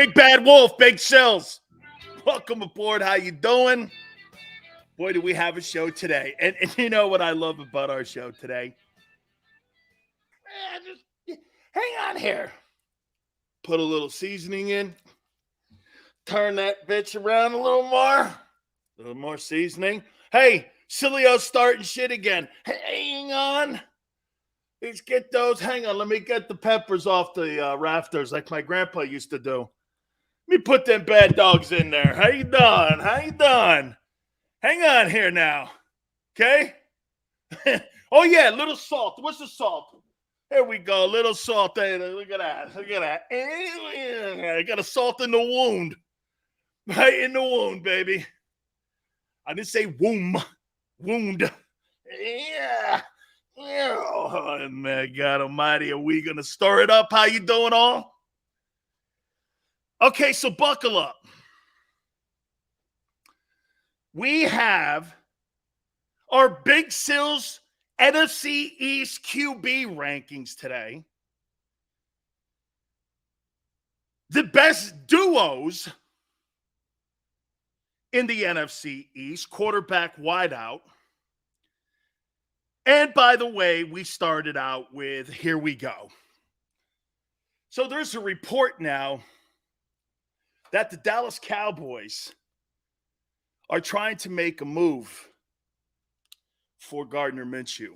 Big Bad Wolf, Big Sills. Welcome aboard. How you doing? Boy, do we have a show today. And you know what I love about our show today? Just hang on here. Put a little seasoning in. Turn that bitch around a little more. A little more seasoning. Hey, Sileo's starting shit again. Hang on. Let's get those. Hang on. Let me get the peppers off the rafters like my grandpa used to do. Let me put them bad dogs in there. How you doing? How you doing? Hang on here now. Okay? Oh, yeah, little salt. What's the salt? There we go. Little salt. Hey, look at that. Look at that. I got a salt in the wound. Right in the wound, baby. I didn't say womb. Wound. Yeah. Oh, my God almighty. Are we going to stir it up? How you doing all? Okay, so buckle up. We have our Big Sills NFC East QB rankings today. The best duos in the NFC East, quarterback wideout. And by the way, we started out with, here we go. So there's a report now that the Dallas Cowboys are trying to make a move for Gardner Minshew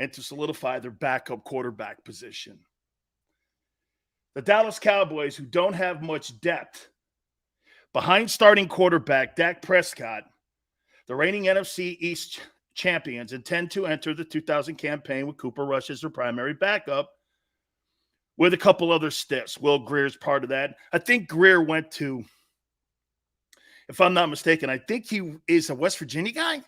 and to solidify their backup quarterback position. The Dallas Cowboys, who don't have much depth behind starting quarterback Dak Prescott, the reigning NFC East champions, intend to enter the 2000 campaign with Cooper Rush as their primary backup with a couple other stiffs. Will Greer's part of that. I think Greer went to, if I'm not mistaken, I think he is a West Virginia guy.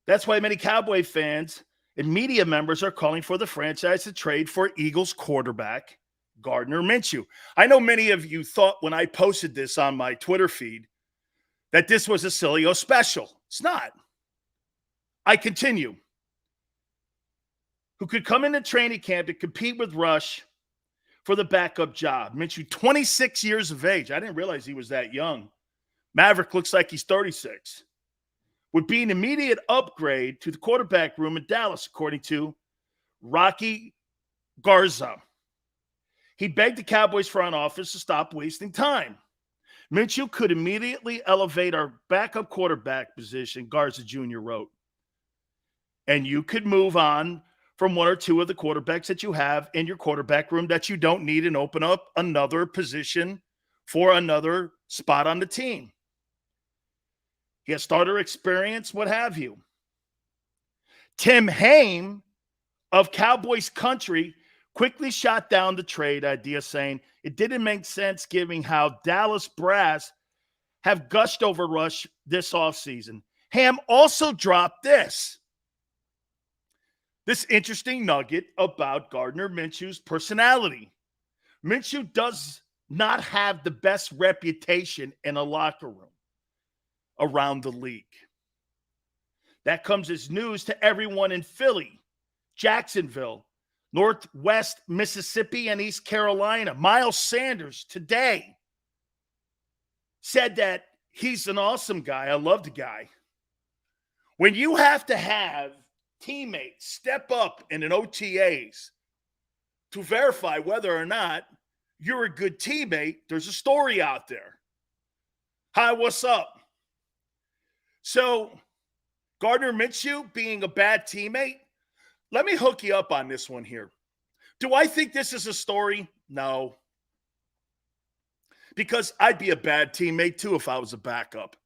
That's why many Cowboy fans and media members are calling for the franchise to trade for Eagles quarterback Gardner Minshew. I know many of you thought when I posted this on my Twitter feed that this was a Sileo special. It's not. I continue. Who could come into training camp to compete with Rush for the backup job. Minshew, 26 years of age. I didn't realize he was that young. Maverick looks like he's 36. Would be an immediate upgrade to the quarterback room in Dallas, according to Rocky Garza. He begged the Cowboys front office to stop wasting time. Minshew could immediately elevate our backup quarterback position, Garza Jr. wrote. And you could move on from one or two of the quarterbacks that you have in your quarterback room that you don't need and open up another position for another spot on the team. He has starter experience, what have you. Tim Haim of Cowboys Country quickly shot down the trade idea, saying it didn't make sense given how Dallas brass have gushed over Rush this offseason. Ham also dropped this interesting nugget about Gardner Minshew's personality. Minshew does not have the best reputation in a locker room around the league. That comes as news to everyone in Philly, Jacksonville, Northwest Mississippi, and East Carolina. Miles Sanders today said that he's an awesome guy. I love the guy. When you have to have teammates step up in an OTAs to verify whether or not you're a good teammate, there's a story out there. Hi, what's up? So, Gardner Minshew being a bad teammate, let me hook you up on this one here. Do I think this is a story? No. Because I'd be a bad teammate too if I was a backup.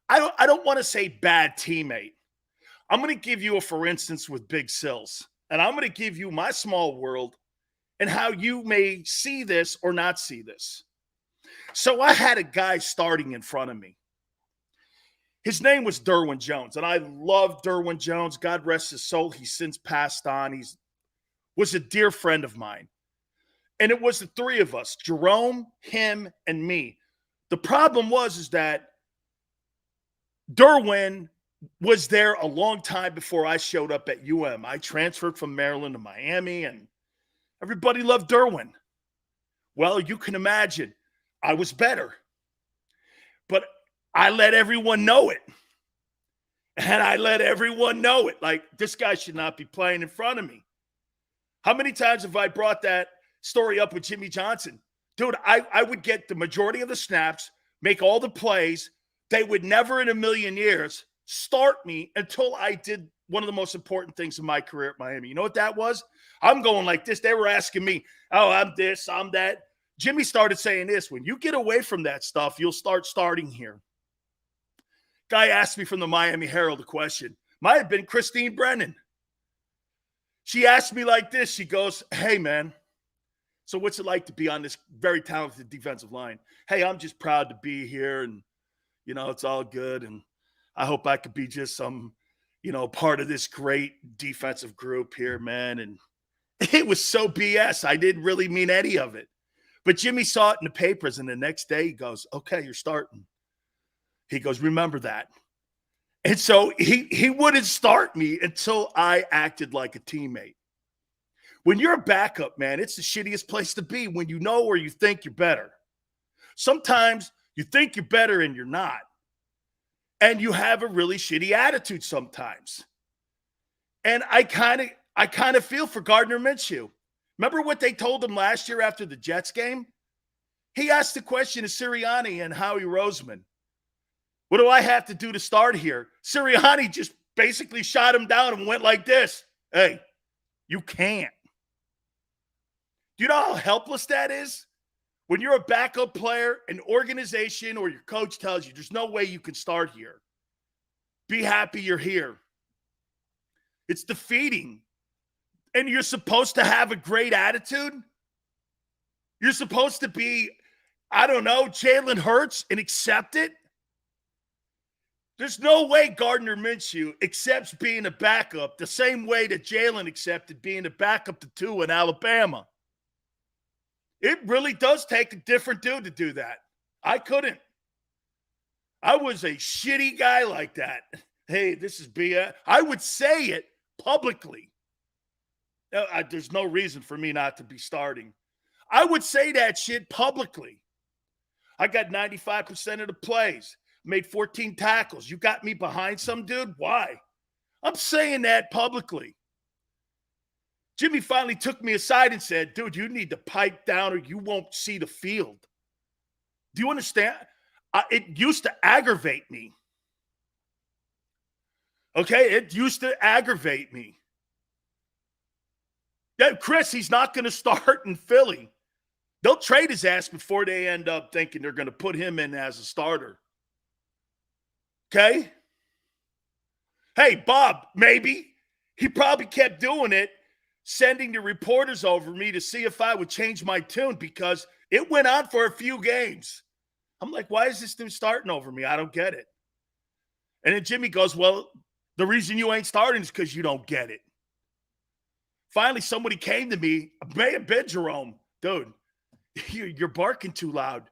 I don't want to say bad teammate. I'm going to give you a for instance with Big Sills. And I'm going to give you my small world and how you may see this or not see this. So I had a guy starting in front of me. His name was Derwin Jones, and I love Derwin Jones. God rest his soul. He's since passed on. He was a dear friend of mine. And it was the three of us, Jerome, him, and me. The problem was that Derwin was there a long time before I showed up at UM. I transferred from Maryland to Miami, and everybody loved Derwin. Well, you can imagine I was better, but I let everyone know it. And I let everyone know it. Like, this guy should not be playing in front of me. How many times have I brought that story up with Jimmy Johnson? Dude, I would get the majority of the snaps, make all the plays. They would never in a million years start me until I did one of the most important things in my career at Miami. You know what that was? I'm going like this. They were asking me, oh, I'm this, I'm that. Jimmy started saying this. When you get away from that stuff, you'll start starting here. Guy asked me from the Miami Herald a question. Might have been Christine Brennan. She asked me like this. She goes, hey, man, so what's it like to be on this very talented defensive line? Hey, I'm just proud to be here, and, you know, it's all good, and I hope I could be just some, you know, part of this great defensive group here, man. And it was so BS. I didn't really mean any of it. But Jimmy saw it in the papers, and the next day he goes, okay, you're starting. He goes, remember that. And so he wouldn't start me until I acted like a teammate. When you're a backup, man, it's the shittiest place to be when you know or you think you're better. Sometimes you think you're better and you're not. And you have a really shitty attitude sometimes. And I kind of feel for Gardner Minshew. Remember what they told him last year after the Jets game? He asked the question to Sirianni and Howie Roseman. What do I have to do to start here? Sirianni just basically shot him down and went like this. Hey, you can't. Do you know how helpless that is? When you're a backup player, an organization or your coach tells you there's no way you can start here. Be happy you're here. It's defeating. And you're supposed to have a great attitude. You're supposed to be, I don't know, Jalen Hurts and accept it. There's no way Gardner Minshew accepts being a backup the same way that Jalen accepted being a backup to Tua in Alabama. It really does take a different dude to do that. I couldn't. I was a shitty guy like that. Hey, this is BS. I would say it publicly. There's no reason for me not to be starting. I would say that shit publicly. I got 95% of the plays. Made 14 tackles. You got me behind some dude? Why? I'm saying that publicly. Jimmy finally took me aside and said, dude, you need to pipe down or you won't see the field. Do you understand? It used to aggravate me. Okay? It used to aggravate me. Yeah, Chris, he's not going to start in Philly. They'll trade his ass before they end up thinking they're going to put him in as a starter. Okay? Hey, Bob, maybe. He probably kept doing it, sending the reporters over me to see if I would change my tune because it went on for a few games. I'm like, why is this dude starting over me? I don't get it. And then Jimmy goes, well, the reason you ain't starting is because you don't get it. Finally, somebody came to me, may have been Jerome. Dude, you're barking too loud.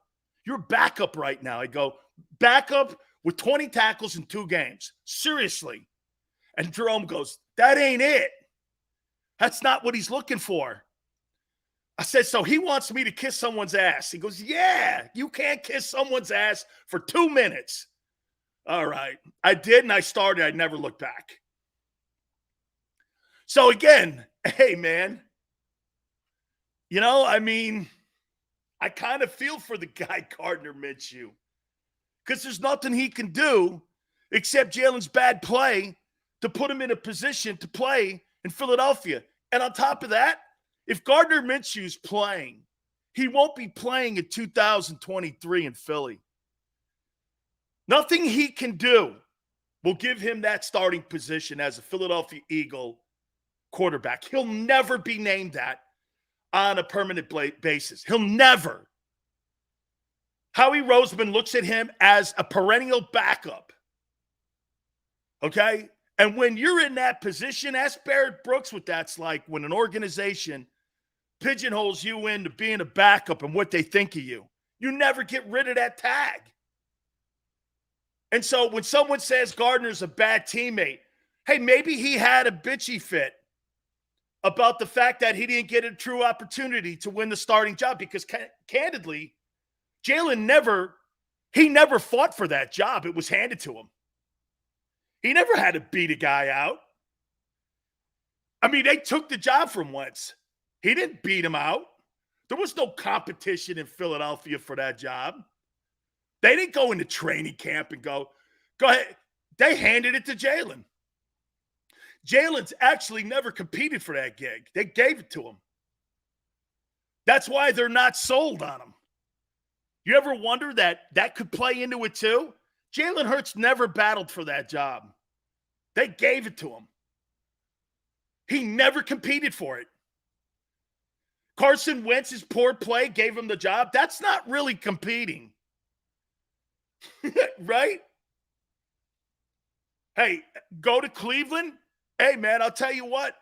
You're backup right now. I go, backup with 20 tackles in 2 games. Seriously. And Jerome goes, that ain't it. That's not what he's looking for. I said, so he wants me to kiss someone's ass. He goes, yeah, you can't kiss someone's ass for 2 minutes. All right. I did, and I started. I never looked back. So again, hey, man, you know, I mean, I kind of feel for the guy, Gardner Minshew. Because there's nothing he can do except Jalen's bad play to put him in a position to play in Philadelphia. And on top of that, if Gardner Minshew's playing, he won't be playing in 2023 in Philly. Nothing he can do will give him that starting position as a Philadelphia Eagle quarterback. He'll never be named that on a permanent basis. He'll never. Howie Roseman looks at him as a perennial backup. Okay? And when you're in that position, ask Barrett Brooks what that's like when an organization pigeonholes you into being a backup and what they think of you. You never get rid of that tag. And so when someone says Gardner's a bad teammate, hey, maybe he had a bitchy fit about the fact that he didn't get a true opportunity to win the starting job because candidly, Jalen never fought for that job. It was handed to him. He never had to beat a guy out. I mean, they took the job from Wentz. He didn't beat him out. There was no competition in Philadelphia for that job. They didn't go into training camp and go ahead. They handed it to Jalen. Jalen's actually never competed for that gig. They gave it to him. That's why they're not sold on him. You ever wonder that could play into it too? Jalen Hurts never battled for that job. They gave it to him. He never competed for it. Carson Wentz's poor play gave him the job. That's not really competing. Right? Hey, go to Cleveland. Hey, man, I'll tell you what.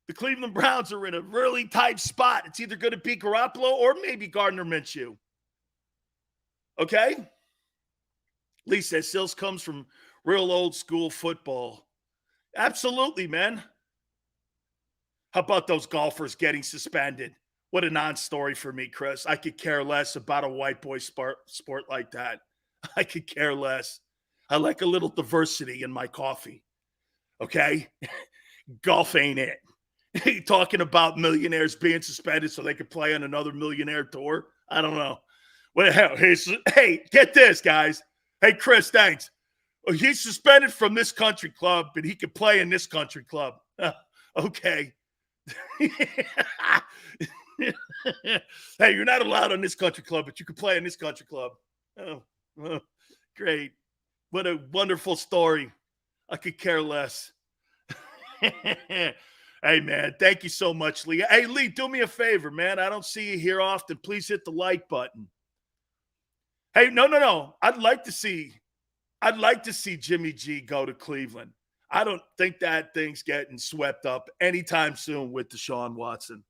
The Cleveland Browns are in a really tight spot. It's either going to be Garoppolo or maybe Gardner Minshew. Okay? Lee says Sills comes from real old school football. Absolutely, man. How about those golfers getting suspended? What a non-story for me, Chris. I could care less about a white boy sport like that. I could care less. I like a little diversity in my coffee. Okay? Golf ain't it. Talking about millionaires being suspended so they could play on another millionaire tour? I don't know. What the hell? Hey, get this, guys. Hey, Chris, thanks. He's suspended from this country club, but he can play in this country club. Okay. Hey, you're not allowed on this country club, but you can play in this country club. Oh, great. What a wonderful story. I could care less. Hey, man, thank you so much, Lee. Hey, Lee, do me a favor, man. I don't see you here often. Please hit the like button. Hey, no. I'd like to see Jimmy G go to Cleveland. I don't think that thing's getting swept up anytime soon with Deshaun Watson.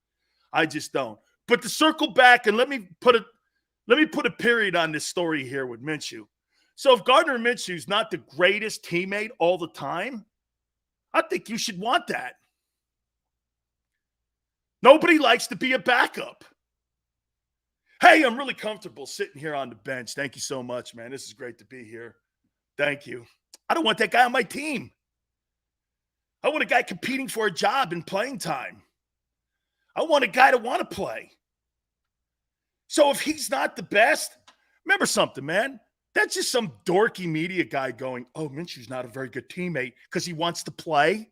I just don't. But to circle back and let me put a period on this story here with Minshew. So if Gardner Minshew's not the greatest teammate all the time, I think you should want that. Nobody likes to be a backup. Hey, I'm really comfortable sitting here on the bench. Thank you so much, man. This is great to be here. Thank you. I don't want that guy on my team. I want a guy competing for a job and playing time. I want a guy to want to play. So if he's not the best, remember something, man. That's just some dorky media guy going, oh, Minshew's not a very good teammate because he wants to play.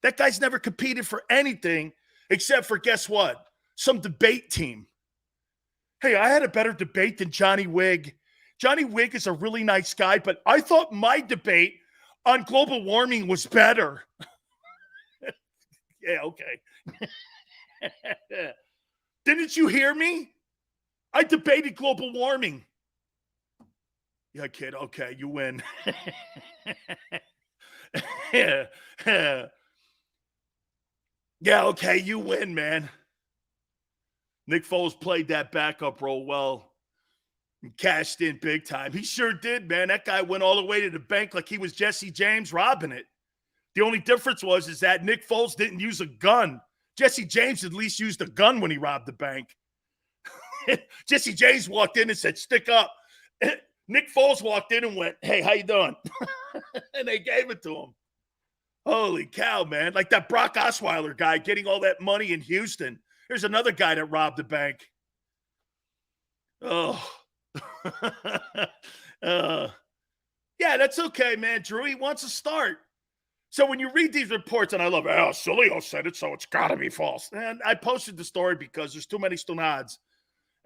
That guy's never competed for anything except for, guess what? Some debate team. Hey, I had a better debate than Johnny Wigg. Johnny Wigg is a really nice guy, but I thought my debate on global warming was better. Yeah, okay. Didn't you hear me? I debated global warming. Yeah, kid. Okay, you win. Yeah, okay, you win, man. Nick Foles played that backup role well and cashed in big time. He sure did, man. That guy went all the way to the bank like he was Jesse James robbing it. The only difference is that Nick Foles didn't use a gun. Jesse James at least used a gun when he robbed the bank. Jesse James walked in and said, stick up. Nick Foles walked in and went, hey, how you doing? And they gave it to him. Holy cow, man. Like that Brock Osweiler guy getting all that money in Houston. There's another guy that robbed the bank. Oh. Yeah, that's okay, man. Drew, he wants to start. So when you read these reports, and I love, oh, Sileo said it, so it's got to be false. And I posted the story because there's too many stunads.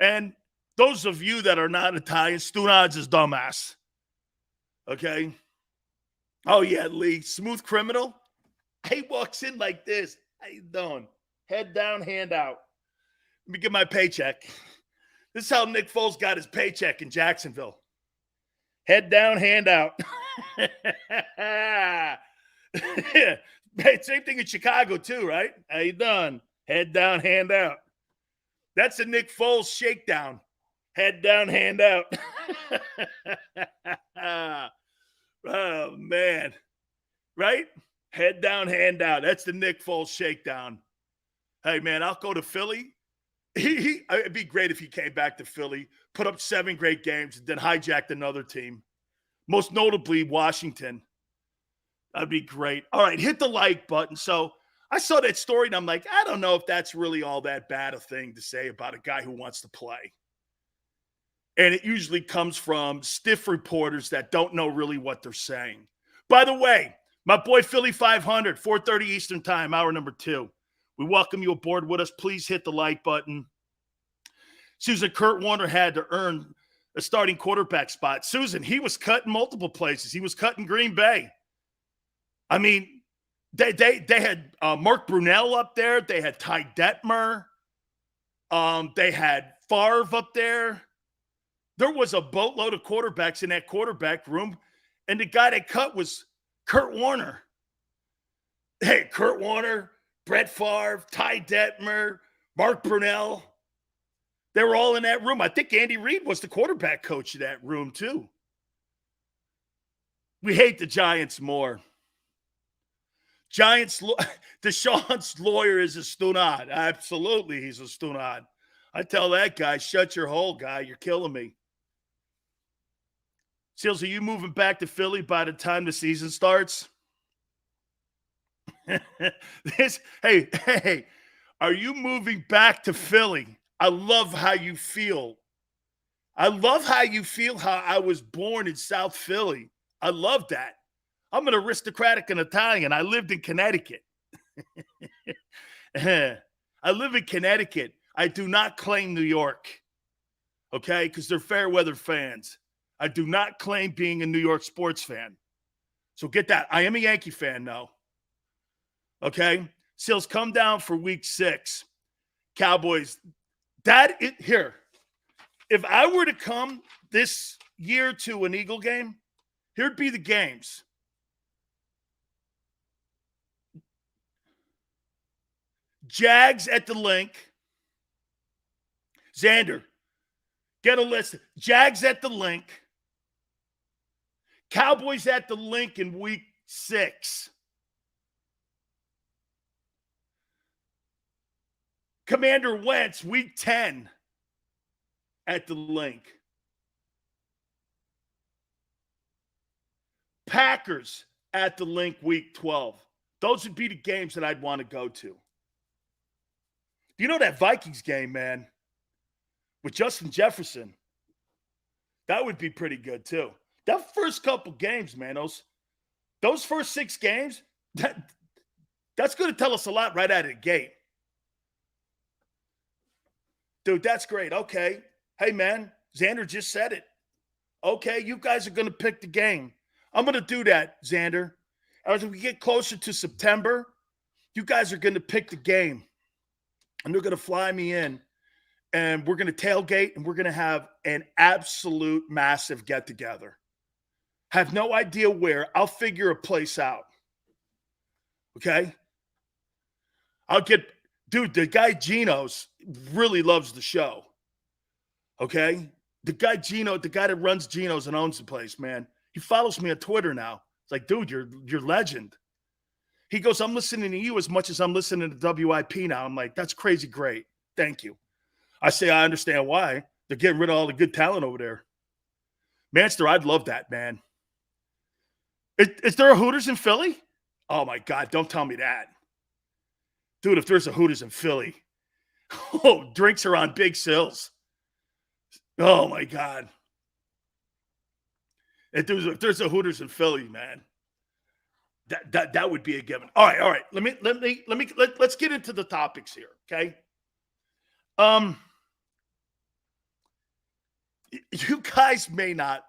And those of you that are not Italian, stunads is dumbass. Okay? Oh, yeah, Lee, smooth criminal. He walks in like this. How you doing? Head down, hand out. Let me get my paycheck. This is how Nick Foles got his paycheck in Jacksonville. Head down, hand out. Yeah. Same thing in Chicago too, right? How you doing? Head down, hand out. That's a Nick Foles shakedown. Head down, hand out. Oh, man. Right? Head down, hand out. That's the Nick Foles shakedown. Hey, man, I'll go to Philly. It'd be great if he came back to Philly, put up 7 great games, and then hijacked another team. Most notably, Washington. That'd be great. All right, hit the like button. So I saw that story, and I'm like, I don't know if that's really all that bad a thing to say about a guy who wants to play. And it usually comes from stiff reporters that don't know really what they're saying. By the way, my boy Philly 500, 4:30 Eastern Time, hour number 2. We welcome you aboard with us. Please hit the like button. Susan, Kurt Warner had to earn a starting quarterback spot. Susan, he was cut in multiple places. He was cut in Green Bay. I mean, they had Mark Brunell up there. They had Ty Detmer. They had Favre up there. There was a boatload of quarterbacks in that quarterback room, and the guy they cut was Kurt Warner. Hey, Kurt Warner, Brett Favre, Ty Detmer, Mark Brunell. They were all in that room. I think Andy Reid was the quarterback coach of that room, too. We hate the Giants more. Deshaun's lawyer is a stunad. Absolutely, he's a stunad. I tell that guy, shut your hole, guy. You're killing me. Seals, are you moving back to Philly by the time the season starts? Hey, are you moving back to Philly? I love how you feel. I love how you feel how I was born in South Philly. I love that. I'm an aristocratic and Italian. I lived in Connecticut. I live in Connecticut. I do not claim New York, okay, because they're fair weather fans. I do not claim being a New York sports fan. So get that. I am a Yankee fan, though. Okay? Seals, come down for week 6. Cowboys. Here. If I were to come this year to an Eagle game, here'd be the games. Jags at the Link. Xander, get a list. Jags at the Link. Cowboys at the Link in week 6. Commander Wentz, week 10 at the Link. Packers at the Link week 12. Those would be the games that I'd want to go to. You know that Vikings game, man, with Justin Jefferson, that would be pretty good too. That first couple games, man, those first 6 games, that's going to tell us a lot right out of the gate. Dude, that's great. Okay. Hey, man, Xander just said it. Okay, you guys are going to pick the game. I'm going to do that, Xander. As we get closer to September, you guys are going to pick the game. And they're going to fly me in. And we're going to tailgate, and we're going to have an absolute massive get-together. Have no idea where. I'll figure a place out. Okay? Dude, the guy Geno's really loves the show. Okay? The guy Geno, the guy that runs Geno's and owns the place, man, he follows me on Twitter now. It's like, dude, you're legend. He goes, I'm listening to you as much as I'm listening to WIP now. I'm like, that's crazy great. Thank you. I say, I understand why. They're getting rid of all the good talent over there. Manster, I'd love that, man. Is there a Hooters in Philly? Oh, my God, don't tell me that. Dude, if there's a Hooters in Philly, drinks are on big sills. Oh, my God. If there's a Hooters in Philly, man, that would be a given. All right. Let's get into the topics here, okay? You guys may not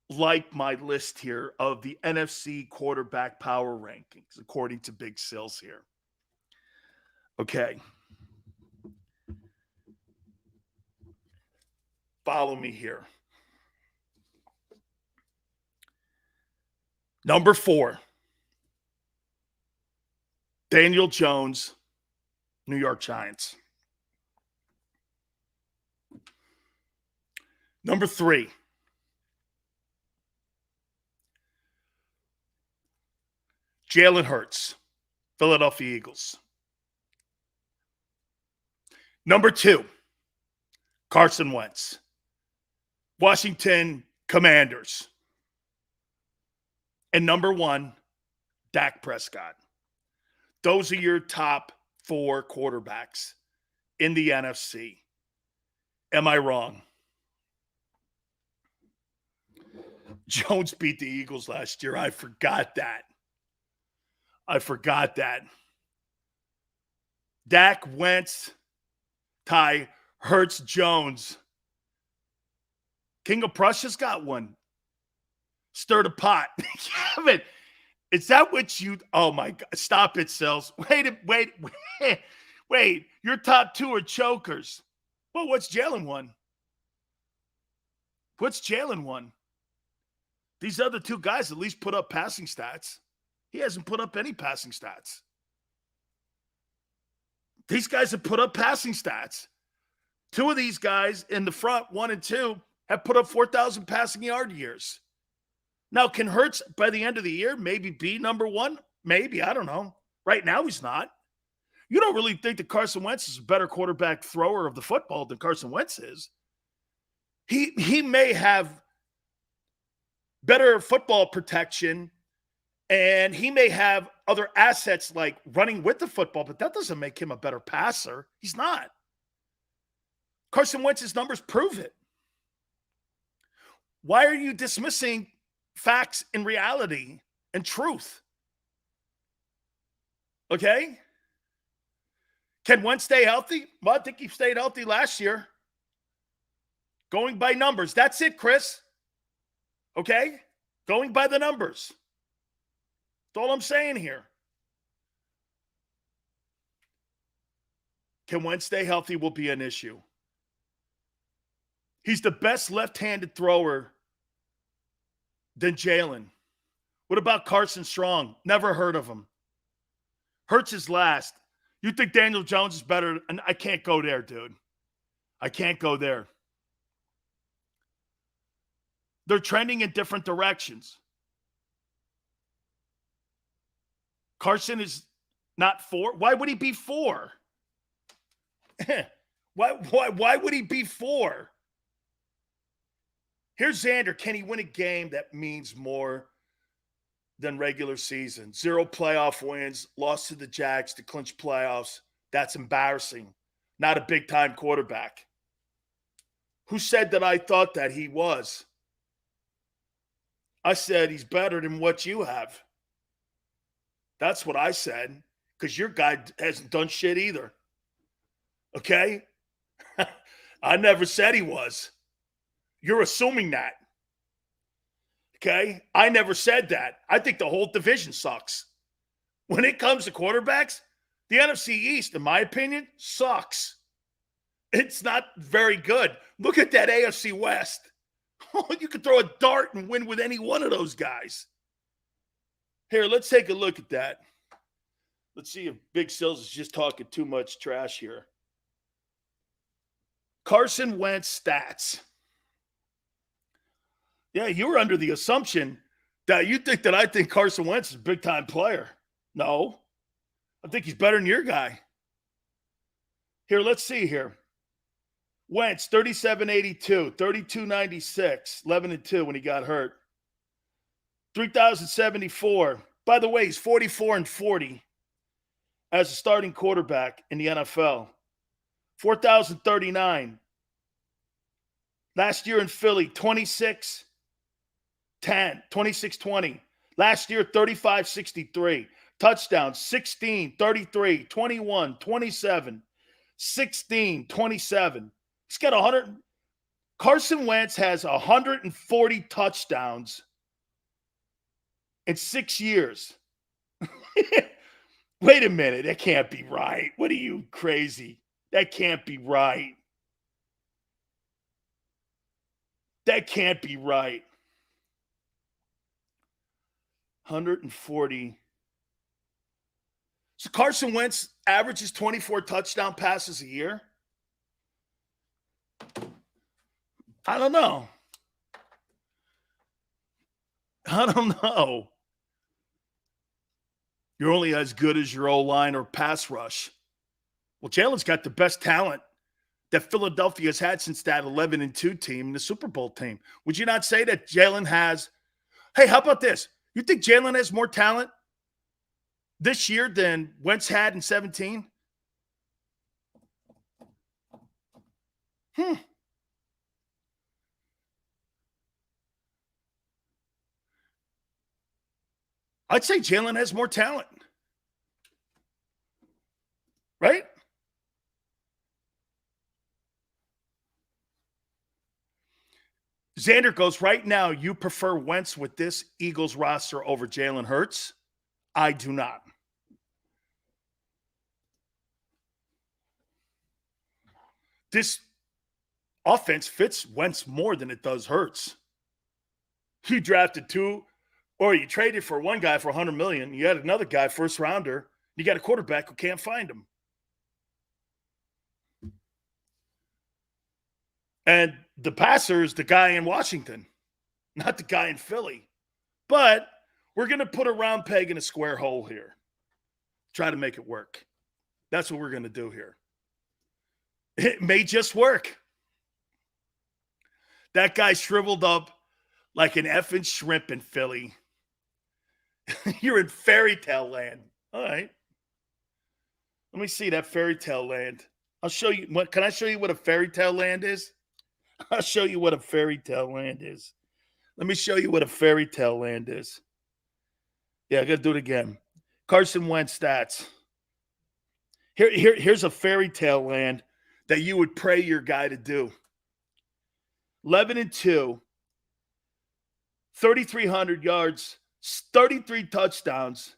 like my list here of the NFC quarterback power rankings, according to Big Sills here. Okay. Follow me here. Number 4, Daniel Jones, New York Giants. Number 3, Jalen Hurts, Philadelphia Eagles. Number 2, Carson Wentz, Washington Commanders. And number 1, Dak Prescott. Those are your top 4 quarterbacks in the NFC. Am I wrong? Jones beat the Eagles last year. I forgot that. Dak, Wentz, Ty, Hurts, Jones. King of Prussia's got one. Stir the pot. Kevin, is that what you... Oh, my God. Stop it, Sills. Wait. Your top 2 are chokers. Well, what's Jalen won? These other 2 guys at least put up passing stats. He hasn't put up any passing stats. These guys have put up passing stats. 2 of these guys in the front, 1 and 2, have put up 4,000 passing yard years. Now, can Hurts, by the end of the year, maybe be number 1? Maybe. I don't know. Right now, he's not. You don't really think that Carson Wentz is a better quarterback thrower of the football than Carson Wentz is. He may have better football protection, and he may have other assets like running with the football, but that doesn't make him a better passer. He's not. Carson Wentz's numbers prove it. Why are you dismissing facts and reality and truth? Okay? Can Wentz stay healthy? Well, I think he stayed healthy last year. Going by numbers. That's it, Chris. Okay? Going by the numbers. That's all I'm saying here. Can Wentz stay healthy will be an issue. He's the best left-handed thrower than Jalen. What about Carson Strong? Never heard of him. Hurts is last. You think Daniel Jones is better? And I can't go there, dude. I can't go there. They're trending in different directions. Carson is not 4. Why would he be 4? Why would he be 4? Here's Xander. Can he win a game that means more than regular season? 0 playoff wins, lost to the Jags to clinch playoffs. That's embarrassing. Not a big-time quarterback. Who said that I thought that he was? I said he's better than what you have. That's what I said, because your guy hasn't done shit either. Okay? I never said he was. You're assuming that. Okay? I never said that. I think the whole division sucks. When it comes to quarterbacks, the NFC East, in my opinion, sucks. It's not very good. Look at that AFC West. You could throw a dart and win with any one of those guys. Here, let's take a look at that. Let's see if Big Sills is just talking too much trash here. Carson Wentz stats. Yeah, you were under the assumption that you think that I think Carson Wentz is a big-time player. No. I think he's better than your guy. Here, let's see here. Wentz, 37.82, 32.96, 11-2 when he got hurt. 3,074. By the way, he's 44-40 as a starting quarterback in the NFL. 4,039. Last year in Philly, 26-10, 26-20. Last year, 35-63. Touchdowns, 16, 33, 21, 27, 16, 27. He's got 100. Carson Wentz has 140 touchdowns in 6 years. Wait a minute. That can't be right. What are you, crazy? That can't be right. That can't be right. 140. So Carson Wentz averages 24 touchdown passes a year. I don't know. You're only as good as your O-line or pass rush. Well, Jalen's got the best talent that Philadelphia's had since that 11-2 team, the Super Bowl team. Would you not say that Jalen has – hey, how about this? You think Jalen has more talent this year than Wentz had in 17? I'd say Jalen has more talent. Right? Xander goes, right now, you prefer Wentz with this Eagles roster over Jalen Hurts? I do not. This offense fits Wentz more than it does Hurts. You drafted two, or you traded for one guy for $100 million. You had another guy, first rounder. You got a quarterback who can't find him. And the passer is the guy in Washington, not the guy in Philly. But we're going to put a round peg in a square hole here. Try to make it work. That's what we're going to do here. It may just work. That guy shriveled up like an effing shrimp in Philly. You're in fairy tale land. All right. Let me see that fairy tale land. I'll show you. Can I show you what a fairy tale land is? I'll show you what a fairy tale land is. Let me show you what a fairy tale land is. Yeah, I got to do it again. Carson Wentz stats. Here's a fairy tale land that you would pray your guy to do. 11-2, 3,300 yards, 33 touchdowns,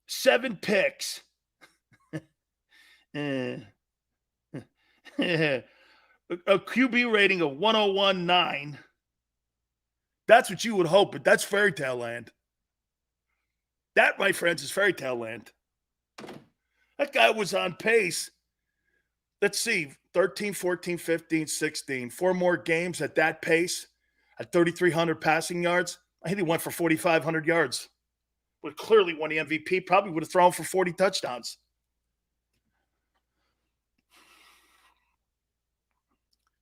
7 picks. A QB rating of 101.9. That's what you would hope, but that's fairy tale land. That, my friends, is fairy tale land. That guy was on pace. Let's see, 13, 14, 15, 16. 4 more games at that pace, at 3,300 passing yards. I think he went for 4,500 yards. Would clearly won the MVP. Probably would have thrown for 40 touchdowns.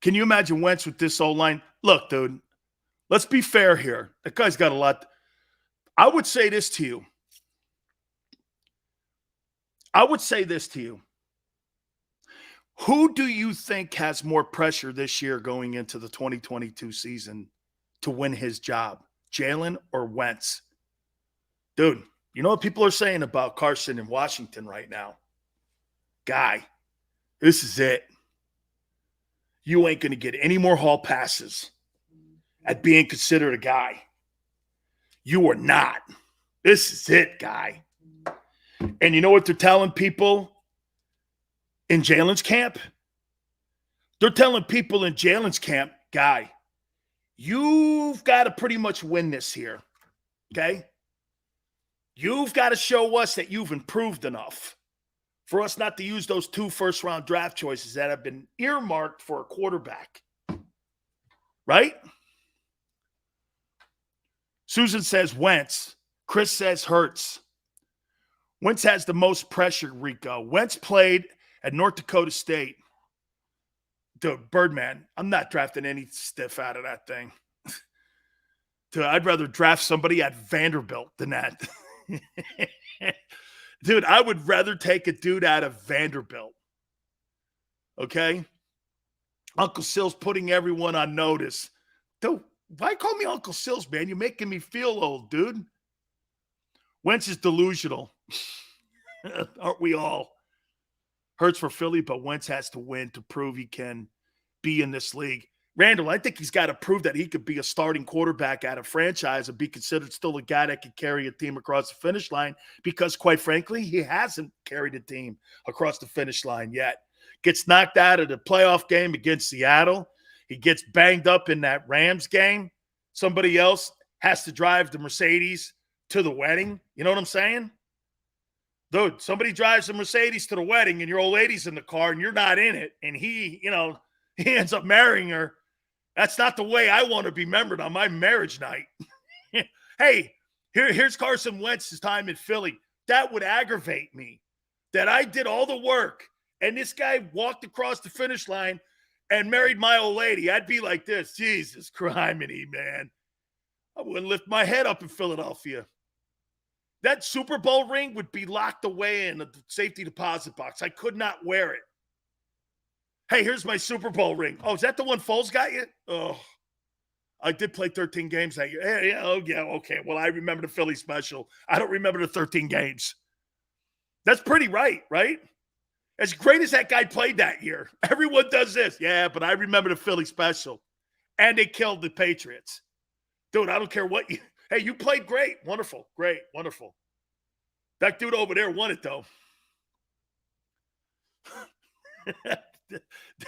Can you imagine Wentz with this O-line? Look, dude, let's be fair here. That guy's got a lot. I would say this to you. Who do you think has more pressure this year going into the 2022 season to win his job? Jalen or Wentz? Dude, you know what people are saying about Carson in Washington right now? Guy, this is it. You ain't going to get any more hall passes at being considered a guy. You are not. This is it, guy. And you know what they're telling people in Jalen's camp? They're telling people in Jalen's camp, guy, you've got to pretty much win this here, okay? You've got to show us that you've improved enough for us not to use those 2 first-round draft choices that have been earmarked for a quarterback. Right? Susan says Wentz. Chris says Hurts. Wentz has the most pressure, Rico. Wentz played at North Dakota State. Dude, Birdman, I'm not drafting any stiff out of that thing. Dude, I'd rather draft somebody at Vanderbilt than that. Dude, I would rather take a dude out of Vanderbilt. Okay? Uncle Sil's putting everyone on notice. Dude, why call me Uncle Sil's, man? You're making me feel old, dude. Wentz is delusional. Aren't we all? Hurts for Philly, but Wentz has to win to prove he can be in this league. Randall, I think he's got to prove that he could be a starting quarterback at a franchise and be considered still a guy that could carry a team across the finish line because, quite frankly, he hasn't carried a team across the finish line yet. Gets knocked out of the playoff game against Seattle. He gets banged up in that Rams game. Somebody else has to drive the Mercedes to the wedding. You know what I'm saying? Dude, somebody drives the Mercedes to the wedding and your old lady's in the car and you're not in it. And he ends up marrying her. That's not the way I want to be remembered on my marriage night. Hey, here's Carson Wentz's time in Philly. That would aggravate me. That I did all the work and this guy walked across the finish line and married my old lady. I'd be like this. Jesus criminy, man. I wouldn't lift my head up in Philadelphia. That Super Bowl ring would be locked away in the safety deposit box. I could not wear it. Hey, here's my Super Bowl ring. Oh, is that the one Foles got you? Oh, I did play 13 games that year. Hey, yeah, okay. Well, I remember the Philly special. I don't remember the 13 games. That's pretty right? As great as that guy played that year, everyone does this. Yeah, but I remember the Philly special. And they killed the Patriots. Dude, I don't care what you – hey, you played great. Wonderful. Great. Wonderful. That dude over there won it, though.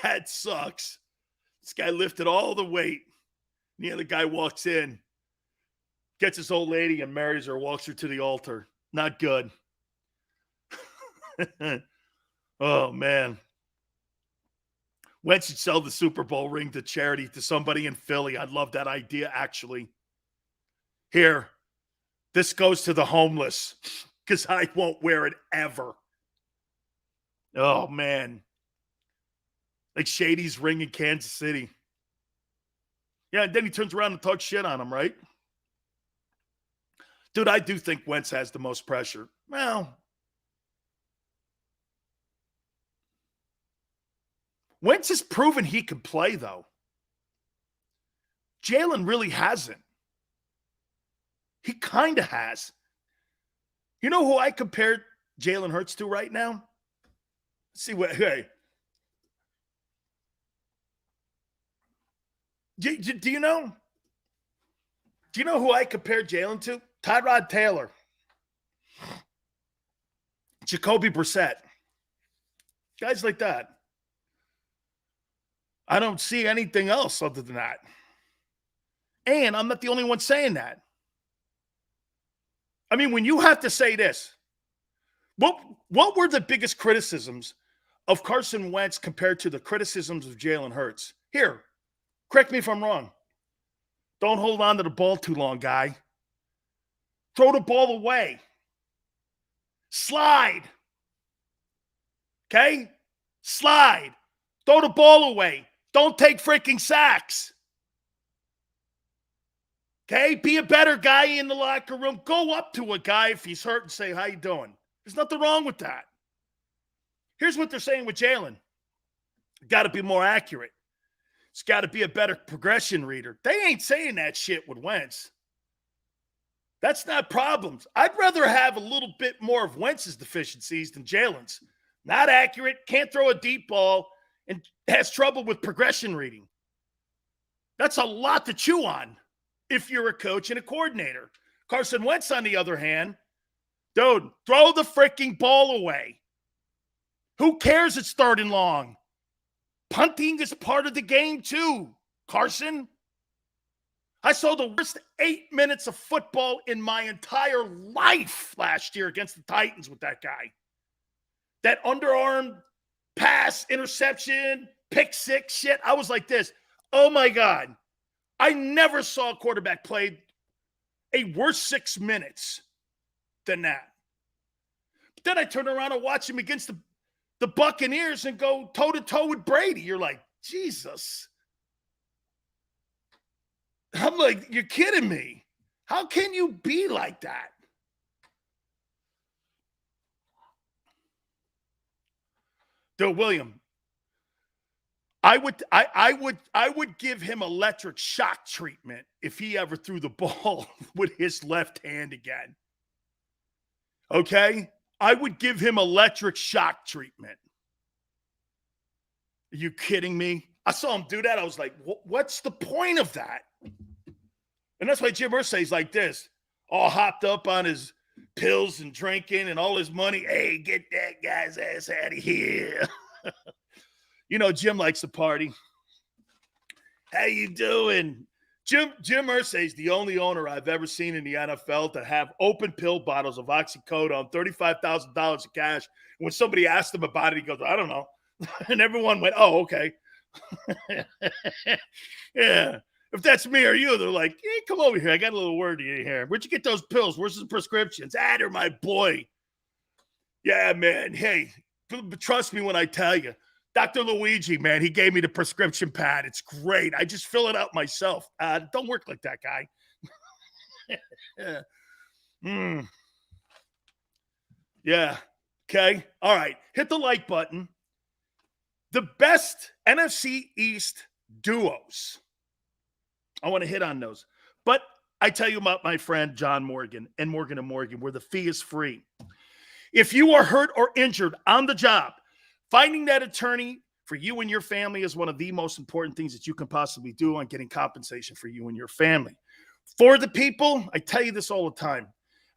That sucks. This guy lifted all the weight. And the other guy walks in, gets his old lady and marries her, walks her to the altar. Not good. Oh, man. Wentz should sell the Super Bowl ring to charity to somebody in Philly. I'd love that idea, actually. Here, this goes to the homeless because I won't wear it ever. Oh, man. Like Shady's ring in Kansas City. Yeah, and then he turns around and talks shit on him, right? Dude, I do think Wentz has the most pressure. Well, Wentz has proven he can play, though. Jalen really hasn't. He kind of has. You know who I compared Jalen Hurts to right now? Let's see what, hey. Do you know? Do you know who I compared Jalen to? Tyrod Taylor. Jacoby Brissett. Guys like that. I don't see anything else other than that. And I'm not the only one saying that. I mean, when you have to say this, what were the biggest criticisms of Carson Wentz compared to the criticisms of Jalen Hurts? Here, correct me if I'm wrong. Don't hold on to the ball too long, guy. Throw the ball away. Slide. Okay? Slide. Throw the ball away. Don't take freaking sacks. Okay? Be a better guy in the locker room. Go up to a guy if he's hurt and say, how you doing? There's nothing wrong with that. Here's what they're saying with Jalen. Got to be more accurate. It's got to be a better progression reader. They ain't saying that shit with Wentz. That's not problems. I'd rather have a little bit more of Wentz's deficiencies than Jalen's. Not accurate, can't throw a deep ball, and has trouble with progression reading. That's a lot to chew on if you're a coach and a coordinator. Carson Wentz, on the other hand, dude, throw the freaking ball away. Who cares it's third and long? Punting is part of the game too, Carson. I saw the worst 8 minutes of football in my entire life last year against the Titans with that guy. That underarm pass, interception, pick six shit. I was like this. Oh, my God. I never saw a quarterback play a worse 6 minutes than that. But then I turn around and watch him against the Buccaneers and go toe-to-toe with Brady. You're like, Jesus. I'm like, you're kidding me. How can you be like that? Dude, William, I would give him electric shock treatment if he ever threw the ball with his left hand again. Okay? I would give him electric shock treatment. Are you kidding me? I saw him do that. I was like, what's the point of that? And that's why Jim Irsay's like this, all hopped up on his pills and drinking and all his money. Hey, get that guy's ass out of here. You know, Jim likes to party. How you doing? Jim Irsay's the only owner I've ever seen in the NFL to have open pill bottles of oxycodone, $35,000 of cash. And when somebody asked him about it, he goes, I don't know. And everyone went, oh, okay. Yeah. If that's me or you, they're like, hey, come over here. I got a little word to you here. Where'd you get those pills? Where's the prescriptions? They're my boy. Yeah, man. Hey, trust me when I tell you. Dr. Luigi, man, he gave me the prescription pad. It's great. I just fill it out myself. Don't work like that, guy. Yeah. Okay. All right. Hit the like button. The best NFC East duos. I want to hit on those. But I tell you about my friend John Morgan and Morgan & Morgan, where the fee is free. If you are hurt or injured on the job, finding that attorney for you and your family is one of the most important things that you can possibly do on getting compensation for you and your family. For the people, I tell you this all the time,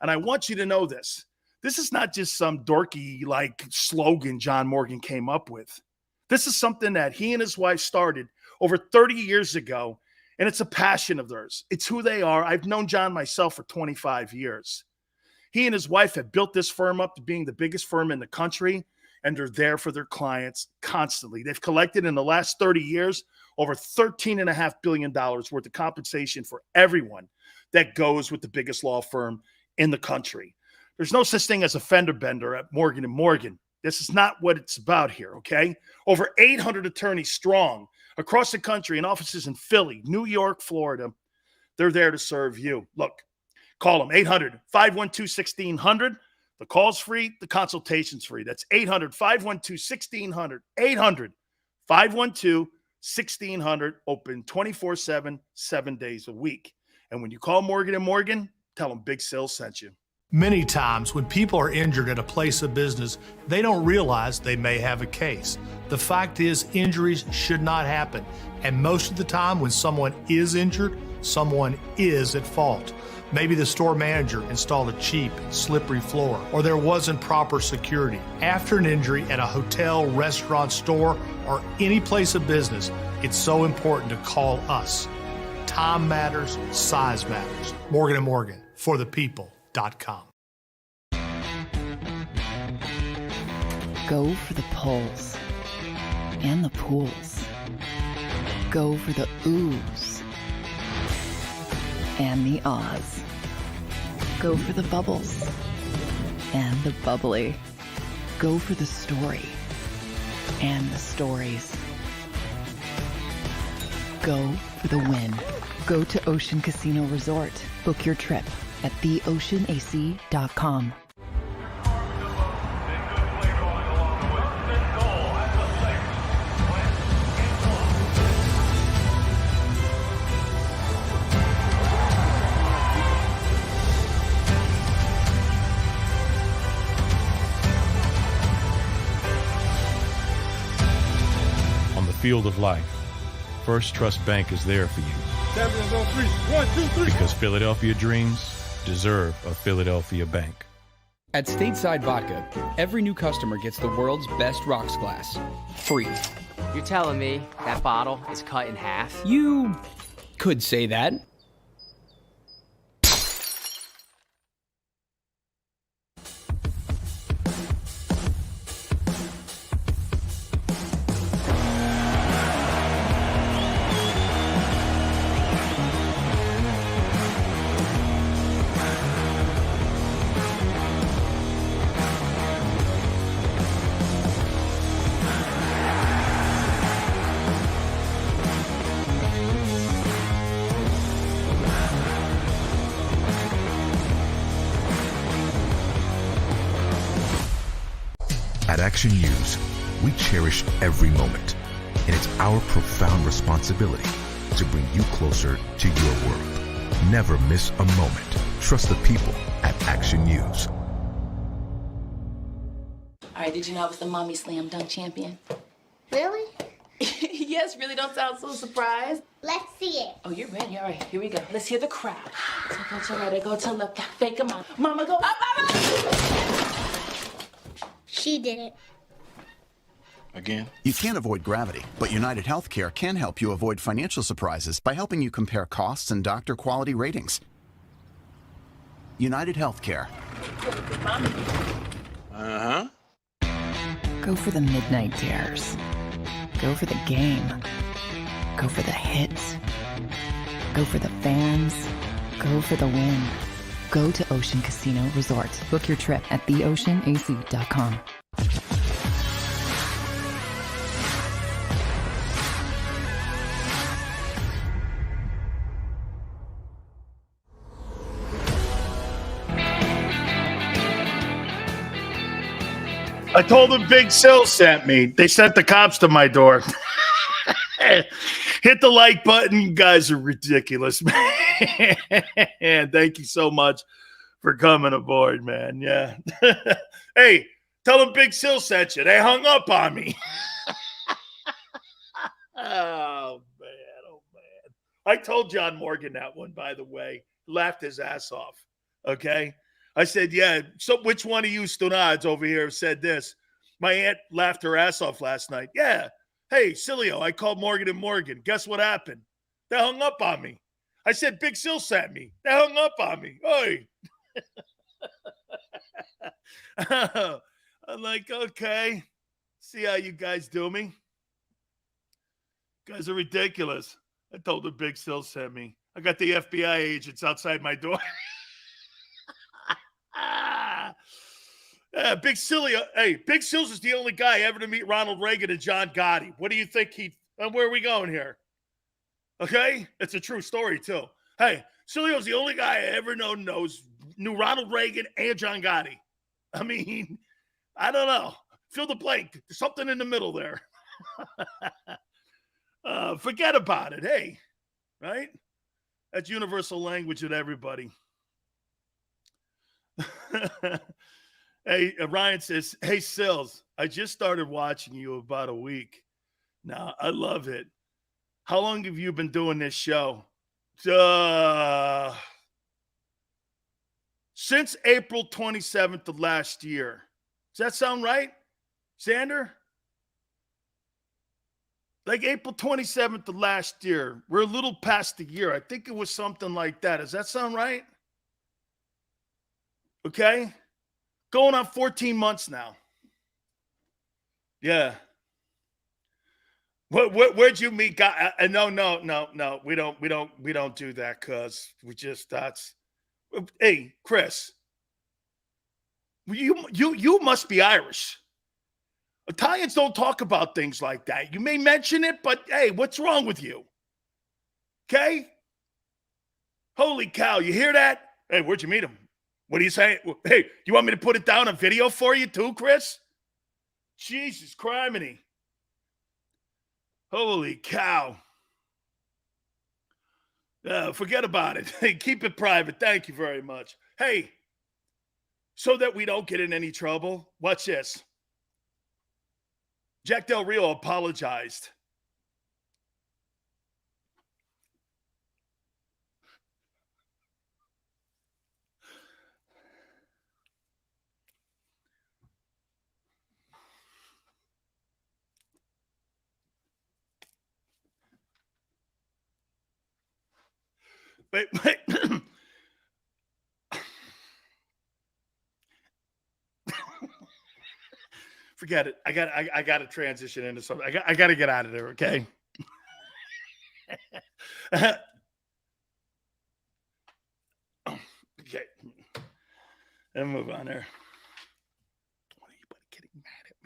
and I want you to know this. This is not just some dorky slogan John Morgan came up with. This is something that he and his wife started over 30 years ago, and it's a passion of theirs. It's who they are. I've known John myself for 25 years. He and his wife have built this firm up to being the biggest firm in the country, and they're there for their clients constantly. They've collected in the last 30 years over $13.5 billion worth of compensation for everyone that goes with the biggest law firm in the country. There's no such thing as a fender bender at Morgan & Morgan. This is not what it's about here, okay? Over 800 attorneys strong across the country in offices in Philly, New York, Florida. They're there to serve you. Look, call them 800-512-1600. The call's free. The consultation's free. That's 800-512-1600. 800-512-1600. Open 24/7, 7 days a week. And when you call Morgan & Morgan, tell them Big Sil sent you. Many times when people are injured at a place of business, they don't realize they may have a case. The fact is, injuries should not happen. And most of the time when someone is injured, someone is at fault. Maybe the store manager installed a cheap, slippery floor, or there wasn't proper security. After an injury at a hotel, restaurant, store, or any place of business, it's so important to call us. Time matters, size matters. Morgan & Morgan, for the people. Go for the polls and the pools. Go for the oohs and the ahs. Go for the bubbles and the bubbly. Go for the story and the stories. Go for the win. Go to Ocean Casino Resort. Book your trip at theoceanac.com. On the field of life, First Trust Bank is there for you. Champions on three. 1, 2, 3. Because Philadelphia dreams deserve a Philadelphia bank. At Stateside Vodka, every new customer gets the world's best rocks glass, free. You're telling me that bottle is cut in half? You could say that. At Action News, we cherish every moment, and it's our profound responsibility to bring you closer to your world. Never miss a moment. Trust the people at Action News. All right, did you know I was the Mommy Slam Dunk Champion? Really? Yes, really, don't sound so surprised. Let's see it. Oh, you're ready. All right, here we go. Let's hear the crowd. So go to right, go to left, fake 'em out. Mama, go up, mama! She did it. Again? You can't avoid gravity, but United Healthcare can help you avoid financial surprises by helping you compare costs and doctor quality ratings. United Healthcare. Uh-huh. Go for the midnight dares. Go for the game. Go for the hits. Go for the fans. Go for the win. Go to Ocean Casino Resort. Book your trip at theoceanac.com. I told them Big Sil sent me. They sent the cops to my door. Hit the like button. You guys are ridiculous, man. Thank you so much for coming aboard, man. Yeah. Hey, tell them Big Sil sent you. They hung up on me. Oh, man. Oh, man. I told John Morgan that one, by the way. Laughed his ass off. Okay? I said, yeah, so which one of you stunads over here said this? My aunt laughed her ass off last night. Yeah. Hey, Sileo, I called Morgan & Morgan. Guess what happened? They hung up on me. I said, Big Sil sent me. They hung up on me. Oi. I'm like, okay. See how you guys do me? You guys are ridiculous. I told her Big Sil sent me. I got the FBI agents outside my door. Big Sileo. Hey, Big Sills is the only guy ever to meet Ronald Reagan and John Gotti. What do you think where are we going here? Okay? It's a true story, too. Hey, Sileo's the only guy I ever knew Ronald Reagan and John Gotti. I mean, I don't know. Fill the blank. There's something in the middle there. Forget about it. Hey, right? That's universal language with everybody. Hey, Ryan says, hey, Sills, I just started watching you about a week now. I love it. How long have you been doing this show? Since April 27th of last year. Does that sound right, Xander? Like April 27th of last year. We're a little past the year. I think it was something like that. Does that sound right? Okay. Going on 14 months now. Yeah. Where'd you meet? No. We don't do that because we just that's. Hey, Chris. You must be Irish. Italians don't talk about things like that. You may mention it, but hey, what's wrong with you? Okay. Holy cow! You hear that? Hey, where'd you meet him? What are you saying? Hey, you want me to put it down on video for you too, Chris? Jesus criminy. Holy cow. Forget about it. Hey, keep it private. Thank you very much. Hey, so that we don't get in any trouble, watch this. Jack Del Rio apologized. Wait. Forget it. I got to transition into something. I got to get out of there, okay? Okay. And move on there. Don't want anybody getting mad at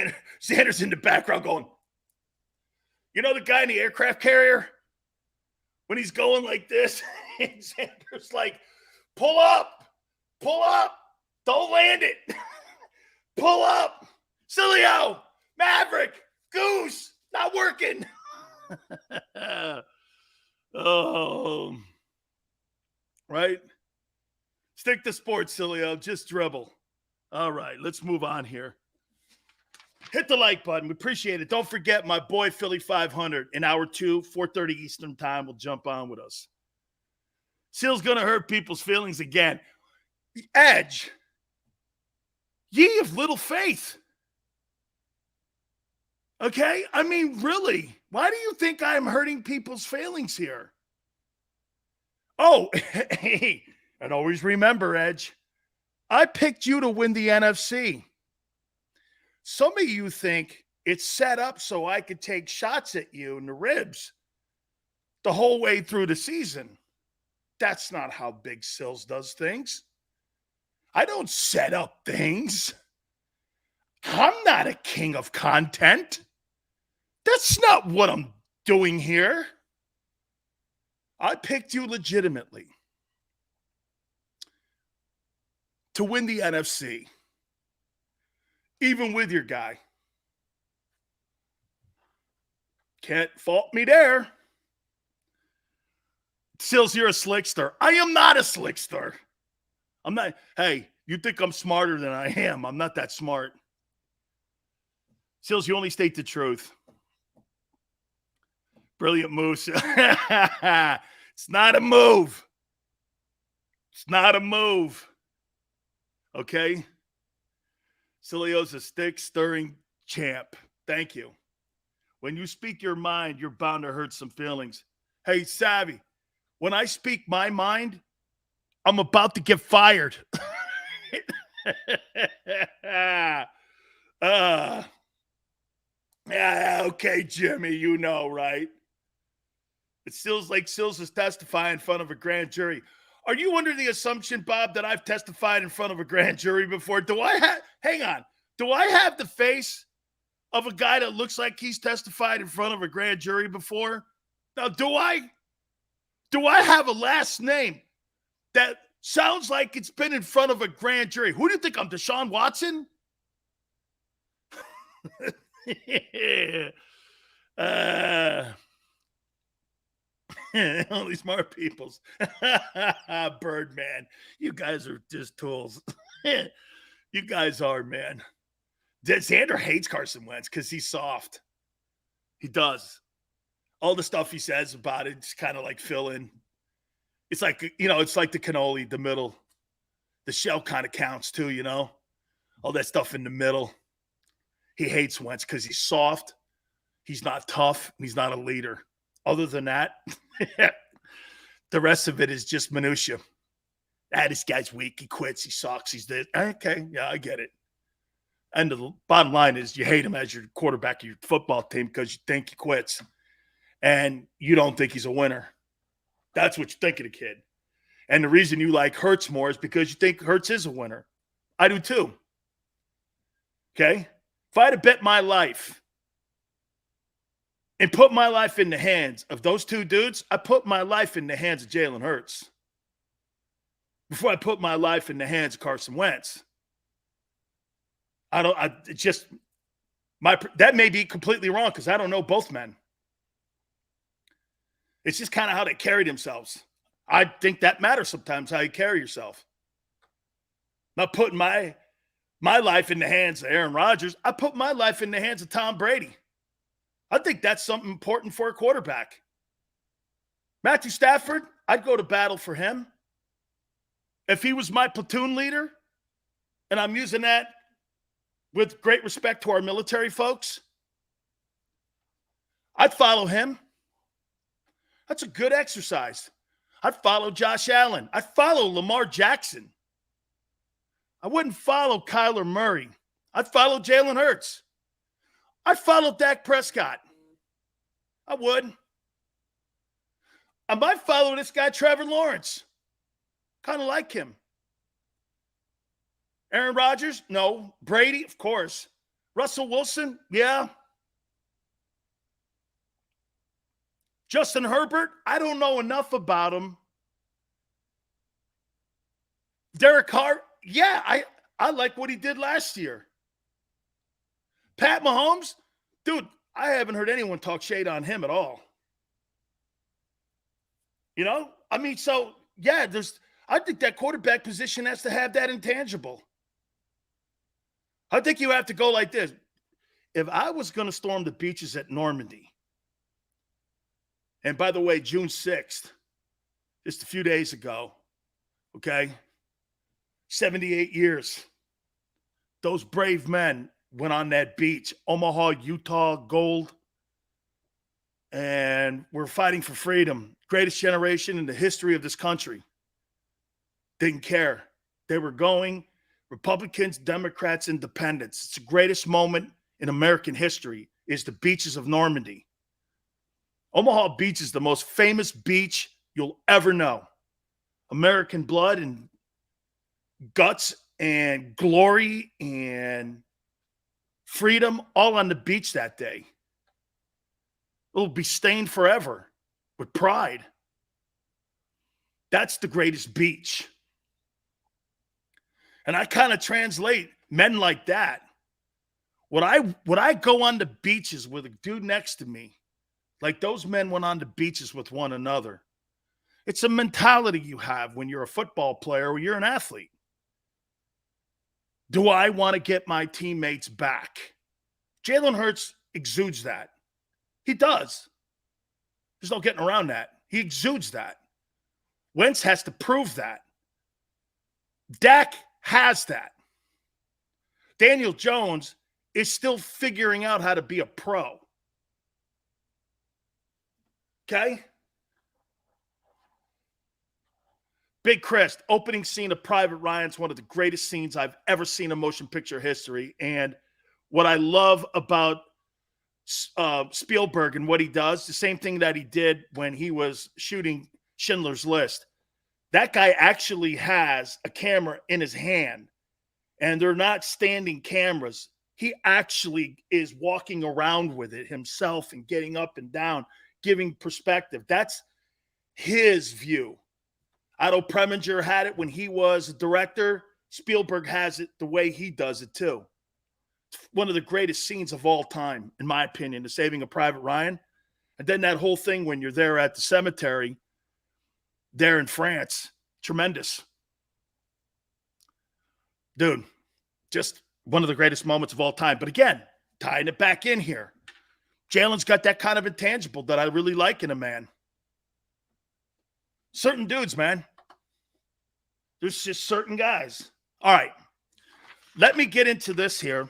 me. Xander's in the background going, you know the guy in the aircraft carrier? When he's going like this, and Xander's like, pull up, don't land it. Pull up, Sileo, Maverick, Goose, not working. Oh, right? Stick to sports, Sileo, just dribble. All right, let's move on here. Hit the like button. We appreciate it. Don't forget my boy Philly 500 in hour 2, 4:30 Eastern time will jump on with us. Seal's going to hurt people's feelings again. Edge, ye of little faith. Okay? I mean, really, why do you think I'm hurting people's feelings here? Oh, hey, and always remember, Edge, I picked you to win the NFC. Some of you think it's set up so I could take shots at you in the ribs. the whole way through the season. That's not how Big Sills does things. I don't set up things. I'm not a king of content. That's not what I'm doing here. I picked you legitimately to win the NFC, even with your guy. Can't fault me there. Sills, you're a slickster. I am not a slickster. I'm not. Hey, you think I'm smarter than I am. I'm not that smart. Sills, you only state the truth. Brilliant moves. It's not a move. It's not a move. Okay? Sileo's a stick-stirring champ. Thank you. When you speak your mind, you're bound to hurt some feelings. Hey, Savvy, when I speak my mind, I'm about to get fired. Yeah, okay, Jimmy, you know, right? It feels like Sills is testifying in front of a grand jury. Are you under the assumption, Bob, that I've testified in front of a grand jury before? Hang on. Do I have the face of a guy that looks like he's testified in front of a grand jury before? Now, do I have a last name that sounds like it's been in front of a grand jury? Who do you think I'm, Deshaun Watson? Only smart peoples. Birdman. You guys are just tools. You guys are, man. Xander hates Carson Wentz because he's soft. He does. All the stuff he says about it, it's kind of like fill in. It's like, it's like the cannoli, the middle. The shell kind of counts too, all that stuff in the middle. He hates Wentz because he's soft. He's not tough. And he's not a leader. Other than that, the rest of it is just minutia. This guy's weak. He quits. He sucks. He's this. Okay, yeah, I get it. And the bottom line is you hate him as your quarterback of your football team because you think he quits. And you don't think he's a winner. That's what you think of the kid. And the reason you like Hurts more is because you think Hurts is a winner. I do too. Okay? If I had to bet my life and put my life in the hands of those two dudes, I put my life in the hands of Jalen Hurts before I put my life in the hands of Carson Wentz. That may be completely wrong because I don't know both men. It's just kind of how they carry themselves. I think that matters sometimes, how you carry yourself. Not putting my life in the hands of Aaron Rodgers. I put my life in the hands of Tom Brady. I think that's something important for a quarterback. Matthew Stafford, I'd go to battle for him. If he was my platoon leader, and I'm using that with great respect to our military folks, I'd follow him. That's a good exercise. I'd follow Josh Allen. I'd follow Lamar Jackson. I wouldn't follow Kyler Murray. I'd follow Jalen Hurts. I'd follow Dak Prescott. I would. I might follow this guy, Trevor Lawrence. Kind of like him. Aaron Rodgers? No. Brady? Of course. Russell Wilson? Yeah. Justin Herbert? I don't know enough about him. Derek Carr? Yeah, I like what he did last year. Pat Mahomes? Dude, I haven't heard anyone talk shade on him at all. I think that quarterback position has to have that intangible. I think you have to go like this. If I was going to storm the beaches at Normandy, and by the way, June 6th, just a few days ago, okay, 78 years, those brave men went on that beach, Omaha, Utah, gold, and we're fighting for freedom. Greatest generation in the history of this country. Didn't care. They were going Republicans, Democrats, Independents. It's the greatest moment in American history is the beaches of Normandy. Omaha Beach is the most famous beach you'll ever know. American blood and guts and glory and freedom all on the beach that day. It'll be stained forever with pride. That's the greatest beach. And I kind of translate men like that. Would I go on the beaches with a dude next to me, like those men went on the beaches with one another? It's a mentality you have when you're a football player or you're an athlete. Do I want to get my teammates back? Jalen Hurts exudes that. He does. There's no getting around that. He exudes that. Wentz has to prove that. Dak has that. Daniel Jones is still figuring out how to be a pro. Okay? Big Chris, opening scene of Private Ryan's one of the greatest scenes I've ever seen in motion picture history. And what I love about Spielberg and what he does, the same thing that he did when he was shooting Schindler's List. That guy actually has a camera in his hand, and they're not standing cameras. He actually is walking around with it himself and getting up and down, giving perspective. That's his view. Otto Preminger had it when he was a director. Spielberg has it the way he does it too. It's one of the greatest scenes of all time, in my opinion, The Saving of Private Ryan. And then that whole thing when you're there at the cemetery there in France, tremendous. Dude, just one of the greatest moments of all time. But again, tying it back in here, Jalen's got that kind of intangible that I really like in a man. Certain dudes, man. There's just certain guys. All right. Let me get into this here.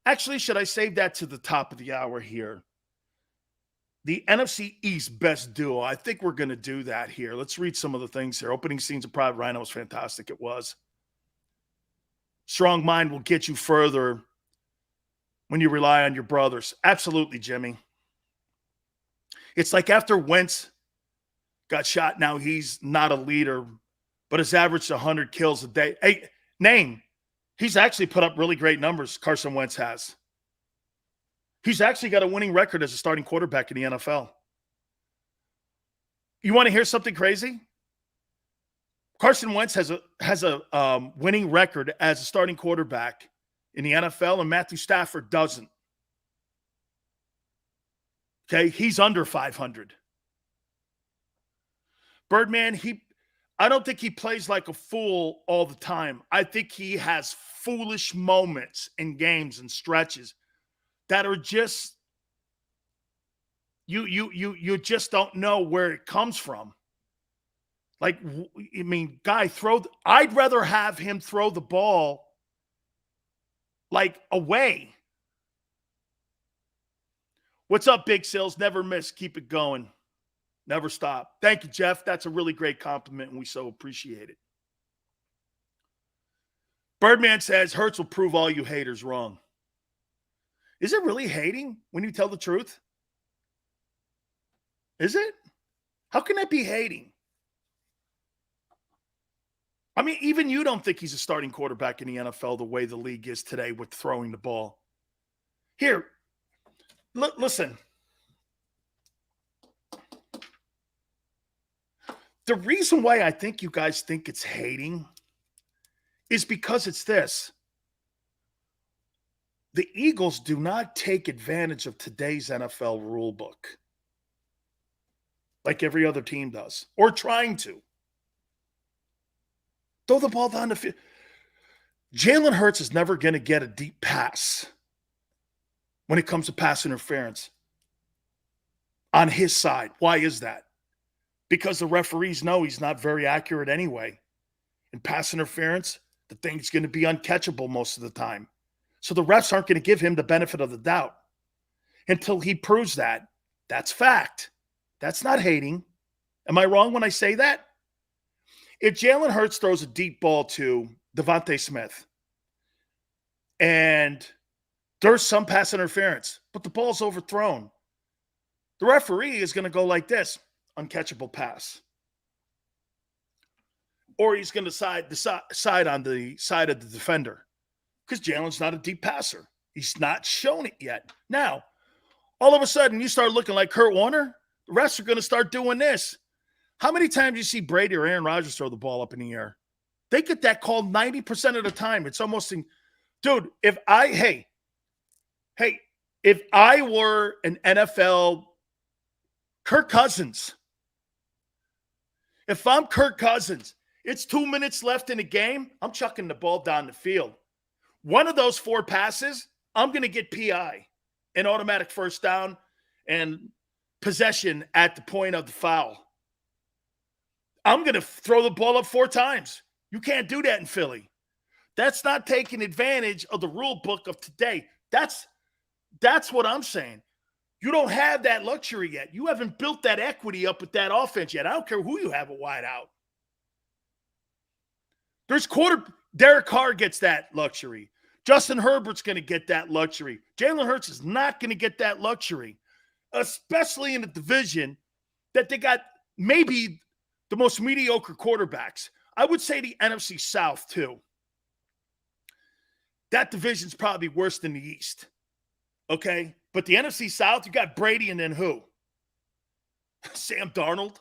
Actually, should I save that to the top of the hour here? The NFC East best duo. I think we're going to do that here. Let's read some of the things here. Opening scenes of Private Ryan was fantastic. It was. Strong mind will get you further when you rely on your brothers. Absolutely, Jimmy. It's like after Wentz got shot, now he's not a leader, but has averaged 100 kills a day. Hey, name. He's actually put up really great numbers, Carson Wentz has. He's actually got a winning record as a starting quarterback in the NFL. You want to hear something crazy? Carson Wentz has a winning record as a starting quarterback in the NFL, and Matthew Stafford doesn't. Okay, he's under 500. Birdman, I don't think he plays like a fool all the time. I think he has foolish moments in games and stretches that are just you just don't know where it comes from. Like, I mean, I'd rather have him throw the ball like away. What's up, Big Sills? Never miss. Keep it going. Never stop. Thank you, Jeff. That's a really great compliment, and we so appreciate it. Birdman says, Hurts will prove all you haters wrong. Is it really hating when you tell the truth? Is it? How can that be hating? I mean, even you don't think he's a starting quarterback in the NFL the way the league is today with throwing the ball. Here, listen. The reason why I think you guys think it's hating is because it's this. The Eagles do not take advantage of today's NFL rule book like every other team does, or trying to. Throw the ball down the field. Jalen Hurts is never going to get a deep pass when it comes to pass interference on his side. Why is that? Because the referees know he's not very accurate anyway. In pass interference, the thing's going to be uncatchable most of the time. So the refs aren't going to give him the benefit of the doubt until he proves that. That's fact. That's not hating. Am I wrong when I say that? If Jalen Hurts throws a deep ball to Devontae Smith and there's some pass interference, but the ball's overthrown, the referee is going to go like this, uncatchable pass. Or he's going to side on the side of the defender because Jalen's not a deep passer. He's not shown it yet. Now, all of a sudden, you start looking like Kurt Warner, the refs are going to start doing this. How many times do you see Brady or Aaron Rodgers throw the ball up in the air? They get that called 90% of the time. It's almost dude, if I were an NFL Kirk Cousins, if I'm Kirk Cousins, it's 2 minutes left in the game, I'm chucking the ball down the field. One of those 4 passes, I'm going to get PI, an automatic first down, and possession at the point of the foul. I'm going to throw the ball up 4 times. You can't do that in Philly. That's not taking advantage of the rule book of today. That's what I'm saying. You don't have that luxury yet. You haven't built that equity up with that offense yet. I don't care who you have a wide out. Derek Carr gets that luxury. Justin Herbert's going to get that luxury. Jalen Hurts is not going to get that luxury, especially in a division that they got maybe the most mediocre quarterbacks. I would say the NFC South, too. That division's probably worse than the East. Okay? But the NFC South, you got Brady and then who? Sam Darnold.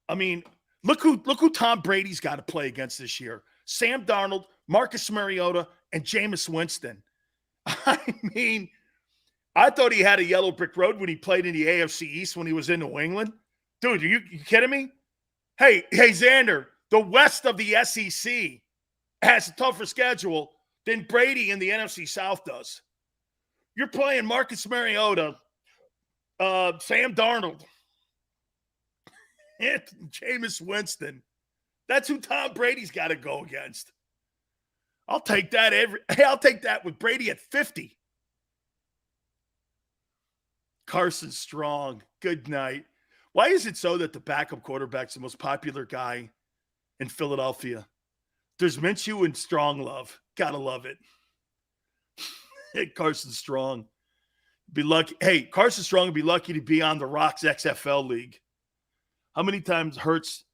I mean, look who Tom Brady's got to play against this year. Sam Darnold, Marcus Mariota, and Jameis Winston. I mean, I thought he had a yellow brick road when he played in the AFC East when he was in New England. Dude, are you kidding me? Hey, Xander, the West of the SEC has a tougher schedule than Brady in the NFC South does. You're playing Marcus Mariota, Sam Darnold, and Jameis Winston. That's who Tom Brady's got to go against. I'll take that I'll take that with Brady at 50. Carson Strong, good night. Why is it so that the backup quarterback's the most popular guy in Philadelphia? There's Minshew and Strong love. Gotta love it. Hey, Carson Strong. Be lucky. Hey, Carson Strong would be lucky to be on the Rocks XFL League. How many times Hurts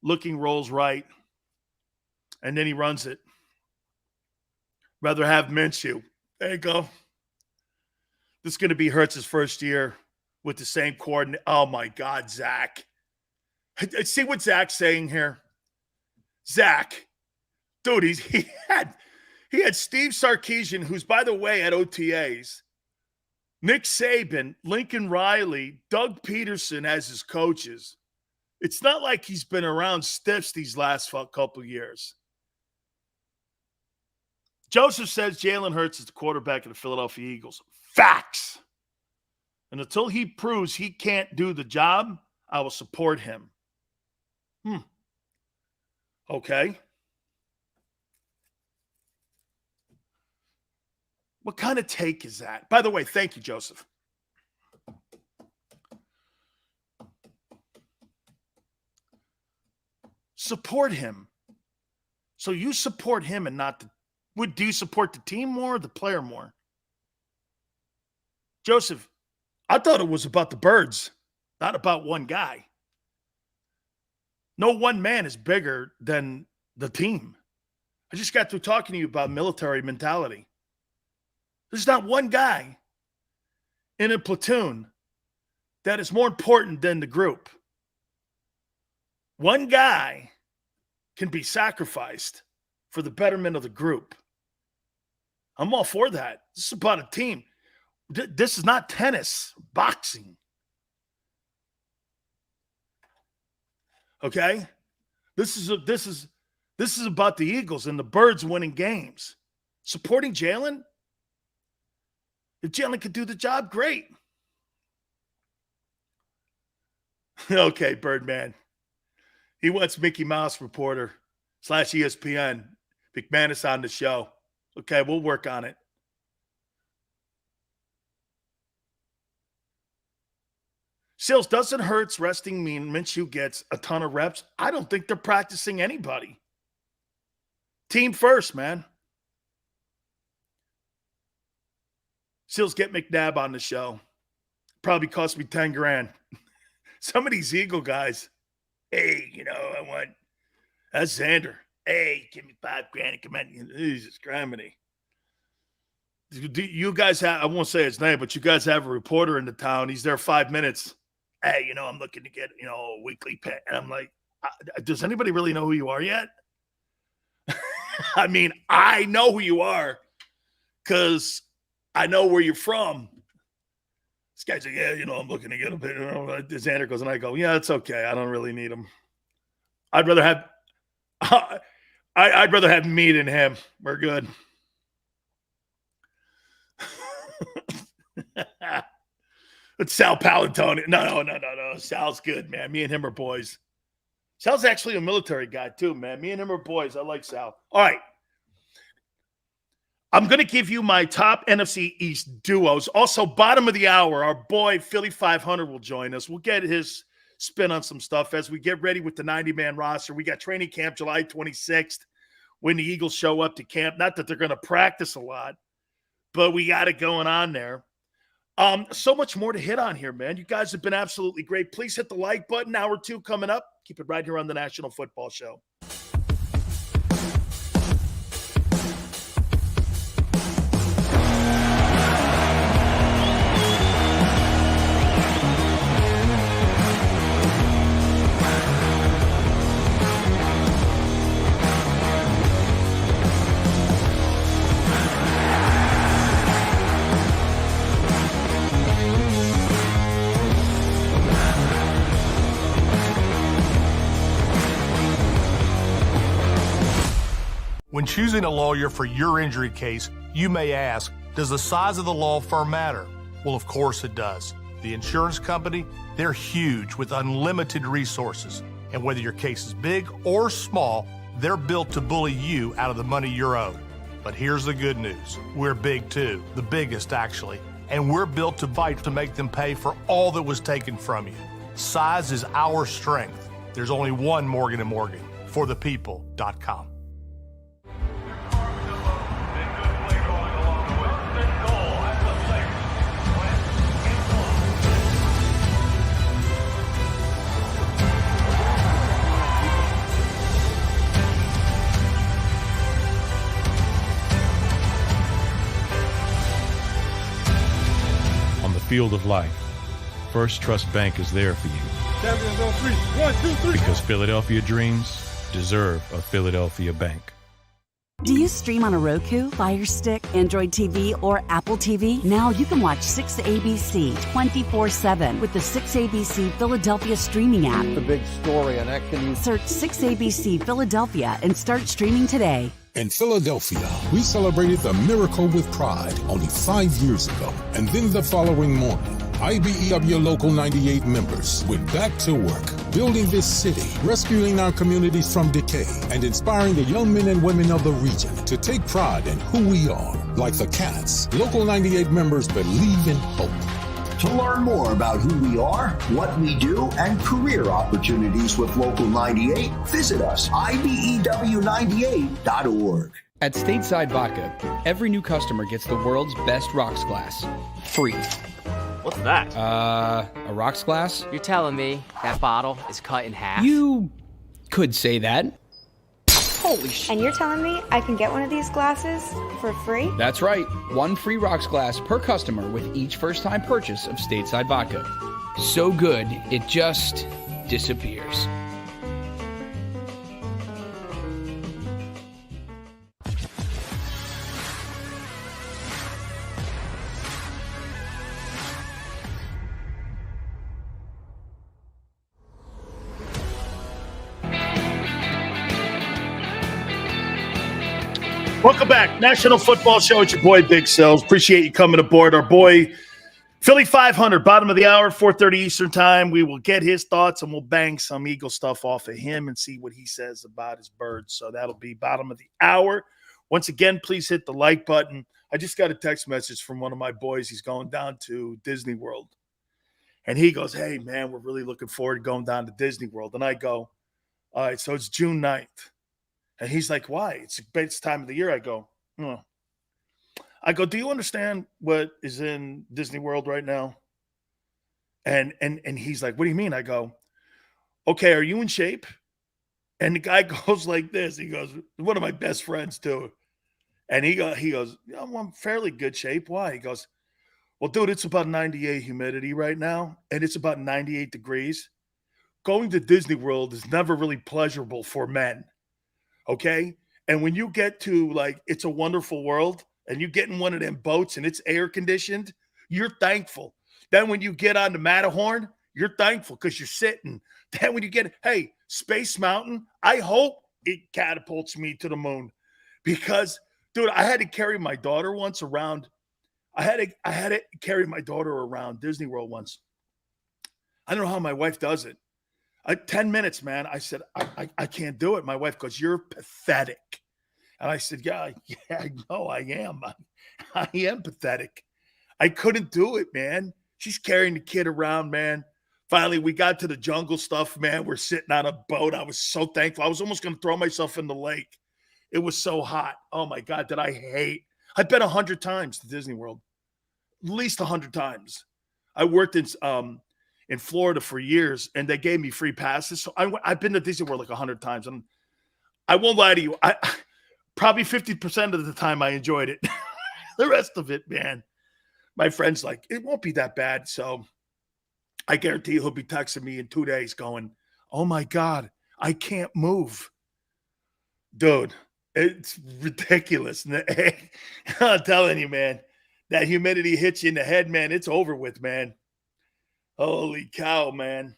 looking rolls right and then he runs it? Rather have Minshew. There you go. This is going to be Hurts' first year with the same coordinate. Oh, my God, Zach. See what Zach's saying here? Zach. Dude, he had Steve Sarkisian, who's, by the way, at OTAs, Nick Saban, Lincoln Riley, Doug Peterson as his coaches. It's not like he's been around stiffs these last couple years. Joseph says Jalen Hurts is the quarterback of the Philadelphia Eagles. Facts. And until he proves he can't do the job, I will support him. Okay. What kind of take is that? By the way, thank you, Joseph. Support him. So you support him and not do you support the team more or the player more? Joseph, I thought it was about the birds, not about one guy. No one man is bigger than the team. I just got through talking to you about military mentality. There's not one guy in a platoon that is more important than the group. One guy can be sacrificed for the betterment of the group. I'm all for that. This is about a team. This is not tennis, boxing. Okay? This is about the Eagles and the Birds winning games. Supporting Jalen? If Jalen could do the job, great. Okay, Birdman. He wants Mickey Mouse reporter / ESPN. McManus on the show. Okay, we'll work on it. Sills, doesn't Hurts resting mean Minshew gets a ton of reps? I don't think they're practicing anybody. Team first, man. Sills, get McNabb on the show. Probably cost me 10 grand. Some of these Eagle guys, hey, I want that's Xander. Hey, give me 5 grand. Come on. Jesus Christ. Do you guys have, I won't say his name, but you guys have a reporter in the town. He's there 5 minutes. Hey, I'm looking to get, a weekly pay. And I'm like, does anybody really know who you are yet? I mean, I know who you are because I know where you're from. This guy's like, yeah, I'm looking to get a bit. Xander goes, and I go, yeah, it's okay. I don't really need him. I'd rather have me than him. We're good. It's Sal Palatone. No. Sal's good, man. Me and him are boys. Sal's actually a military guy, too, man. Me and him are boys. I like Sal. All right. I'm going to give you my top NFC East duos. Also, bottom of the hour, our boy Philly 500 will join us. We'll get his spin on some stuff as we get ready with the 90-man roster. We got training camp July 26th when the Eagles show up to camp. Not that they're going to practice a lot, but we got it going on there. So much more to hit on here, man. You guys have been absolutely great. Please hit the like button. Hour 2 coming up. Keep it right here on the National Football Show. When choosing a lawyer for your injury case, you may ask, does the size of the law firm matter? Well, of course it does. The insurance company, they're huge with unlimited resources. And whether your case is big or small, they're built to bully you out of the money you're owed. But here's the good news. We're big too, the biggest actually. And we're built to fight to make them pay for all that was taken from you. Size is our strength. There's only one Morgan & Morgan, forthepeople.com. Field of life, First Trust Bank is there for you. Champions on 3. 1, 2, 3. Because Philadelphia dreams deserve a Philadelphia bank. Do you stream on a Roku, Fire Stick, Android TV, or Apple TV? Now you can watch 6ABC 24/7 with the 6ABC Philadelphia streaming app. The big story on Action News. Search 6ABC Philadelphia and start streaming today. In Philadelphia, we celebrated the miracle with pride only 5 years ago. And then the following morning, IBEW Local 98 members went back to work, building this city, rescuing our communities from decay, and inspiring the young men and women of the region to take pride in who we are. Like the Cats, Local 98 members believe in hope. To learn more about who we are, what we do, and career opportunities with Local 98, visit us, IBEW98.org. At Stateside Vodka, every new customer gets the world's best rocks glass. Free. What's that? A rocks glass? You're telling me that bottle is cut in half? You could say that. Holy shit. And you're telling me I can get one of these glasses for free? That's right. 1 free rocks glass per customer with each first-time purchase of Stateside Vodka. So good, it just disappears. Welcome back. National Football Show. It's your boy, Big Sells. Appreciate you coming aboard. Our boy, Philly 500, bottom of the hour, 4:30 Eastern time. We will get his thoughts and we'll bang some Eagle stuff off of him and see what he says about his birds. So that'll be bottom of the hour. Once again, please hit the like button. I just got a text message from one of my boys. He's going down to Disney World. And he goes, hey, man, we're really looking forward to going down to Disney World. And I go, all right, so it's June 9th. And he's like, why? It's time of the year. I go, I go, do you understand what is in Disney World right now? And he's like, what do you mean? I go, okay, are you in shape? And the guy goes like this. He goes, one of my best friends too. And he goes, yeah, I'm in fairly good shape. Why? He goes, well, dude, it's about 98 humidity right now, and it's about 98 degrees. Going to Disney World is never really pleasurable for men, okay? And when you get to, like, It's a Wonderful World, and you get in one of them boats and it's air-conditioned, you're thankful. Then when you get on the Matterhorn, you're thankful because you're sitting. Then when you get, hey, Space Mountain, I hope it catapults me to the moon because, dude, I had to carry my daughter once around. I had to carry my daughter around Disney World once. I don't know how my wife does it. 10 minutes, man. I said, I can't do it. My wife goes, you're pathetic. And I said, yeah, I know I am. I am pathetic. I couldn't do it, man. She's carrying the kid around, man. Finally, we got to the jungle stuff, man. We're sitting on a boat. I was so thankful. I was almost going to throw myself in the lake. It was so hot. Oh, my God, did I hate. I've been 100 times to Disney World, at least 100 times. I worked in Florida for years, and they gave me free passes. So I've been to Disney World like 100 times. And I won't lie to you. I probably 50% of the time I enjoyed it. The rest of it, man, my friend's like, it won't be that bad. So I guarantee he'll be texting me in 2 days going, oh, my God, I can't move. Dude, it's ridiculous. I'm telling you, man, that humidity hits you in the head, man. It's over with, man. Holy cow, man.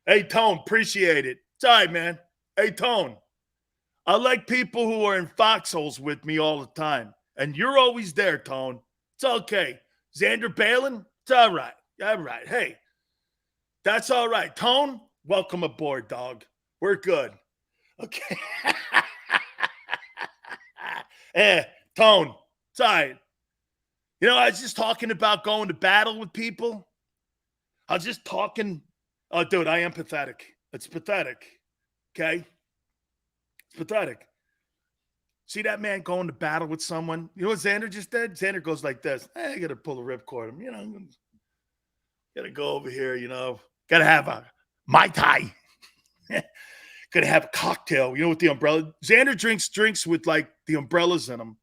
Hey, Tone, appreciate it. It's all right, man. Hey, Tone, I like people who are in foxholes with me all the time. And you're always there, Tone. It's okay. Xander Balin, it's all right. All right. Hey, that's all right. Tone, welcome aboard, dog. We're good. Okay. Tone, it's all right. You know, I was just talking about going to battle with people. I was just talking. Oh, dude, I am pathetic. It's pathetic. Okay? It's pathetic. See that man going to battle with someone? You know what Xander just did? Xander goes like this. I got to pull a ripcord. You know, got to go over here, you know. Got to have a Mai Tai. Got to have a cocktail, you know, with the umbrella. Xander drinks with, like, the umbrellas in them.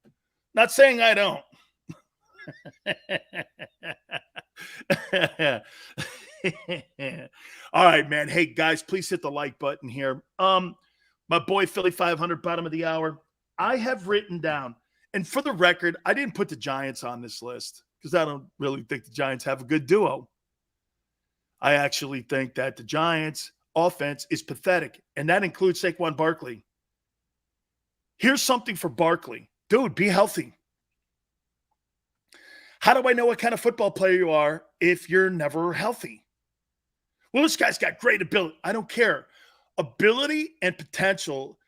Not saying I don't. All right, man. Hey, guys, please hit the like button here. My boy Philly 500, bottom of the hour. I have written down, and for the record, I didn't put the Giants on this list because I don't really think the Giants have a good duo. I actually think that the Giants' offense is pathetic, and that includes Saquon Barkley. Here's something for Barkley. Dude, be healthy. How do I know what kind of football player you are if you're never healthy? Well, this guy's got great ability. I don't care. Ability and potential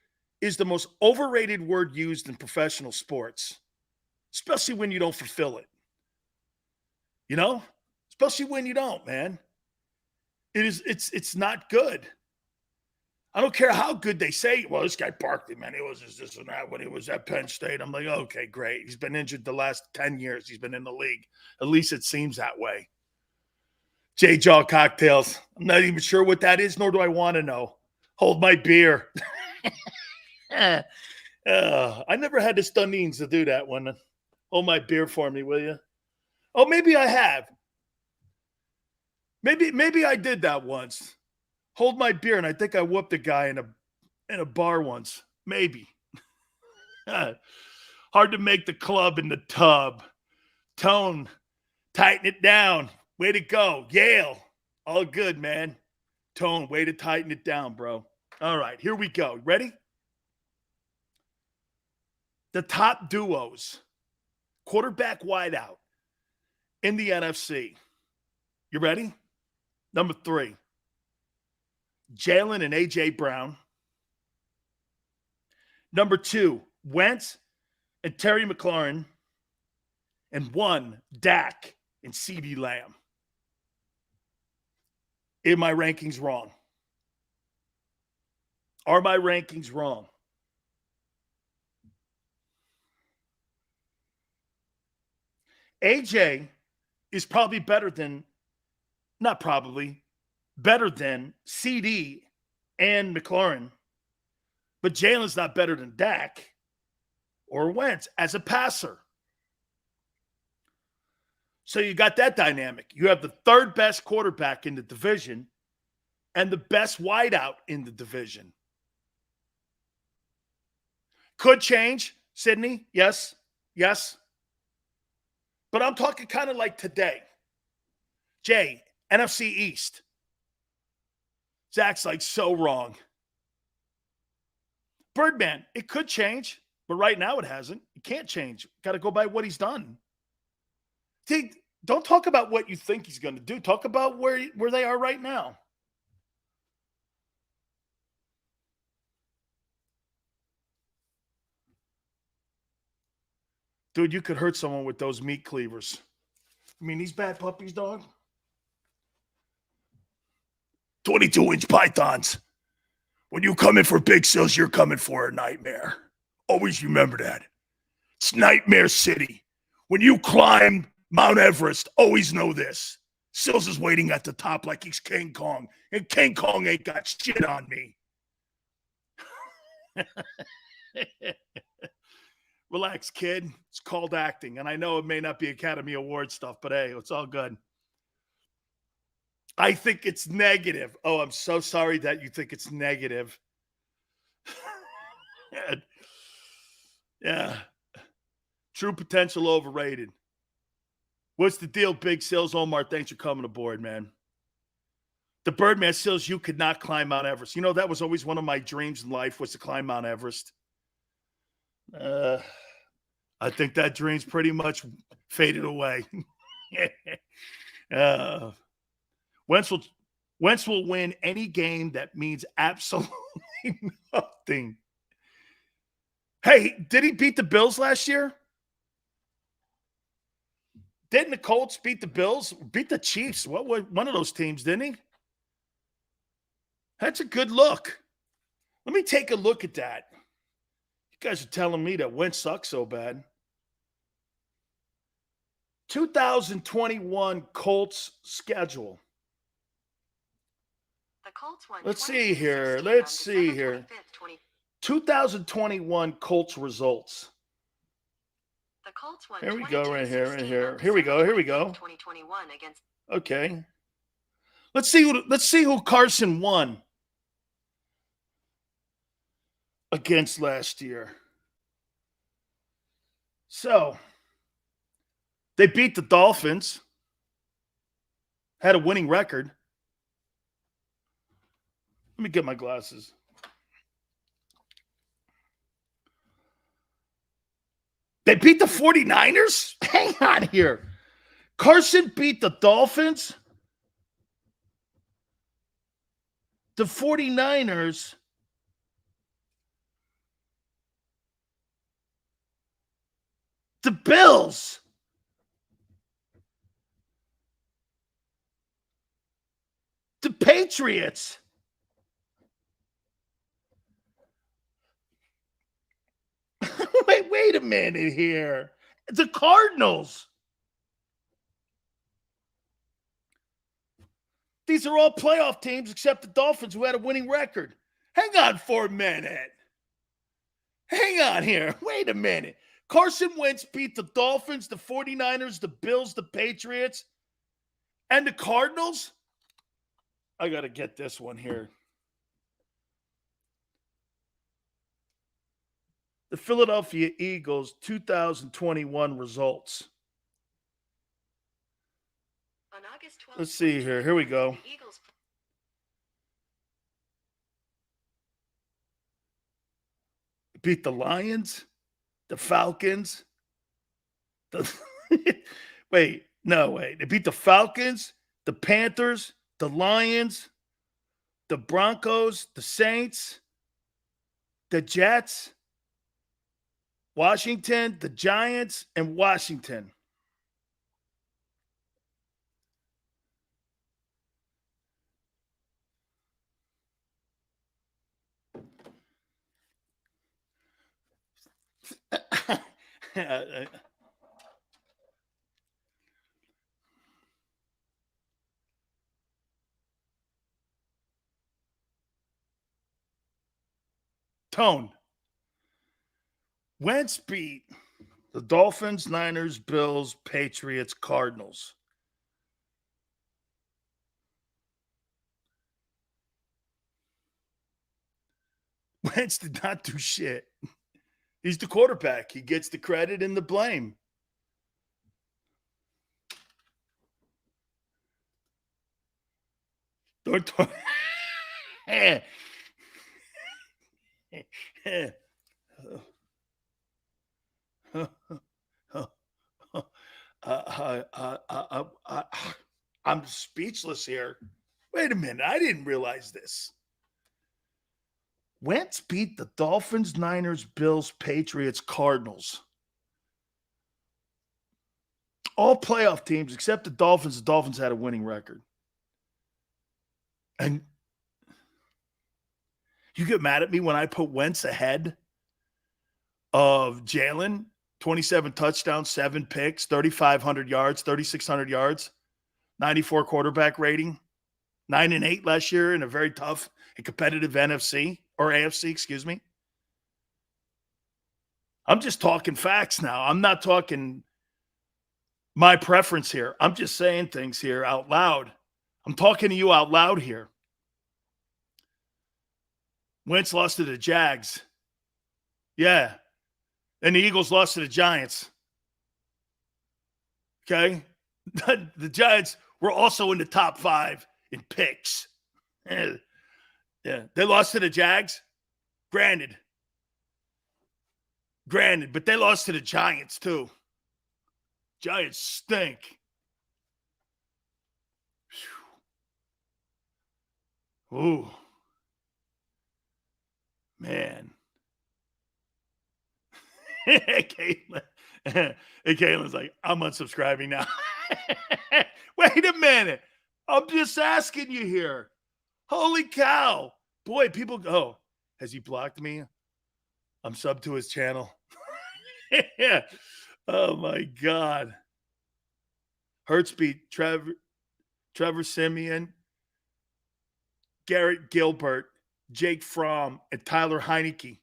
is the most overrated word used in professional sports, especially when you don't fulfill it. You know? Especially when you don't, man. It's not good. I don't care how good they say, well, this guy Barkley, man, he was just this and that when he was at Penn State. I'm like, okay, great. He's been injured the last 10 years. He's been in the league. At least it seems that way. J-Jaw cocktails. I'm not even sure what that is, nor do I want to know. Hold my beer. I never had the Stunneens to do that one. Hold my beer for me, will you? Oh, maybe I have. Maybe I did that once. Hold my beer, and I think I whooped a guy in a bar once. Maybe. Hard to make the club in the tub. Tone, tighten it down. Way to go. Yale. All good, man. Tone, way to tighten it down, bro. All right, here we go. Ready? The top duos, quarterback wideout in the NFC. You ready? Number 3. Jalen and A.J. Brown. Number 2, Wentz and Terry McLaurin. And 1, Dak and CeeDee Lamb. Are my rankings wrong? Are my rankings wrong? AJ is probably better than not probably, better than CD and McLaurin. But Jalen's not better than Dak or Wentz as a passer. So you got that dynamic. You have the third best quarterback in the division and the best wideout in the division. Could change, Sydney. Yes. Yes. But I'm talking kind of like today. Jay, NFC East. Zach's like so wrong. Birdman, it could change, but right now it hasn't. It can't change. Got to go by what he's done. See, don't talk about what you think he's going to do. Talk about where they are right now. Dude, you could hurt someone with those meat cleavers. I mean, these bad puppies, dog. 22-inch pythons. When you come in for big sales, you're coming for a nightmare. Always remember that. It's Nightmare City. When you climb Mount Everest, always know this. Sills is waiting at the top like he's King Kong, and King Kong ain't got shit on me. Relax, kid. It's called acting, and I know it may not be Academy Award stuff, but hey, it's all good. I think it's negative. Oh, I'm so sorry that you think it's negative. Yeah. True potential overrated. What's the deal, Big Sills? Omar, thanks for coming aboard, man. The Birdman Sills, you could not climb Mount Everest. You know, that was always one of my dreams in life, was to climb Mount Everest. I think that dream's pretty much faded away. Wentz will win any game that means absolutely nothing. Hey, did he beat the Bills last year? Didn't the Colts beat the Bills? Beat the Chiefs? What was one of those teams, didn't he? That's a good look. Let me take a look at that. You guys are telling me that Wentz sucks so bad. 2021 Colts schedule. Let's see here. 2021 Colts results. Here we go, right here. Here we go. Okay. Let's see who Carson won against last year. So, they beat the Dolphins. Had a winning record. Let me get my glasses. They beat the 49ers? Hang on here. Carson beat the Dolphins. The 49ers. The Bills. The Patriots. Wait a minute here. The Cardinals. These are all playoff teams except the Dolphins, who had a winning record. Hang on for a minute. Hang on here. Wait a minute. Carson Wentz beat the Dolphins, the 49ers, the Bills, the Patriots, and the Cardinals? I got to get this one here. The Philadelphia Eagles 2021 results. On August 12th, let's see here. Here we go. Beat the Lions, the Falcons. Wait. They beat the Falcons, the Panthers, the Lions, the Broncos, the Saints, the Jets, Washington, the Giants, and Washington. Tone. Wentz beat the Dolphins, Niners, Bills, Patriots, Cardinals. Wentz did not do shit. He's the quarterback. He gets the credit and the blame. Don't talk. I'm speechless here. Wait a minute. I didn't realize this. Wentz beat the Dolphins, Niners, Bills, Patriots, Cardinals. All playoff teams except the Dolphins. The Dolphins had a winning record. And you get mad at me when I put Wentz ahead of Jalen, 27 touchdowns, 7 picks, 3,500 yards, 3,600 yards, 94 quarterback rating, 9-8 last year in a very tough and competitive NFC or AFC, excuse me. I'm just talking facts now. I'm not talking my preference here. I'm just saying things here out loud. I'm talking to you out loud here. Wentz lost to the Jags. Yeah. And the Eagles lost to the Giants. Okay? The Giants were also in the top 5 in picks. Yeah. They lost to the Jags. Granted. But they lost to the Giants too. Giants stink. Whew. Ooh. Man. Caitlin's like, I'm unsubscribing now. Wait a minute. I'm just asking you here. Holy cow. Boy, people go, has he blocked me? I'm subbed to his channel. Yeah. Oh, my God. Hurts beat Trevor Siemian, Garrett Gilbert, Jake Fromm, and Tyler Heineke.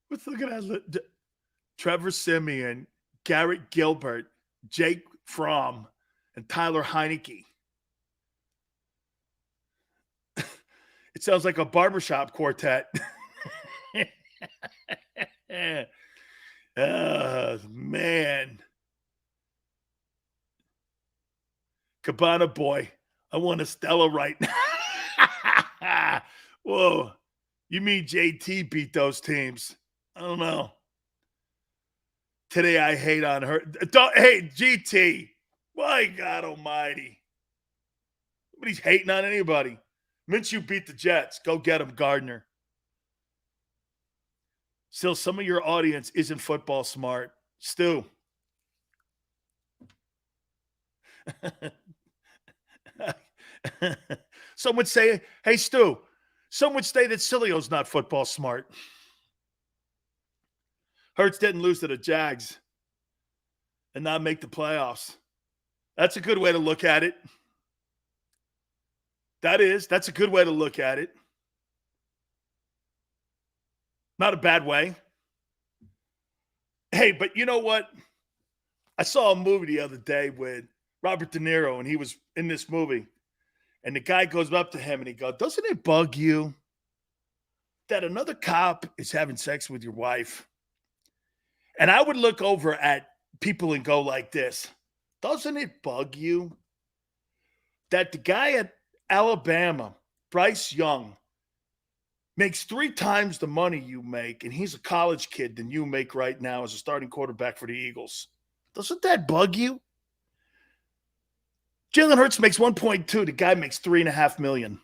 Let's look at that. Trevor Siemian, Garrett Gilbert, Jake Fromm, and Tyler Heineke. It sounds like a barbershop quartet. Oh, man. Cabana boy, I want a Stella right now. Whoa. You mean JT beat those teams? I don't know. Today I hate on her. Hey, GT. My God almighty. Nobody's hating on anybody. Minshew beat the Jets. Go get him, Gardner. Still, some of your audience isn't football smart. Stu. Some would say, hey, Stu, some would say that Sileo's not football smart. Hurts didn't lose to the Jags and not make the playoffs. That's a good way to look at it. That's a good way to look at it. Not a bad way. Hey, but you know what? I saw a movie the other day with Robert De Niro, and he was in this movie. And the guy goes up to him and he goes, doesn't it bug you that another cop is having sex with your wife? And I would look over at people and go like this. Doesn't it bug you that the guy at Alabama, Bryce Young, makes 3 times the money you make, and he's a college kid than you make right now as a starting quarterback for the Eagles? Doesn't that bug you? Jalen Hurts makes 1.2. The guy makes $3.5 million.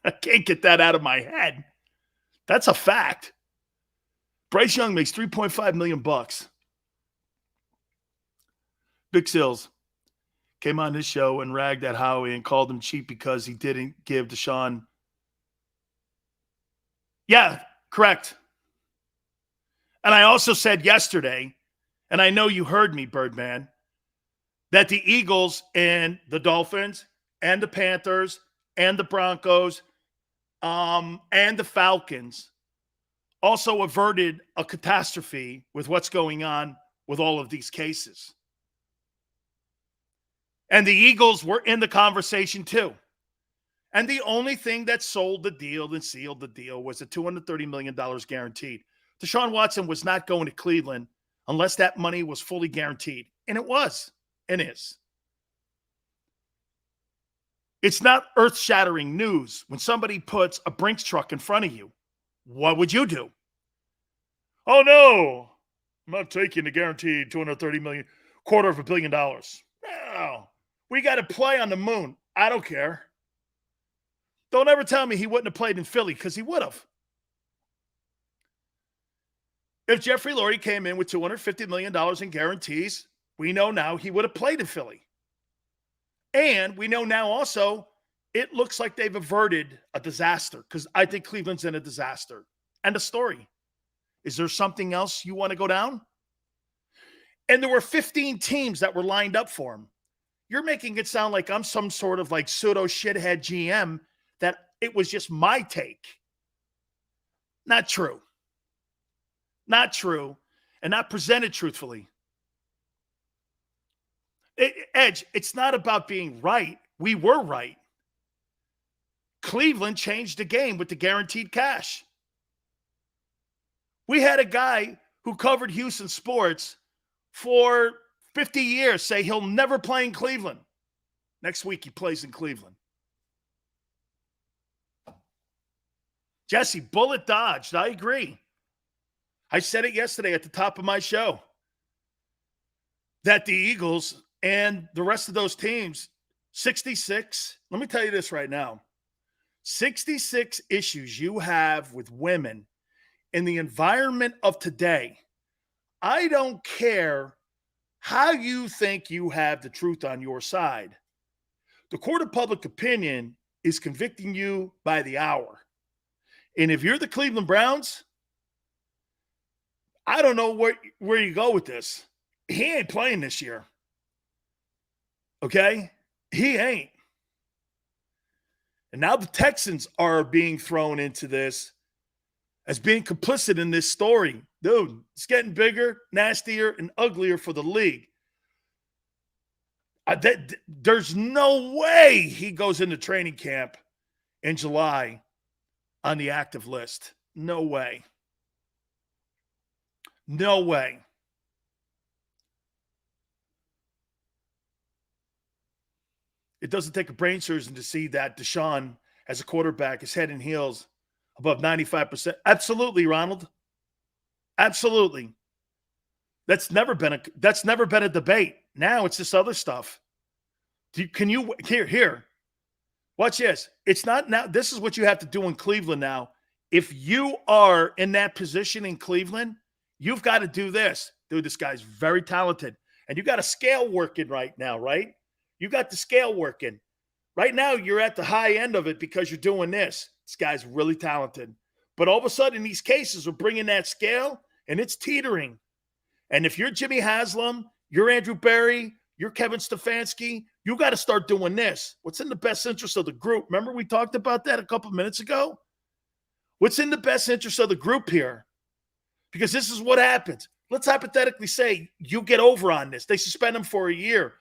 I can't get that out of my head. That's a fact. Bryce Young makes $3.5 million. Big Sills came on this show and ragged at Howie and called him cheap because he didn't give Deshaun. Yeah, correct. And I also said yesterday, and I know you heard me, Birdman, that the Eagles and the Dolphins and the Panthers and the Broncos and the Falcons also averted a catastrophe with what's going on with all of these cases. And the Eagles were in the conversation too. And the only thing that sold the deal and sealed the deal was the $230 million guaranteed. Deshaun Watson was not going to Cleveland unless that money was fully guaranteed. And it was and is. It's not earth-shattering news when somebody puts a Brinks truck in front of you. What would you do? Oh, no, I'm not taking the guaranteed $230 million, $250 million. No, we got to play on the moon. I don't care. Don't ever tell me he wouldn't have played in Philly, because he would have. If Jeffrey Lurie came in with $250 million in guarantees, we know now he would have played in Philly. And we know now also it looks like they've averted a disaster, because I think Cleveland's in a disaster. End of story. Is there something else you want to go down? And there were 15 teams that were lined up for him. You're making it sound like I'm some sort of like pseudo shithead GM, that it was just my take. Not true. Not true. And not presented truthfully. Edge, it's not about being right. We were right. Cleveland changed the game with the guaranteed cash. We had a guy who covered Houston sports for 50 years say he'll never play in Cleveland. Next week, he plays in Cleveland. Jesse, bullet dodged. I agree. I said it yesterday at the top of my show that the Eagles and the rest of those teams, 66, let me tell you this right now, 66 issues you have with women in the environment of today. I don't care how you think you have the truth on your side. The court of public opinion is convicting you by the hour. And if you're the Cleveland Browns, I don't know where you go with this. He ain't playing this year. Okay? He ain't. And now the Texans are being thrown into this as being complicit in this story. Dude, it's getting bigger, nastier, and uglier for the league. There's no way he goes into training camp in July on the active list. No way. No way. It doesn't take a brain surgeon to see that Deshaun, as a quarterback, is head and heels above 95%. Absolutely, Ronald. Absolutely. That's never been a debate. Now it's this other stuff. Here. Watch this. It's not now. This is what you have to do in Cleveland now. If you are in that position in Cleveland, you've got to do this. Dude, this guy's very talented. And you got a scale working right now, right? You got the scale working. Right now, you're at the high end of it because you're doing this. This guy's really talented. But all of a sudden, these cases are bringing that scale, and it's teetering. And if you're Jimmy Haslam, you're Andrew Berry, you're Kevin Stefanski, you got to start doing this. What's in the best interest of the group? Remember we talked about that a couple minutes ago? What's in the best interest of the group here? Because this is what happens. Let's hypothetically say you get over on this. They suspend him for a year.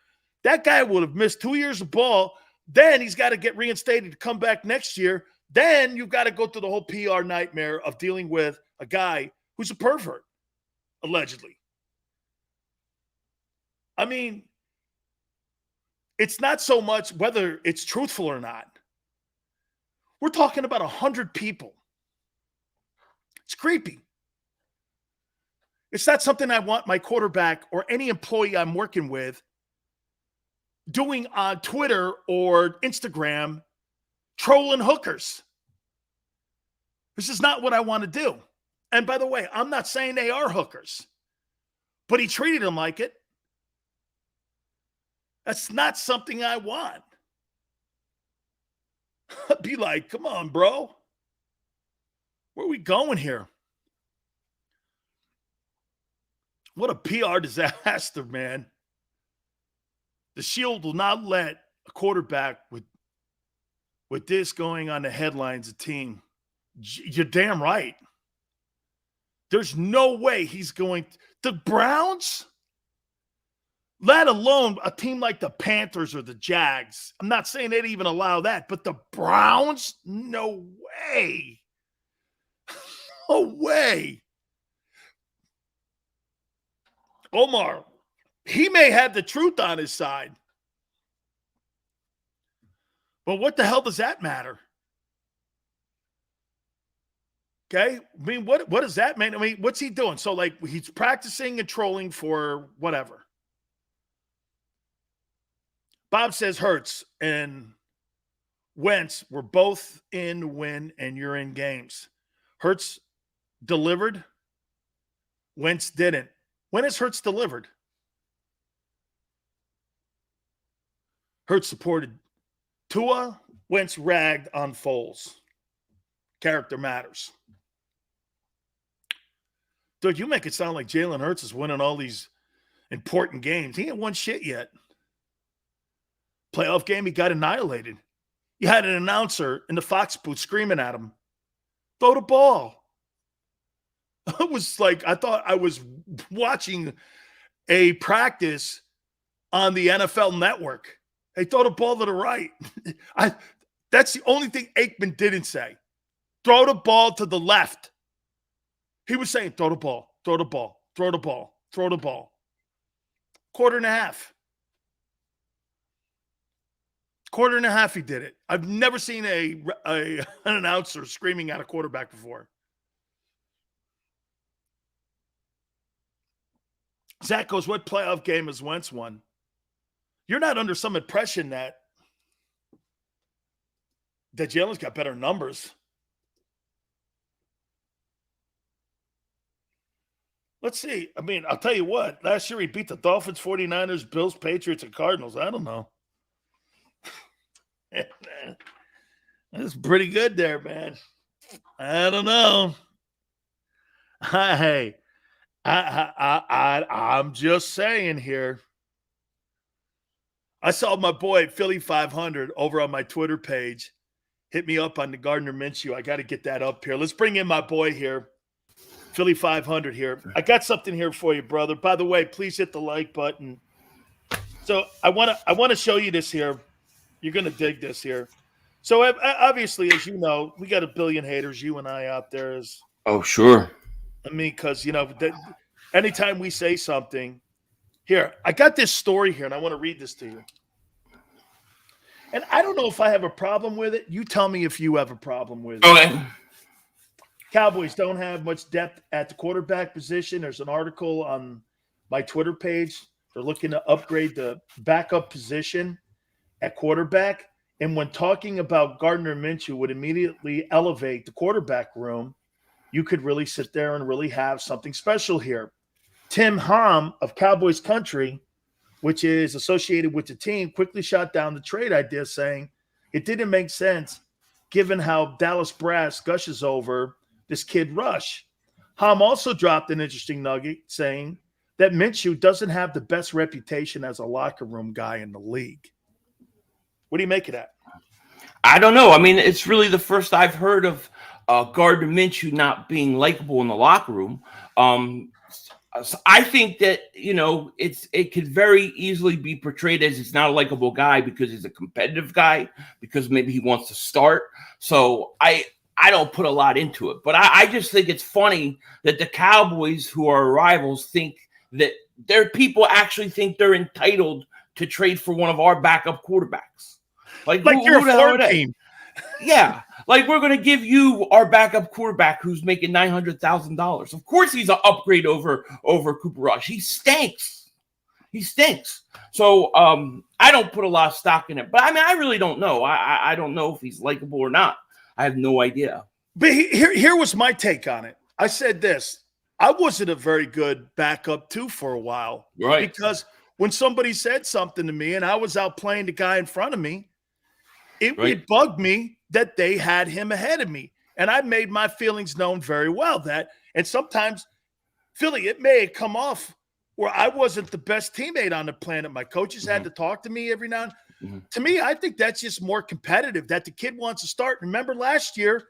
That guy would have missed 2 years of ball. Then he's got to get reinstated to come back next year. Then you've got to go through the whole PR nightmare of dealing with a guy who's a pervert, allegedly. I mean, it's not so much whether it's truthful or not. We're talking about 100 people. It's creepy. It's not something I want my quarterback or any employee I'm working with doing on Twitter or Instagram, trolling hookers. This is not what I want to do. And by the way, I'm not saying they are hookers, but he treated them like it. That's not something I want. I'd be like, come on, bro. Where are we going here? What a PR disaster, man. The Shield will not let a quarterback with this going on the headlines of team. You're damn right. There's no way he's going – the Browns, let alone a team like the Panthers or the Jags. I'm not saying they'd even allow that, but the Browns? No way. No way. Omar, he may have the truth on his side. But what the hell does that matter? Okay? I mean, what does that mean? I mean, what's he doing? So, like, he's practicing and trolling for whatever. Bob says Hurts and Wentz were both in win and you're in games. Hurts delivered. Wentz didn't. When has Hurts delivered? Hurts supported Tua. Wentz ragged on Foles. Character matters. Dude, you make it sound like Jalen Hurts is winning all these important games. He ain't won shit yet. Playoff game, he got annihilated. You had an announcer in the Fox booth screaming at him, throw the ball. I was like, I thought I was watching a practice on the NFL Network. Hey, throw the ball to the right. That's the only thing Aikman didn't say. Throw the ball to the left. He was saying, throw the ball, throw the ball, throw the ball, throw the ball. Quarter and a half he did it. I've never seen an announcer screaming at a quarterback before. Zach goes, what playoff game has Wentz won? You're not under some impression that Jalen's got better numbers. Let's see. I mean, I'll tell you what. Last year he beat the Dolphins, 49ers, Bills, Patriots, and Cardinals. I don't know. That's pretty good there, man. I don't know. Hey, I'm just saying here. I saw my boy Philly 500 over on my Twitter page. Hit me up on the Gardner Minshew. I got to get that up here. Let's bring in my boy here. Philly 500 here. I got something here for you, brother. By the way, please hit the like button. So I want to show you this here. You're going to dig this here. So obviously, as you know, we got a billion haters, you and I out there. Oh, sure. I mean, because, you know, anytime we say something, here, I got this story here, and I want to read this to you. And I don't know if I have a problem with it. You tell me if you have a problem with it. Okay. Cowboys don't have much depth at the quarterback position. There's an article on my Twitter page. They're looking to upgrade the backup position at quarterback. And when talking about Gardner Minshew would immediately elevate the quarterback room, you could really sit there and really have something special here. Tim Hom of Cowboys Country, which is associated with the team, quickly shot down the trade idea, saying it didn't make sense given how Dallas brass gushes over this kid Rush. Hom also dropped an interesting nugget saying that Minshew doesn't have the best reputation as a locker room guy in the league. What do you make of that? I don't know. I mean, it's really the first I've heard of Gardner Minshew not being likable in the locker room. I think that, you know, it could very easily be portrayed as he's not a likable guy because he's a competitive guy, because maybe he wants to start. So I don't put a lot into it. But I just think it's funny that the Cowboys, who are rivals, think that their people actually think they're entitled to trade for one of our backup quarterbacks. Like you're a farm team. Yeah. Like, we're going to give you our backup quarterback who's making $900,000. Of course he's an upgrade over Cooper Rush. He stinks. So I don't put a lot of stock in it. But, I mean, I really don't know. I don't know if he's likable or not. I have no idea. But here was my take on it. I said this. I wasn't a very good backup, too, for a while. Right. Because when somebody said something to me and I was out playing the guy in front of me, it bugged me that they had him ahead of me. And I made my feelings known very well. And sometimes, Philly, it may come off where I wasn't the best teammate on the planet. My coaches had to talk to me every now and then. To me, I think that's just more competitive, that the kid wants to start. Remember last year,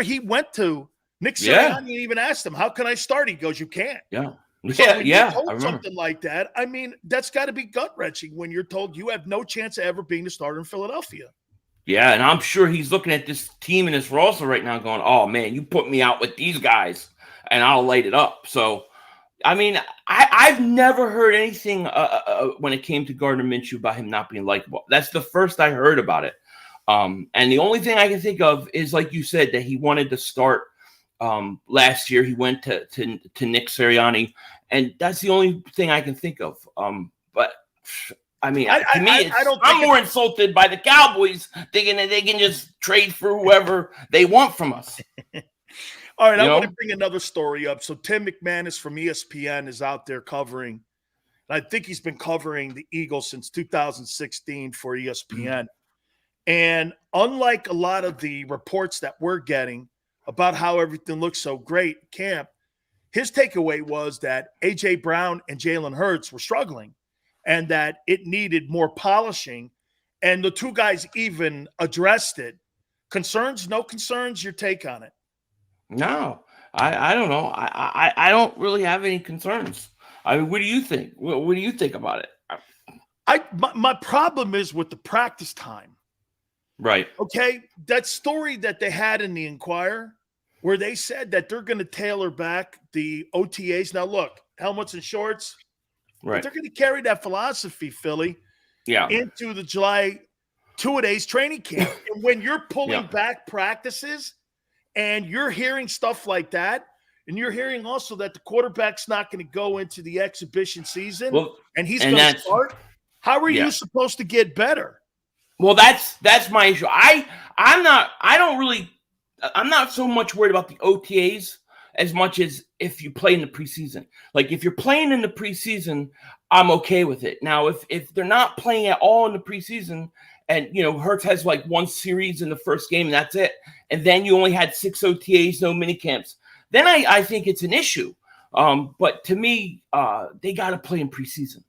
he went to Nick Sirianni and even asked him, how can I start? He goes, you can't. Yeah. So when you're told I remember. something like that, I mean, that's got to be gut-wrenching when you're told you have no chance of ever being the starter in Philadelphia. Yeah, and I'm sure he's looking at this team and this roster right now going, oh, man, you put me out with these guys, and I'll light it up. So, I mean, I've never heard anything when it came to Gardner Minshew about him not being likable. That's the first I heard about it. And the only thing I can think of is, like you said, that he wanted to start last year. He went to Nick Sirianni, and that's the only thing I can think of. But, I mean, to me, I'm more insulted by the Cowboys thinking that they can just trade for whoever they want from us. All right, I want to bring another story up. So Tim McManus from ESPN is out there covering. I think he's been covering the Eagles since 2016 for ESPN. And unlike a lot of the reports that we're getting about how everything looks so great in camp, his takeaway was that A.J. Brown and Jalen Hurts were struggling and that it needed more polishing. And the two guys even addressed it. Concerns, no concerns, your take on it? No, I don't know. I don't really have any concerns. I mean, what do you think? What do you think about it? My problem is with the practice time. Right. Okay. That story that they had in the Inquirer where they said that they're going to tailor back the OTAs. Now, look, helmets and shorts. Right. But they're going to carry that philosophy, Philly, into the July two-a-days training camp. And when you're pulling back practices and you're hearing stuff like that, and you're hearing also that the quarterback's not going to go into the exhibition season and he's going to start, how are you supposed to get better? Well, that's my issue. I'm not so much worried about the OTAs as much as if you play in the preseason. Like if you're playing in the preseason, I'm okay with it. Now, if they're not playing at all in the preseason and, Hurts has like one series in the first game and that's it, and then you only had 6 OTAs, no mini camps, then I think it's an issue. But to me, they got to play in preseason,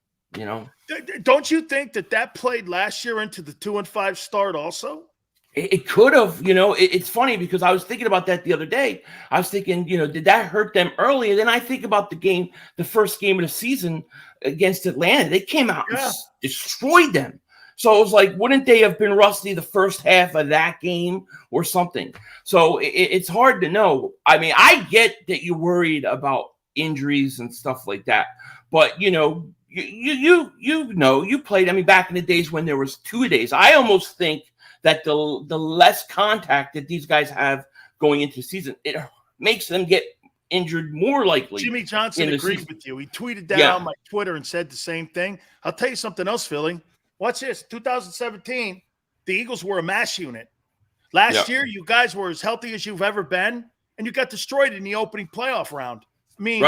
Don't you think that played last year into the 2-5 start also? It could have, it's funny because I was thinking about that the other day. I was thinking, did that hurt them early? And then I think about the first game of the season against Atlanta. They came out and destroyed them. So it was like, wouldn't they have been rusty the first half of that game or something? So it's hard to know. I mean, I get that you're worried about injuries and stuff like that. But, you played, I mean, back in the days when there was 2-a-days. I almost think that the less contact that these guys have going into the season, it makes them get injured more likely. Jimmy Johnson agreed with you. He tweeted that on my Twitter and said the same thing. I'll tell you something else, Philly. Watch this. 2017, the Eagles were a mass unit. Last year, you guys were as healthy as you've ever been, and you got destroyed in the opening playoff round. I mean,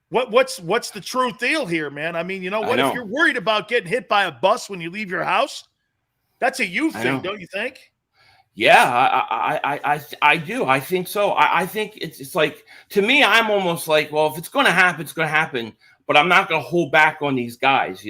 what's the true deal here, man? I mean, if you're worried about getting hit by a bus when you leave your house, that's a you thing, don't you think? Yeah, I do. I think so. I think it's like, to me, I'm almost like, well, if it's going to happen, it's going to happen. But I'm not going to hold back on these guys,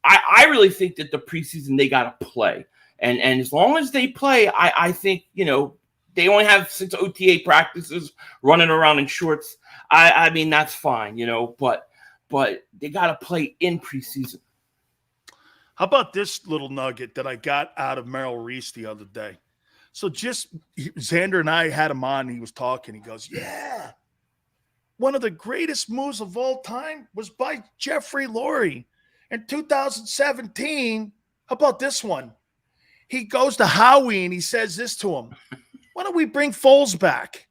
I really think that the preseason, they got to play. And as long as they play, I think, they only have 6 OTA practices running around in shorts. I mean, that's fine, but they got to play in preseason. How about this little nugget that I got out of Merrill Reese the other day? So Xander and I had him on. And he was talking. He goes, yeah, one of the greatest moves of all time was by Jeffrey Lurie in 2017. How about this one? He goes to Howie and he says this to him. Why don't we bring Foles back?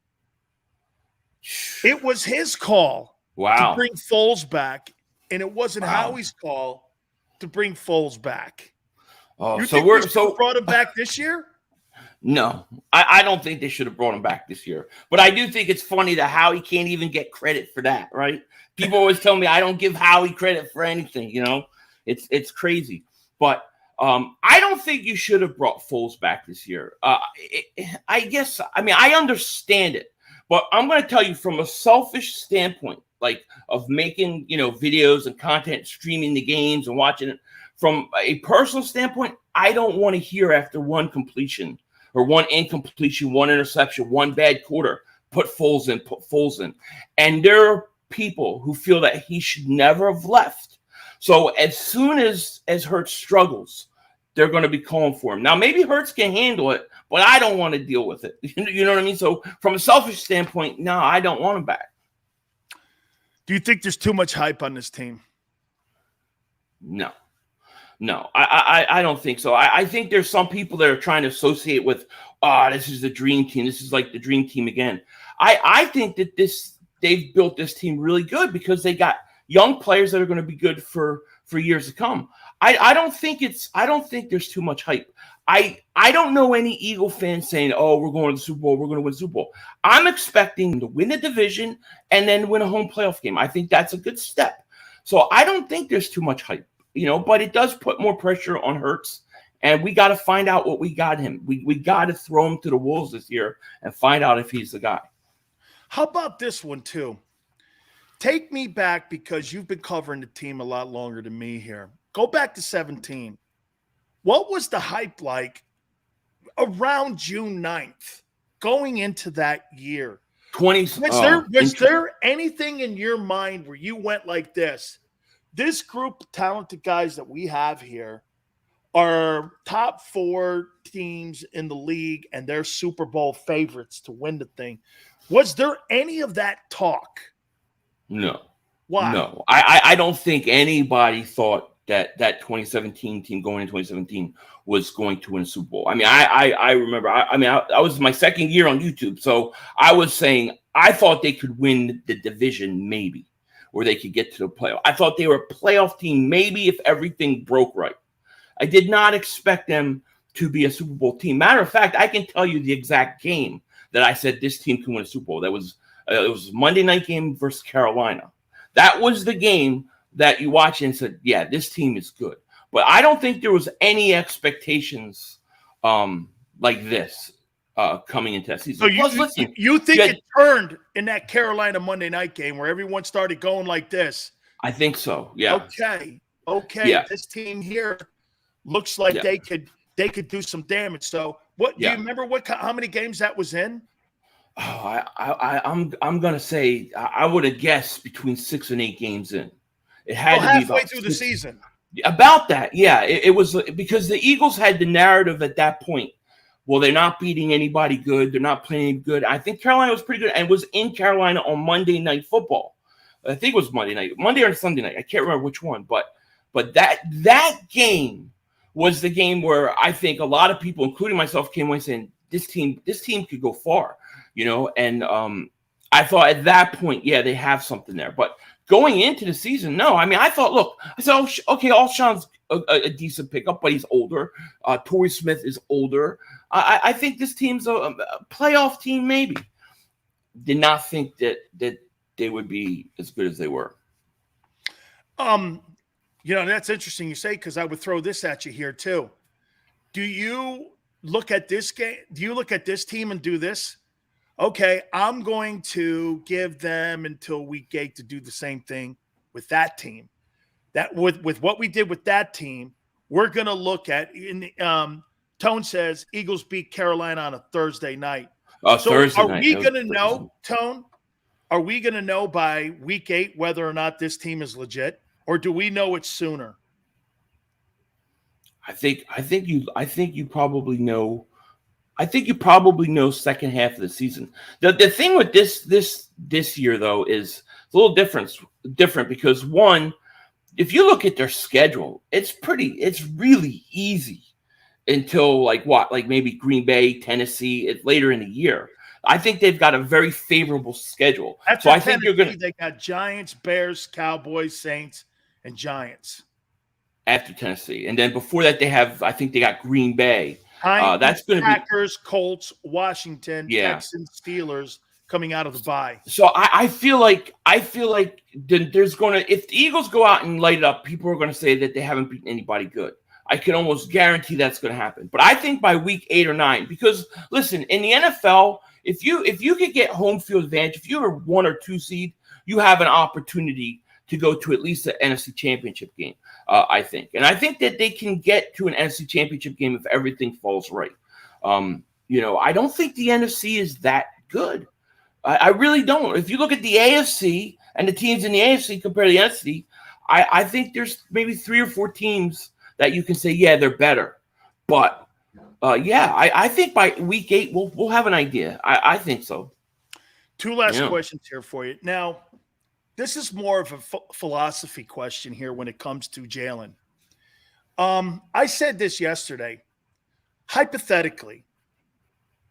It was his call to bring Foles back, and it wasn't Howie's call to bring Foles back. Oh, you think we brought him back this year? No, I don't think they should have brought him back this year. But I do think it's funny that Howie can't even get credit for that, right? People always tell me I don't give Howie credit for anything, It's crazy. But I don't think you should have brought Foles back this year. I guess, I mean, I understand it. But I'm going to tell you from a selfish standpoint, like of making, videos and content, streaming the games and watching it. From a personal standpoint, I don't want to hear after one completion or one incompletion, one interception, one bad quarter, put Foles in. And there are people who feel that he should never have left. So as soon as Hurts struggles, they're going to be calling for him. Now, maybe Hurts can handle it, but I don't want to deal with it. You know what I mean? So from a selfish standpoint, no, I don't want him back. Do you think there's too much hype on this team? No, I don't think so. I think there's some people that are trying to associate with, this is the dream team. This is like the dream team again. I think that they've built this team really good because they got young players that are going to be good for years to come. I don't think there's too much hype. I don't know any Eagle fans saying, "Oh, we're going to the Super Bowl. We're going to win the Super Bowl." I'm expecting to win the division and then win a home playoff game. I think that's a good step. So I don't think there's too much hype, but it does put more pressure on Hurts, and we got to find out what we got him. We got to throw him to the wolves this year and find out if he's the guy. How about this one too? Take me back because you've been covering the team a lot longer than me here. Go back to 2017. What was the hype like around June 9th going into that year? Was there anything in your mind where you went like this? This group of talented guys that we have here are top 4 teams in the league, and they're Super Bowl favorites to win the thing. Was there any of that talk? No. Why? No. I don't think anybody thought that 2017 team going into 2017 was going to win a Super Bowl. I mean, I remember, I was my second year on YouTube, so I was saying I thought they could win the division maybe, or they could get to the playoff. I thought they were a playoff team maybe if everything broke right. I did not expect them to be a Super Bowl team. Matter of fact, I can tell you the exact game that I said this team can win a Super Bowl. That was it was Monday night game versus Carolina. That was the game that you watch and said, yeah, this team is good. But I don't think there was any expectations like this coming into that season. So you think it turned in that Carolina Monday night game where everyone started going like this? I think so, yeah. Okay. Yeah. This team here looks like they could do some damage. So do you remember how many games that was in? Oh, I'm gonna say I would have guessed between 6 and 8 games in. It had to be halfway through the season. About that, yeah. It was because the Eagles had the narrative at that point. Well, they're not beating anybody good. They're not playing good. I think Carolina was pretty good and was in Carolina on Monday Night Football. I think it was Monday or Sunday night. I can't remember which one, but that game was the game where I think a lot of people, including myself, came away saying this team could go far. And I thought at that point, they have something there. But going into the season, no. I mean, I said, Alshon's a decent pickup, but he's older. Torrey Smith is older. I think this team's a playoff team, maybe. Did not think that they would be as good as they were. That's interesting you say, because I would throw this at you here too. Do you look at this game? Do you look at this team and do this? Okay, I'm going to give them until week 8 to do the same thing with that team. That with what we did with that team, we're going to look at Tone says Eagles beat Carolina on a Thursday night. Thursday are night. we going to know, Tone? Are we going to know by week 8 whether or not this team is legit, or do we know it sooner? I think you probably know. I think you probably know second half of the season. The thing with this year though is a little different because one, if you look at their schedule, it's really easy until maybe Green Bay, Tennessee, later in the year. I think they've got a very favorable schedule. That's so I think you're going to. They got Giants, Bears, Cowboys, Saints, and Giants after Tennessee, and then before that they got Green Bay. That's going to be Packers, Colts, Washington, Texans, Steelers coming out of the bye. So I feel like there's going to, if the Eagles go out and light it up, people are going to say that they haven't beaten anybody good. I can almost guarantee that's going to happen. But I think by week 8 or 9, because listen, in the NFL, if you could get home field advantage, if you're a 1 or 2 seed, you have an opportunity to go to at least the NFC Championship game, I think. And I think that they can get to an NFC Championship game if everything falls right. I don't think the NFC is that good. I really don't. If you look at the AFC and the teams in the AFC compared to the NFC, I think there's maybe 3 or 4 teams that you can say, yeah, they're better. But, I think by week 8, we'll have an idea. I think so. 2 last questions here for you. Now, this is more of a philosophy question here when it comes to Jalen. I said this yesterday. Hypothetically,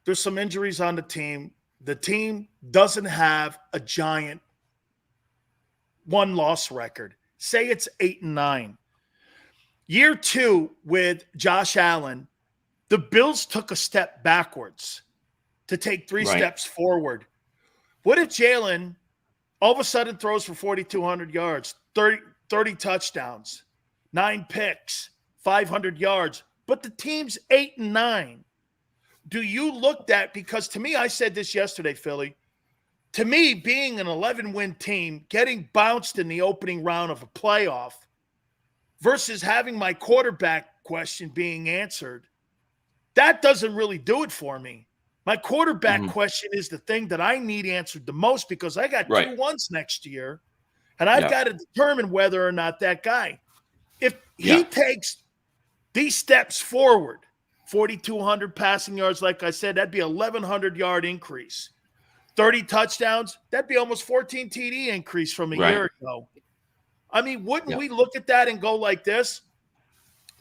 there's some injuries on the team. The team doesn't have a giant 1-loss record. Say it's 8-9. Year 2 with Josh Allen, the Bills took a step backwards to take 3 steps forward. What if Jalen all of a sudden throws for 4,200 yards, 30 touchdowns, 9 picks, 500 yards, but the team's 8-9? Do you look at, because to me, I said this yesterday, Philly, to me, being an 11-win team, getting bounced in the opening round of a playoff versus having my quarterback question being answered, that doesn't really do it for me. My quarterback question is the thing that I need answered the most, because I got 2 ones next year, and I've got to determine whether or not that guy, if he takes these steps forward, 4,200 passing yards, like I said, that'd be 1,100-yard increase. 30 touchdowns, that'd be almost 14 TD increase from a year ago. I mean, wouldn't we look at that and go like this?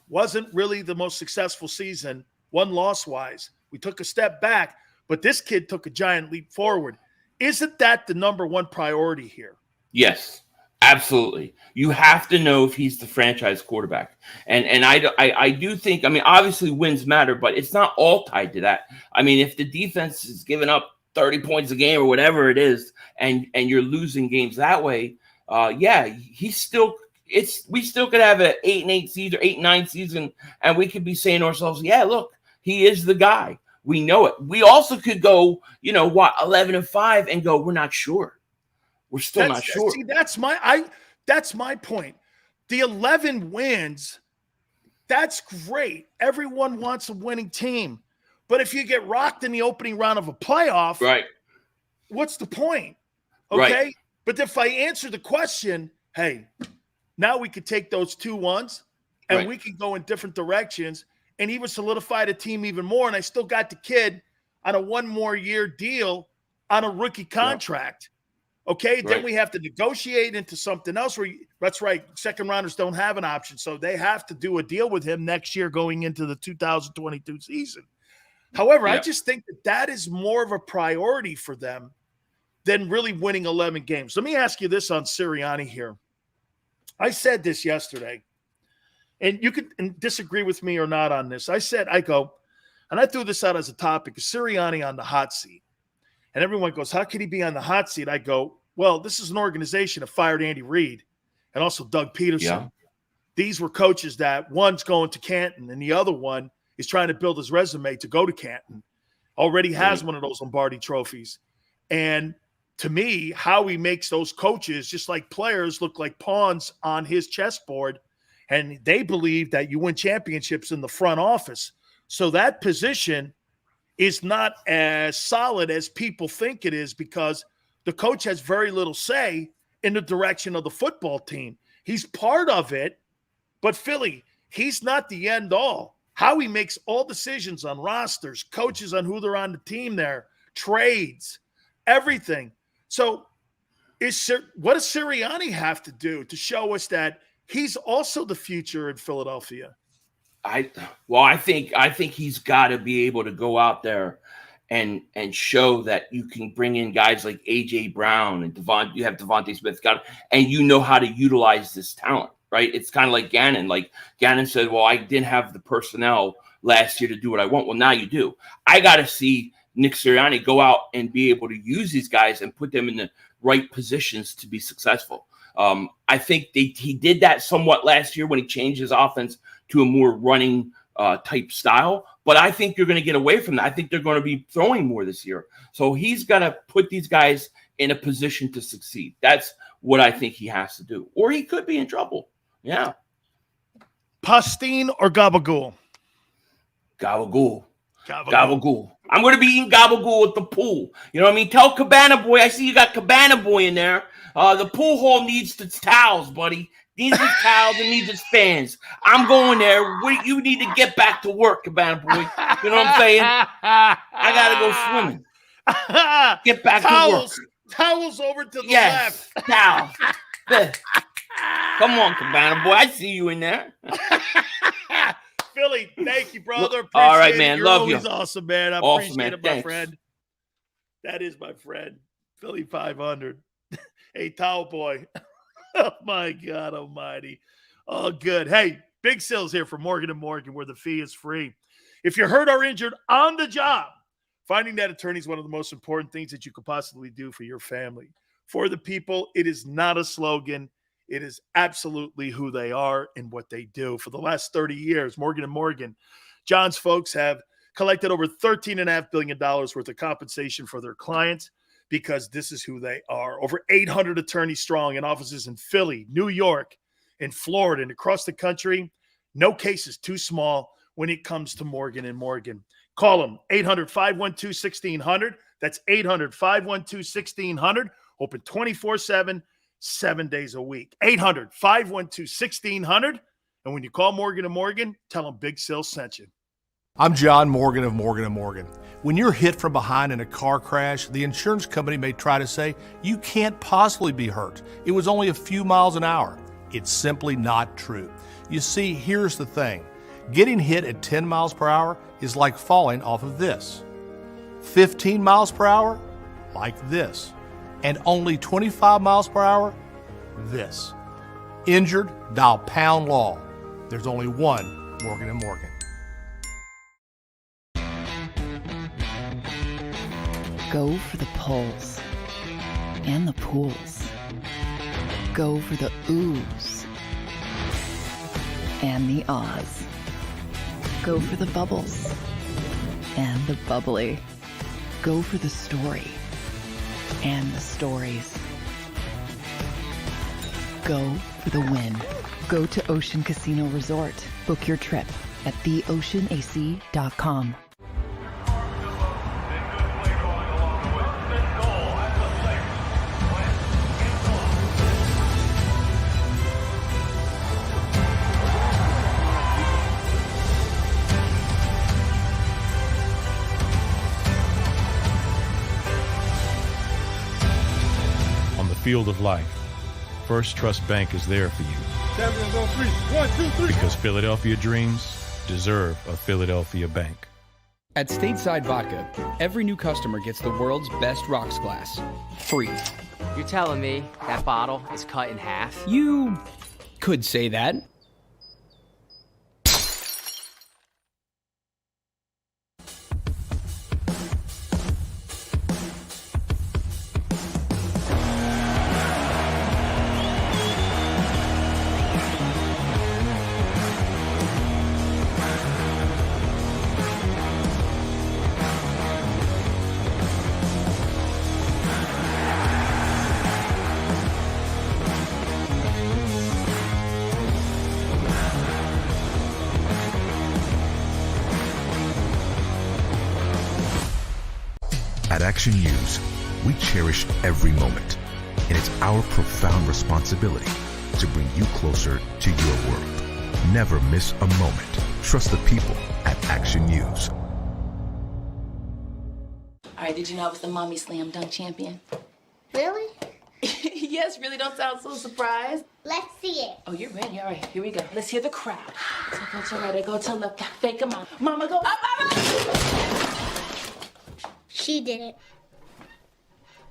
Wasn't really the most successful season, 1-loss-wise. We took a step back, but this kid took a giant leap forward. Isn't that the number 1 priority here? Yes, absolutely. You have to know if he's the franchise quarterback. And I do think, I mean, obviously wins matter, but it's not all tied to that. I mean, if the defense is giving up 30 points a game or whatever it is, and you're losing games that way, we still could have an 8-8 season or 8-9 season, and we could be saying to ourselves, yeah, look, he is the guy. We know it. We also could go, 11-5 and go, we're not sure. We're still not sure. See, that's my point. The 11 wins, that's great. Everyone wants a winning team. But if you get rocked in the opening round of a playoff, what's the point? Okay? Right. But if I answer the question, hey, now we could take those 2 ones and we can go in different directions and even solidify the team even more. And I still got the kid on a 1 more year deal on a rookie contract. Okay, then we have to negotiate into something else where that's right. Second rounders don't have an option. So they have to do a deal with him next year going into the 2022 season. However, I just think that is more of a priority for them than really winning 11 games. Let me ask you this on Sirianni here. I said this yesterday, and you can disagree with me or not on this. I threw this out as a topic, Sirianni on the hot seat. And everyone goes, how could he be on the hot seat? I go, well, this is an organization that fired Andy Reid and also Doug Peterson. Yeah. These were coaches that one's going to Canton and the other one is trying to build his resume to go to Canton. Already has one of those Lombardi trophies. And to me, Howie makes those coaches, just like players, look like pawns on his chessboard. And they believe that you win championships in the front office. So that position is not as solid as people think it is, because the coach has very little say in the direction of the football team. He's part of it, but Philly, he's not the end all. Howie makes all decisions on rosters, coaches on who they're on the team there, trades, everything. So what does Sirianni have to do to show us that he's also the future in Philadelphia? I think he's got to be able to go out there and show that you can bring in guys like A.J. Brown and you have Devontae Smith, and you know how to utilize this talent, right? It's kind of like Gannon. Like Gannon said, well, I didn't have the personnel last year to do what I want. Well, now you do. I got to see Nick Sirianni go out and be able to use these guys and put them in the right positions to be successful. I think he did that somewhat last year when he changed his offense to a more running type style. But I think you're going to get away from that. I think they're going to be throwing more this year. So he's got to put these guys in a position to succeed. That's what I think he has to do. Or he could be in trouble. Yeah. Pastine or gabagool? Gabagool. Gabagool. I'm going to be eating gabagool at the pool. You know what I mean? Tell Cabana Boy. I see you got Cabana Boy in there. The pool hall needs the towels, buddy. Needs his towels and needs his fans. I'm going there. You need to get back to work, Cabana Boy. You know what I'm saying? I got to go swimming. Get back to work. Towels over to the left. Towels. Come on, Cabana Boy. I see you in there. Philly, thank you, brother. Appreciate all right, man. You're Love always you. Awesome, man. I Awesome, appreciate man. it, my Thanks. friend. That is my friend. Philly 500. Hey, Towel Boy. Oh, my God almighty. Oh, good. Hey, Big Sills here from Morgan & Morgan, where the fee is free. If you're hurt or injured on the job, finding that attorney is one of the most important things that you could possibly do for your family. For the people, it is not a slogan. It is absolutely who they are and what they do. For the last 30 years, Morgan & Morgan, John's folks have collected over $13.5 billion worth of compensation for their clients because this is who they are. Over 800 attorneys strong in offices in Philly, New York, in Florida, and across the country. No case is too small when it comes to Morgan & Morgan. Call them, 800-512-1600. That's 800-512-1600. Open 24/7. 7 days a week. 800-512-1600. And when you call Morgan & Morgan, tell them Big Sil sent you. I'm John Morgan of Morgan & Morgan. When you're hit from behind in a car crash, the insurance company may try to say, you can't possibly be hurt. It was only a few miles an hour. It's simply not true. You see, here's the thing. Getting hit at 10 miles per hour is like falling off of this. 15 miles per hour, like this. And only 25 miles per hour, this. Injured, dial pound law. There's only one Morgan & Morgan. Go for the polls and the pools. Go for the oohs and the ahs. Go for the bubbles and the bubbly. Go for the story and the stories. Go for the win. Go to Ocean Casino Resort. Book your trip at theoceanac.com. Field of life, First Trust Bank is there for you. Champions on three. 1, 2, 3. Because Philadelphia dreams deserve a Philadelphia bank. At Stateside Vodka, every new customer gets the world's best rocks glass, free. You're telling me that bottle is cut in half? You could say that. At Action News, we cherish every moment, and it's our profound responsibility to bring you closer to your world. Never miss a moment. Trust the people at Action News. All right, did you know I was the Mommy Slam Dunk Champion? Really? Yes, really, don't sound so surprised. Let's see it. Oh, you're ready. All right, here we go. Let's hear the crowd. So go to right, go to left, fake 'em out. Mama, go up, up, up. She did it.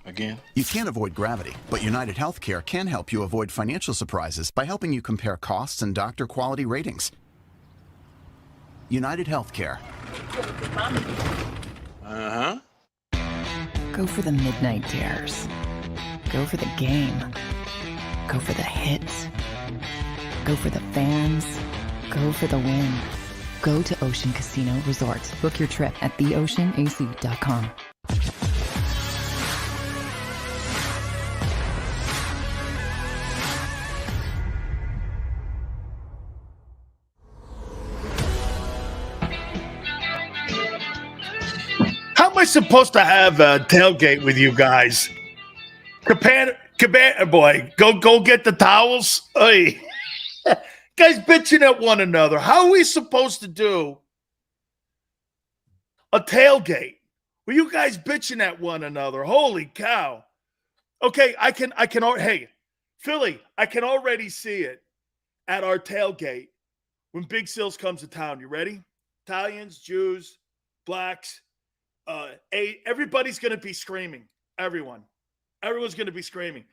Again? You can't avoid gravity, but United Healthcare can help you avoid financial surprises by helping you compare costs and doctor quality ratings. United Healthcare. Uh-huh. Go for the midnight dares. Go for the game. Go for the hits. Go for the fans. Go for the win. Go to Ocean Casino Resort. Book your trip at theoceanac.com. am I supposed to have a tailgate with you guys? Cabana boy, go get the towels. Hey, guys bitching at one another. How are we supposed to do a tailgate? Were you guys bitching at one another? Holy cow. Okay, hey, Philly, I can already see it at our tailgate when Big Sills comes to town. You ready? Italians, Jews, blacks, everybody's going to be screaming. Everyone's going to be screaming.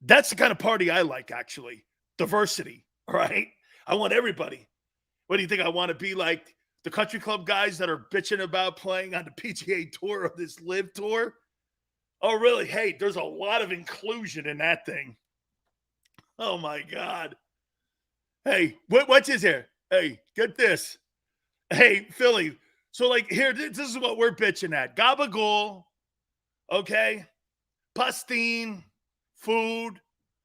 That's the kind of party I like, actually. Diversity, right? I want everybody. What do you think? I want to be like the country club guys that are bitching about playing on the PGA Tour or this Live Tour? Oh, really? Hey, there's a lot of inclusion in that thing. Oh, my God. Hey, what's his here? Hey, get this. Hey, Philly. So, like, here, this is what we're bitching at. Gabagool, okay? Pastine, food,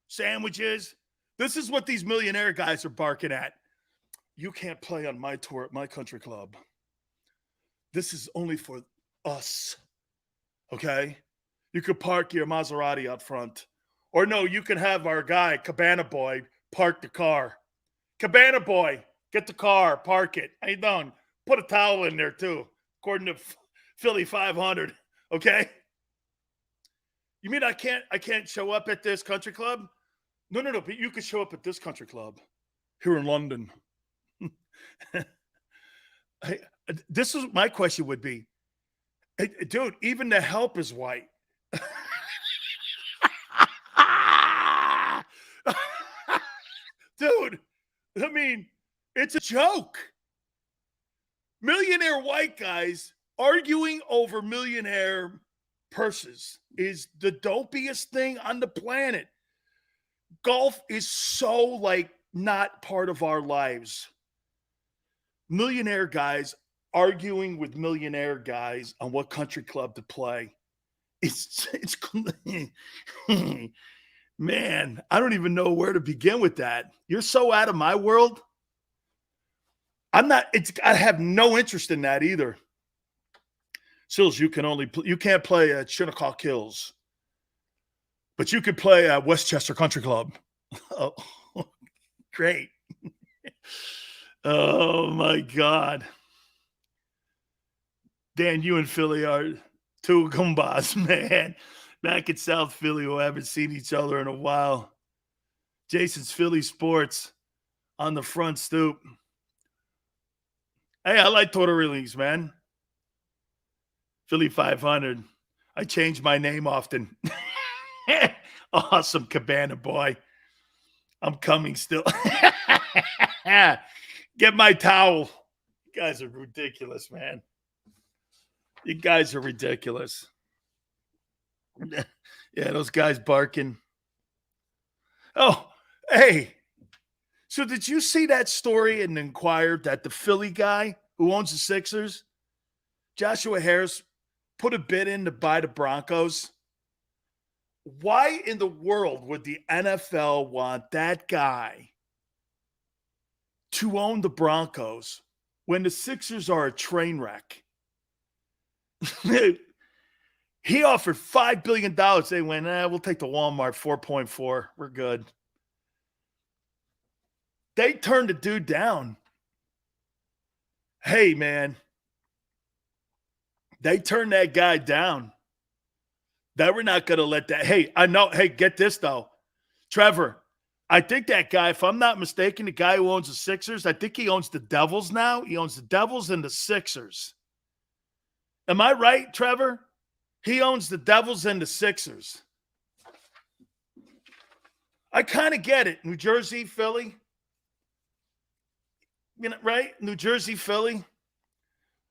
sandwiches. This is what these millionaire guys are barking at. You can't play on my tour at my country club. This is only for us, okay? You could park your Maserati out front. Or no, you can have our guy, Cabana Boy, park the car. Cabana Boy, get the car, park it. How you doing? Put a towel in there too, according to Philly 500, okay? You mean I can't show up at this country club? No, but you could show up at this country club here in London. This is my question would be, hey, dude, even the help is white. Dude, I mean, it's a joke. Millionaire white guys arguing over millionaire purses is the dopiest thing on the planet. Golf is so, like, not part of our lives. Millionaire guys arguing with millionaire guys on what country club to play. It's man, I don't even know where to begin with that. You're so out of my world. I have no interest in that either. Sills, you can't play at Shinnecock Hills, but you could play at Westchester Country Club. Oh, great. Oh my God. Dan, you and Philly are two gumbas, man. Back in South Philly, who haven't seen each other in a while. Jason's Philly Sports on the front stoop. Hey, I like tortellini, man. Philly 500. I change my name often. Awesome, Cabana Boy. I'm coming still. Get my towel. You guys are ridiculous, man. You guys are ridiculous. Yeah, those guys barking. Oh, hey. So did you see that story in Inquirer that the Philly guy who owns the Sixers, Joshua Harris, put a bid in to buy the Broncos? Why in the world would the NFL want that guy to own the Broncos when the Sixers are a train wreck? He offered $5 billion. They went, we'll take the Walmart 4.4. We're good. They turned the dude down. Hey, man. They turned that guy down. They were not going to let that. Hey, I know. Hey, get this, though. Trevor, I think that guy, if I'm not mistaken, the guy who owns the Sixers, I think he owns the Devils now. He owns the Devils and the Sixers. Am I right, Trevor? He owns the Devils and the Sixers. I kind of get it. New Jersey, Philly. You know, right? New Jersey, Philly.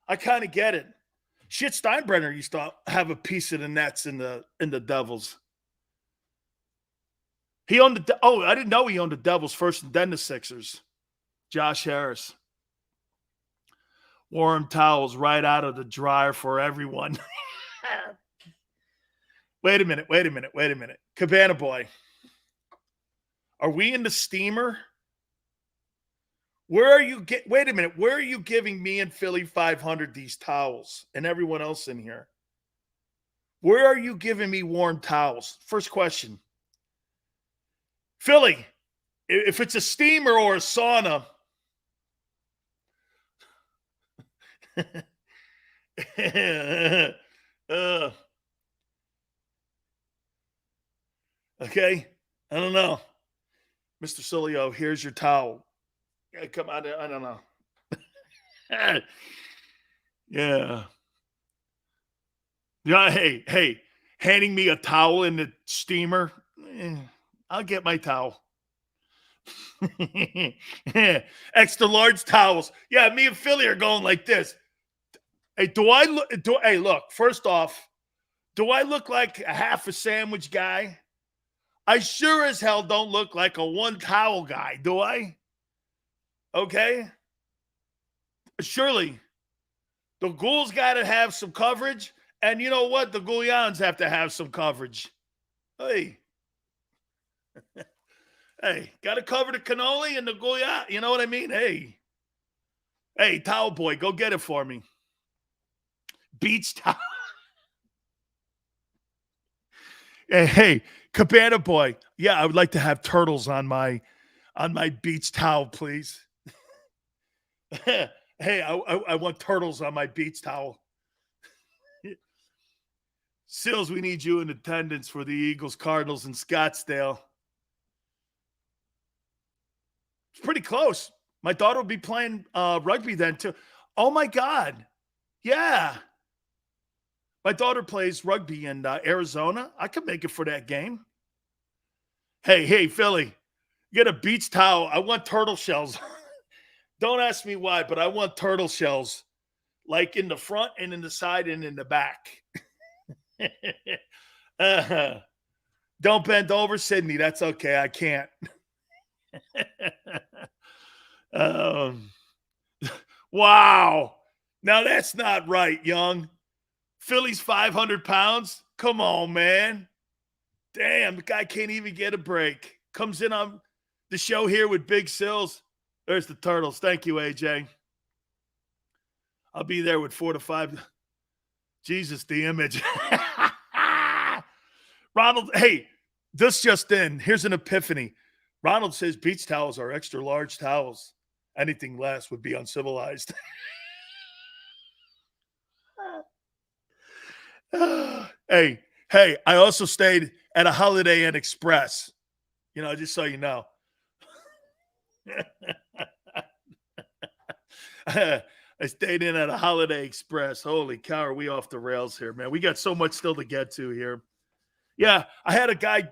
I kind of get it. Shit, Steinbrenner used to have a piece of the Nets in the Devils. He owned I didn't know he owned the Devils first and then the Sixers. Josh Harris. Warm towels right out of the dryer for everyone. Wait a minute. Cabana Boy. Are we in the steamer? Where are you wait a minute. Where are you giving me and Philly 500 these towels and everyone else in here? Where are you giving me warm towels? First question. Philly, if it's a steamer or a sauna, okay, I don't know. Mr. Sileo, here's your towel. Yeah, come on, I don't know. Yeah. Yeah, hey, handing me a towel in the steamer, I'll get my towel. Extra large towels. Yeah, me and Philly are going like this. Hey, look, first off, do I look like a half a sandwich guy? I sure as hell don't look like a one towel guy, do I? Okay. Surely the ghouls got to have some coverage. And you know what? The Goulians have to have some coverage. Hey. Hey, got to cover the cannoli and the Goulian. You know what I mean? Hey, towel boy, go get it for me. Beach towel. Hey, cabana boy. Yeah, I would like to have turtles on my beach towel, please. Hey, I want turtles on my beach towel. Sills, we need you in attendance for the Eagles, Cardinals, and Scottsdale. It's pretty close. My daughter will be playing rugby then, too. Oh, my God. Yeah. My daughter plays rugby in Arizona. I could make it for that game. Hey, Philly, get a beach towel. I want turtle shells. Don't ask me why, but I want turtle shells, like in the front and in the side and in the back. Don't bend over, Sydney. That's okay. I can't. Wow. Now that's not right, young. Philly's 500 pounds. Come on, man. Damn, the guy can't even get a break. Comes in on the show here with Big Sills. There's the turtles. Thank you, AJ. I'll be there with 4 to 5. Jesus, the image. Ronald, hey, this just in. Here's an epiphany. Ronald says beach towels are extra large towels. Anything less would be uncivilized. Hey, I also stayed at a Holiday Inn Express. You know, just so you know. I stayed in at a Holiday Express. Holy cow, are we off the rails here, man? We got so much still to get to here. Yeah, I had a guy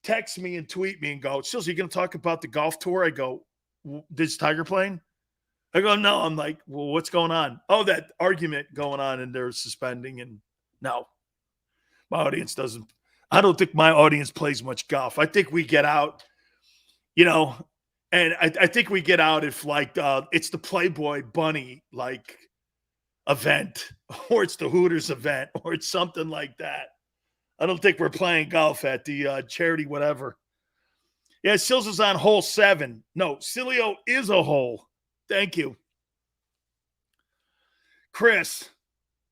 text me and tweet me and go, Sills, you going to talk about the golf tour? I go, is Tiger playing? I go, no. I'm like, well, what's going on? Oh, that argument going on and they're suspending. And no, my audience doesn't. I don't think my audience plays much golf. I think we get out, you know, and I think we get out if like it's the Playboy Bunny like event or it's the Hooters event or it's something like that. I don't think we're playing golf at the charity whatever. Yeah, Sills is on hole 7. No, Sileo is a hole. Thank you. Chris,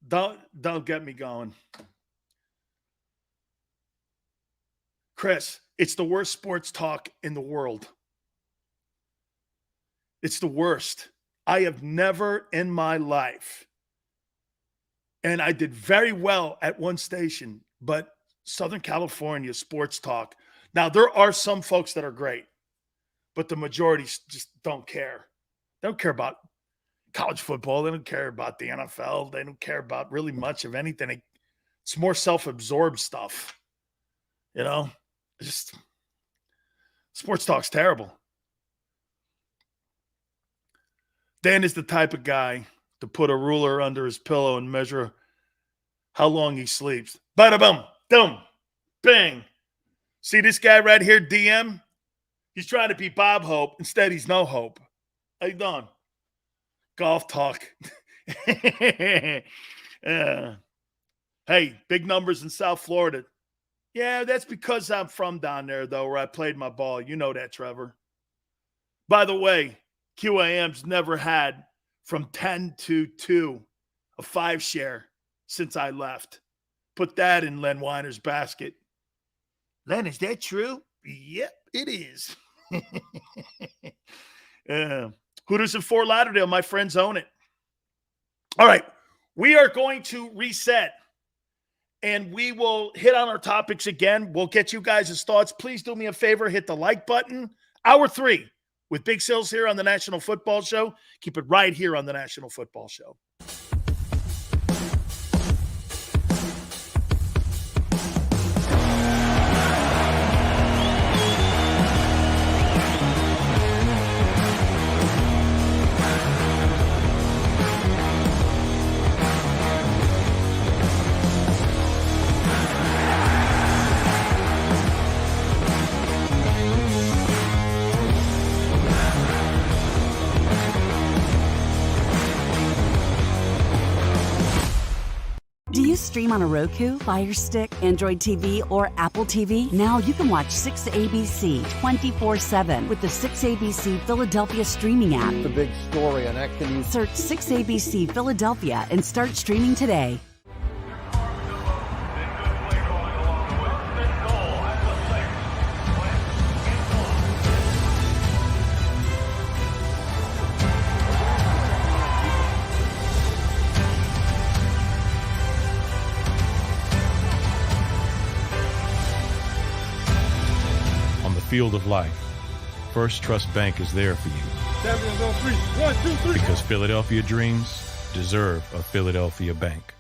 don't get me going. Chris, it's the worst sports talk in the world. It's the worst. I have never in my life, and I did very well at one station, but Southern California sports talk. Now, there are some folks that are great, but the majority just don't care. They don't care about college football. They don't care about the NFL. They don't care about really much of anything. It's more self-absorbed stuff. You know, just sports talk's terrible. Dan is the type of guy to put a ruler under his pillow and measure how long he sleeps. Bada boom, boom, bang. See this guy right here, DM? He's trying to be Bob Hope. Instead, he's no hope. How you doing? Golf talk. Hey, big numbers in South Florida. Yeah, that's because I'm from down there, though, where I played my ball. You know that, Trevor. By the way, QAM's never had from 10 to 2, a 5 share since I left. Put that in Len Weiner's basket. Len, is that true? Yep, it is. Hooters in Fort Lauderdale, my friends own it. All right, we are going to reset, and we will hit on our topics again. We'll get you guys' thoughts. Please do me a favor, hit the like button. Hour 3 with Big Sills here on the National Football Show. Keep it right here on the National Football Show. Do you stream on a Roku, Fire Stick, Android TV, or Apple TV? Now you can watch 6ABC 24/7 with the 6ABC Philadelphia streaming app. The big story on Action News. Search 6ABC Philadelphia and start streaming today. Field of life, First Trust Bank is there for you. Champions on 3. 1, 2, 3. Because Philadelphia dreams deserve a Philadelphia bank.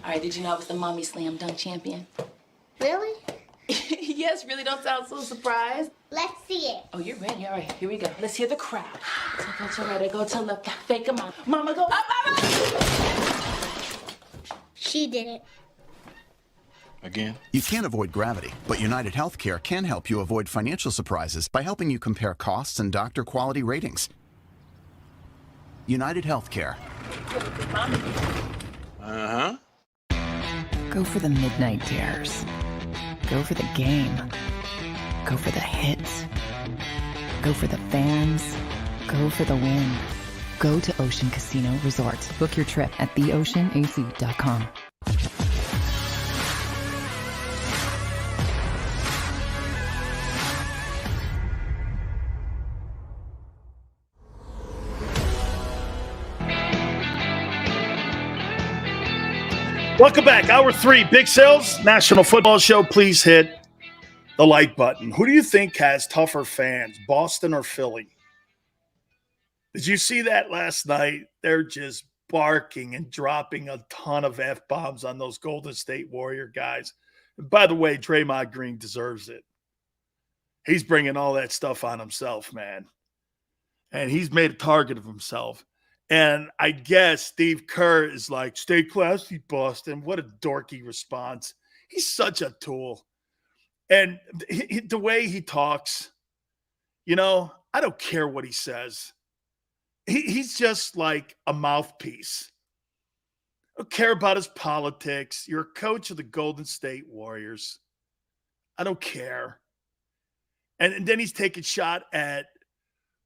All right, did you know I was the mommy slam dunk champion? Really? Yes, really, don't sound so surprised. Let's see it. Oh, you're ready. All right, here we go. Let's hear the crowd. So go to right, go to left, fake 'em out. Mama, go up, up, up. She did it. Again? You can't avoid gravity, but United Healthcare can help you avoid financial surprises by helping you compare costs and doctor quality ratings. United Healthcare. Uh-huh. Go for the midnight dares. Go for the game. Go for the hits. Go for the fans. Go for the win. Go to Ocean Casino Resort. Book your trip at theoceanac.com. Welcome back. Hour 3, Big Sills, National Football Show. Please hit the like button. Who do you think has tougher fans, Boston or Philly? Did you see that last night? They're just barking and dropping a ton of F-bombs on those Golden State Warrior guys. And by the way, Draymond Green deserves it. He's bringing all that stuff on himself, man. And he's made a target of himself. And I guess Steve Kerr is like, stay classy, Boston. What a dorky response. He's such a tool. And the way he talks, you know, I don't care what he says. He's just like a mouthpiece. I don't care about his politics. You're a coach of the Golden State Warriors. I don't care. And then he's taking shot at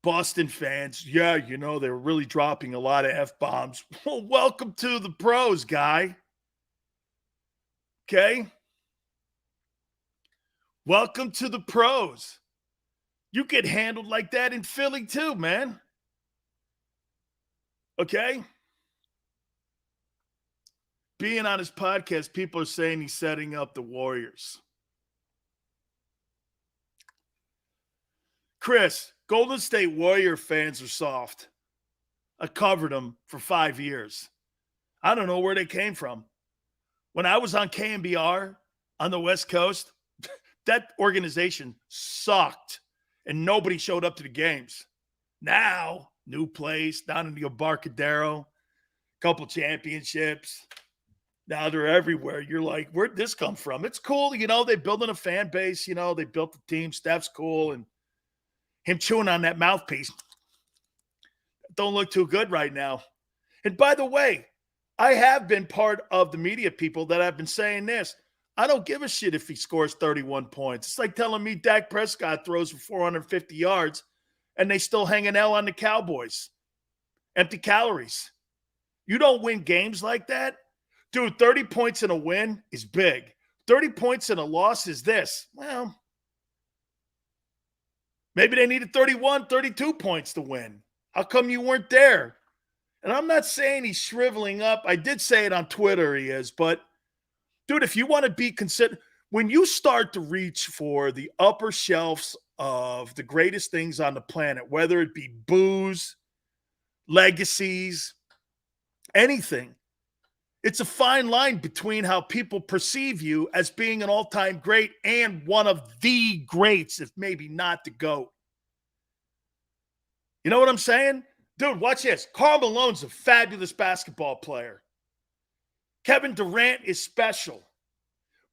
Boston fans. Yeah, you know, they're really dropping a lot of F-bombs. Well, welcome to the pros, guy. Okay? Welcome to the pros. You get handled like that in Philly too, man. Okay? Being on his podcast, people are saying he's setting up the Warriors. Chris, Golden State Warrior fans are soft. I covered them for 5 years. I don't know where they came from. When I was on KMBR on the West Coast, that organization sucked and nobody showed up to the games. Now, new place down in the Embarcadero, couple championships. Now they're everywhere. You're like, where'd this come from? It's cool. They building a fan base. They built the team. Steph's cool. And him chewing on that mouthpiece don't look too good right now. And by the way, I have been part of the media people that have been saying this. I don't give a shit if he scores 31 points. It's like telling me Dak Prescott throws for 450 yards and they still hang an L on the Cowboys. Empty calories. You don't win games like that. Dude, 30 points in a win is big. 30 points in a loss is this. Well, maybe they needed 31, 32 points to win. How come you weren't there? And I'm not saying he's shriveling up. I did say it on Twitter he is. But, dude, if you want to be considered, when you start to reach for the upper shelves of the greatest things on the planet, whether it be booze, legacies, anything, it's a fine line between how people perceive you as being an all-time great and one of the greats, if maybe not the GOAT. You know what I'm saying? Dude, watch this. Karl Malone's a fabulous basketball player. Kevin Durant is special.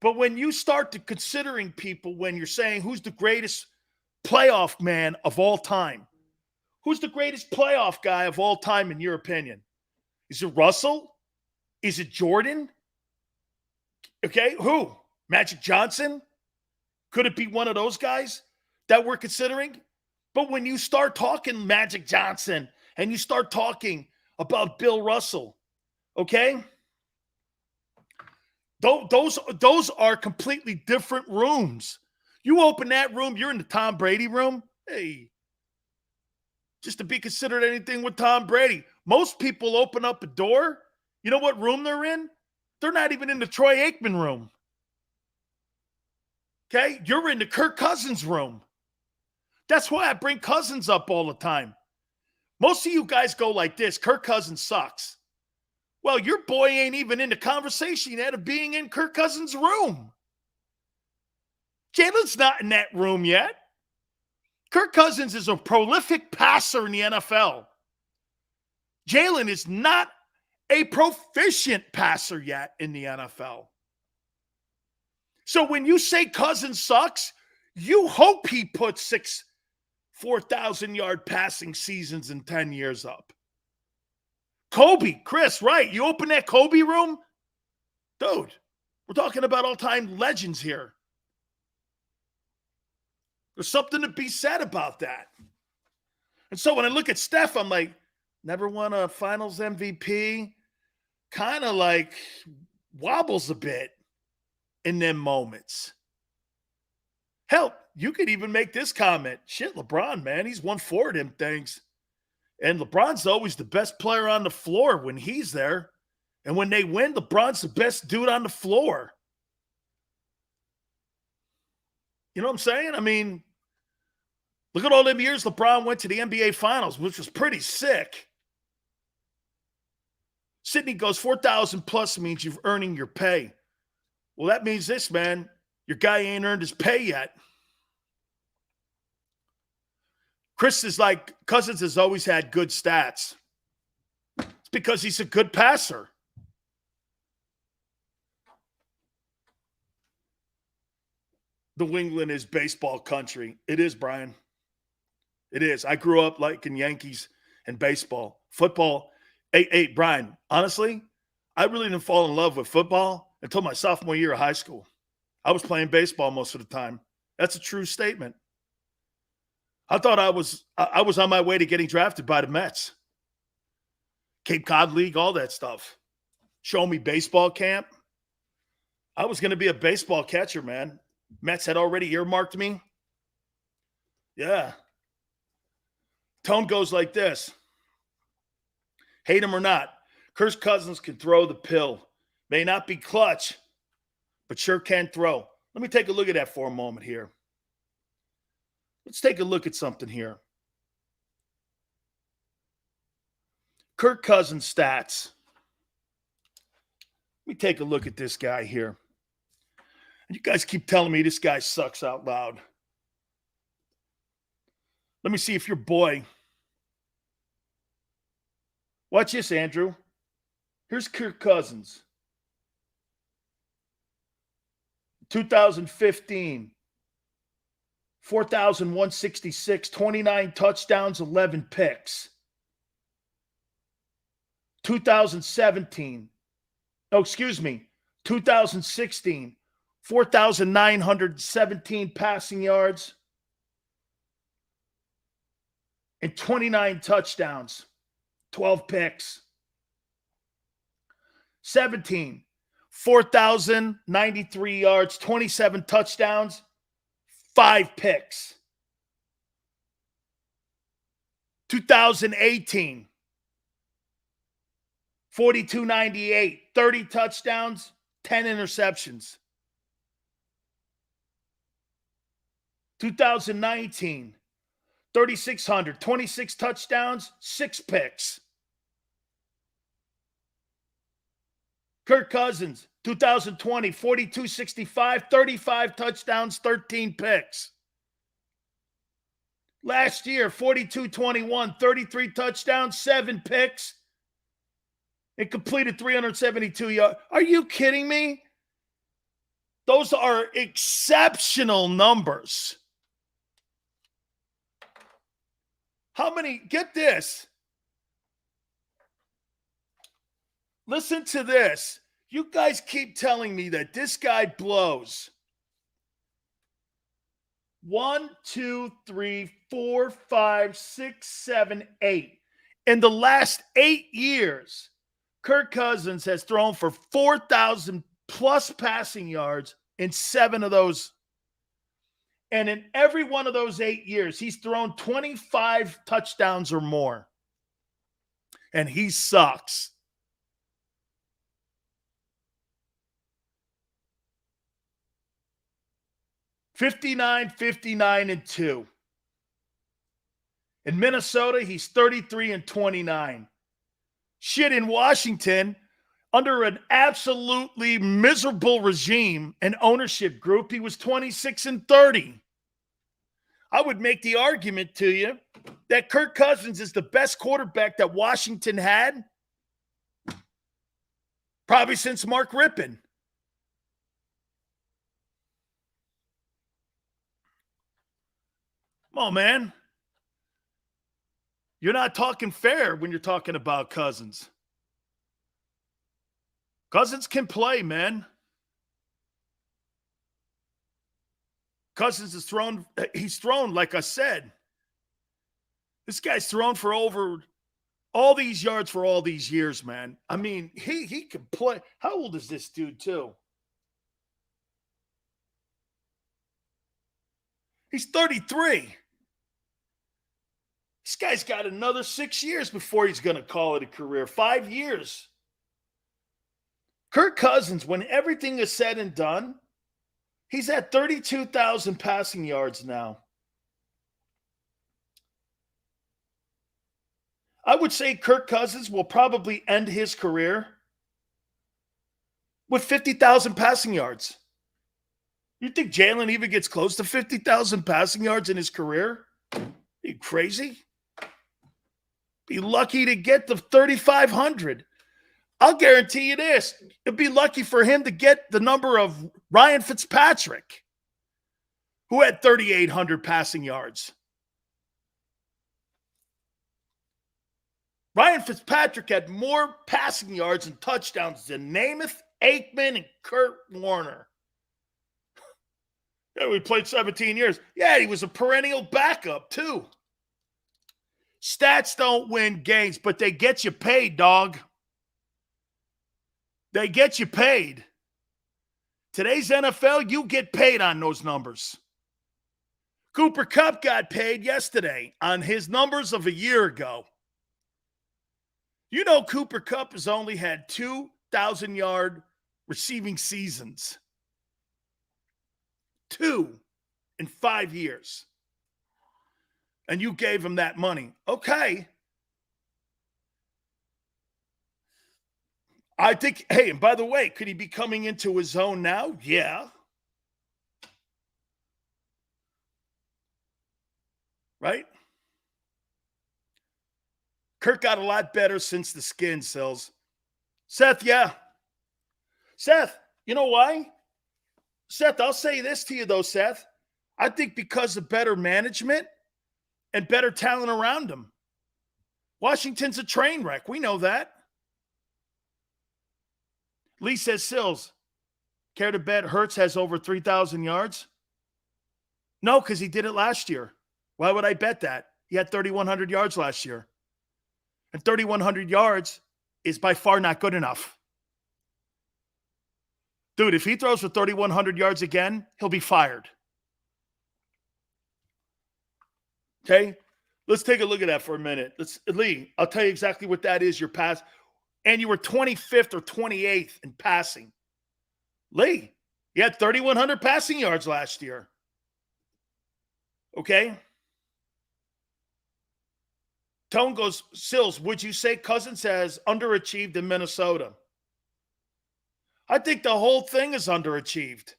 But when you start to considering people, when you're saying who's the greatest playoff man of all time, who's the greatest playoff guy of all time in your opinion? Is it Russell? Is it Jordan? Okay, who? Magic Johnson? Could it be one of those guys that we're considering? But when you start talking Magic Johnson and you start talking about Bill Russell, okay? Those are completely different rooms. You open that room, you're in the Tom Brady room. Hey, just to be considered anything with Tom Brady. Most people open up a door. You know what room they're in? They're not even in the Troy Aikman room. Okay? You're in the Kirk Cousins room. That's why I bring Cousins up all the time. Most of you guys go like this, Kirk Cousins sucks. Well, your boy ain't even in the conversation yet of being in Kirk Cousins' room. Jalen's not in that room yet. Kirk Cousins is a prolific passer in the NFL. Jalen is not a proficient passer yet in the NFL. So when you say Cousins sucks, you hope he puts 4,000-yard passing seasons in 10 years up. Kobe, Chris, right? You open that Kobe room? Dude, we're talking about all-time legends here. There's something to be said about that. And so when I look at Steph, I'm like, never won a finals MVP. Kind of like wobbles a bit in them moments. Hell, you could even make this comment. Shit, LeBron, man, he's won 4 of them things. And LeBron's always the best player on the floor when he's there. And when they win, LeBron's the best dude on the floor. You know what I'm saying? I mean, look at all them years LeBron went to the NBA Finals, which was pretty sick. Sydney goes 4,000 plus means you're earning your pay. Well, that means this, man. Your guy ain't earned his pay yet. Chris is like, Cousins has always had good stats. It's because he's a good passer. New England is baseball country. It is, Brian. It is. I grew up liking Yankees and baseball. Football. Hey, Brian, honestly, I really didn't fall in love with football until my sophomore year of high school. I was playing baseball most of the time. That's a true statement. I thought I was on my way to getting drafted by the Mets. Cape Cod League, all that stuff. Show me baseball camp. I was going to be a baseball catcher, man. Mets had already earmarked me. Yeah. Tone goes like this. Hate him or not, Kirk Cousins can throw the pill. May not be clutch, but sure can throw. Let me take a look at that for a moment here. Let's take a look at something here. Kirk Cousins stats. Let me take a look at this guy here. And you guys keep telling me this guy sucks out loud. Let me see if your boy. Watch this, Andrew. Here's Kirk Cousins. 2015. 4,166, 29 touchdowns, 11 picks. 2017. 2016. 4,917 passing yards and 29 touchdowns, 12 picks. 17, 4,093 yards, 27 touchdowns, 5 picks. 2018, 4,298, 30 touchdowns, 10 interceptions. 2019, 3,600, 26 touchdowns, 6 picks. Kirk Cousins, 2020, 4,265, 35 touchdowns, 13 picks. Last year, 4,221, 33 touchdowns, 7 picks. It completed 372 yards. Are you kidding me? Those are exceptional numbers. How many? Get this. Listen to this. You guys keep telling me that this guy blows. 1, 2, 3, 4, 5, 6, 7, 8. In the last 8 years, Kirk Cousins has thrown for 4,000 plus passing yards in 7 of those. And in every one of those 8 years, he's thrown 25 touchdowns or more. And he sucks. $59-59-2. In Minnesota, he's 33-29. Shit, in Washington, under an absolutely miserable regime and ownership group, he was 26-30. I would make the argument to you that Kirk Cousins is the best quarterback that Washington had probably since Mark Rippon. Come on, man. You're not talking fair when you're talking about Cousins. Cousins can play, man. Cousins has thrown, like I said. This guy's thrown for over all these yards for all these years, man. I mean, he can play. How old is this dude, too? He's 33. This guy's got another 6 years before he's going to call it a career. 5 years. Kirk Cousins, when everything is said and done, he's at 32,000 passing yards now. I would say Kirk Cousins will probably end his career with 50,000 passing yards. You think Jalen even gets close to 50,000 passing yards in his career? Are you crazy? Be lucky to get the 3,500. I'll guarantee you this. It'd be lucky for him to get the number of Ryan Fitzpatrick, who had 3,800 passing yards. Ryan Fitzpatrick had more passing yards and touchdowns than Namath, Aikman, and Kurt Warner. Yeah, we played 17 years. Yeah, he was a perennial backup, too. Stats don't win games, but they get you paid, dog. They get you paid. Today's NFL, you get paid on those numbers. Cooper Kupp got paid yesterday on his numbers of a year ago. You know Cooper Kupp has only had 2,000-yard receiving seasons. 2 in 5 years. And you gave him that money. Okay. I think, hey, and by the way, could he be coming into his own now? Yeah. Right? Kirk got a lot better since the skin, Sills. Seth, yeah. Seth, you know why? Seth, I'll say this to you, though, Seth. I think because of better management and better talent around him. Washington's a train wreck. We know that. Lee says, Sills, care to bet Hurts has over 3,000 yards? No, because he did it last year. Why would I bet that? He had 3,100 yards last year. And 3,100 yards is by far not good enough. Dude, if he throws for 3,100 yards again, he'll be fired. Okay? Let's take a look at that for a minute. Lee, I'll tell you exactly what that is, your pass. And you were 25th or 28th in passing. Lee, you had 3,100 passing yards last year. Okay? Tone goes, Sills, would you say Cousins has underachieved in Minnesota? I think the whole thing is underachieved.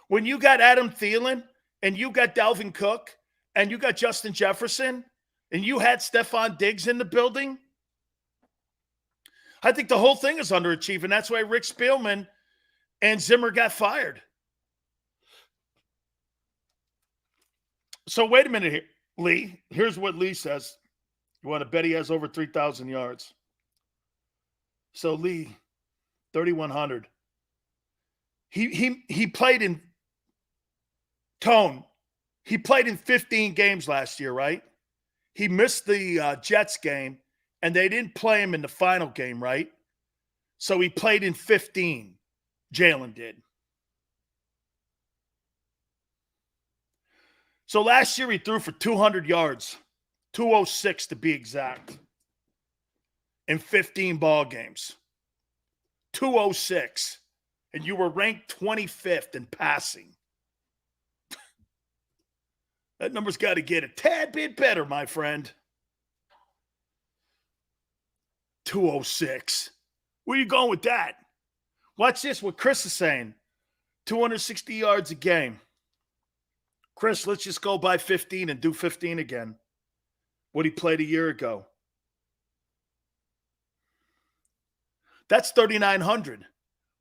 When you got Adam Thielen and you got Dalvin Cook and you got Justin Jefferson and you had Stephon Diggs in the building, I think the whole thing is underachieving. That's why Rick Spielman and Zimmer got fired. So wait a minute here, Lee. Here's what Lee says. You want to bet he has over 3,000 yards. So Lee, 3,100. He played in Tone. He played in 15 games last year, right? He missed the Jets game, and they didn't play him in the final game, right? So he played in 15. Jalen did. So last year he threw for 200 yards, 206 to be exact, in 15 ball games. 206. And you were ranked 25th in passing. That number's got to get a tad bit better, my friend. 206. Where are you going with that? Watch this, what Chris is saying. 260 yards a game. Chris, let's just go by 15 and do 15 again. What he played a year ago. That's 3,900.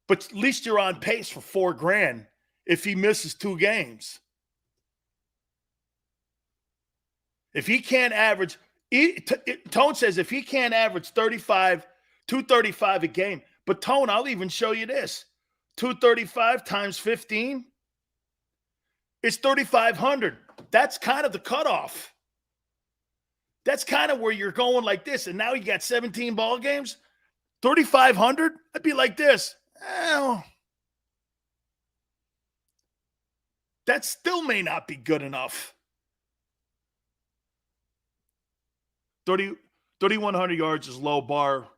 But at least you're on pace for $4,000 if he misses 2 games. If he can't average, Tone says if he can't average 235 a game, but Tone, I'll even show you this. 235 times 15 is 3,500. That's kind of the cutoff. That's kind of where you're going like this. And now you got 17 ball games. 3,500? I'd be like this. Well, that still may not be good enough. 3,100 yards is low bar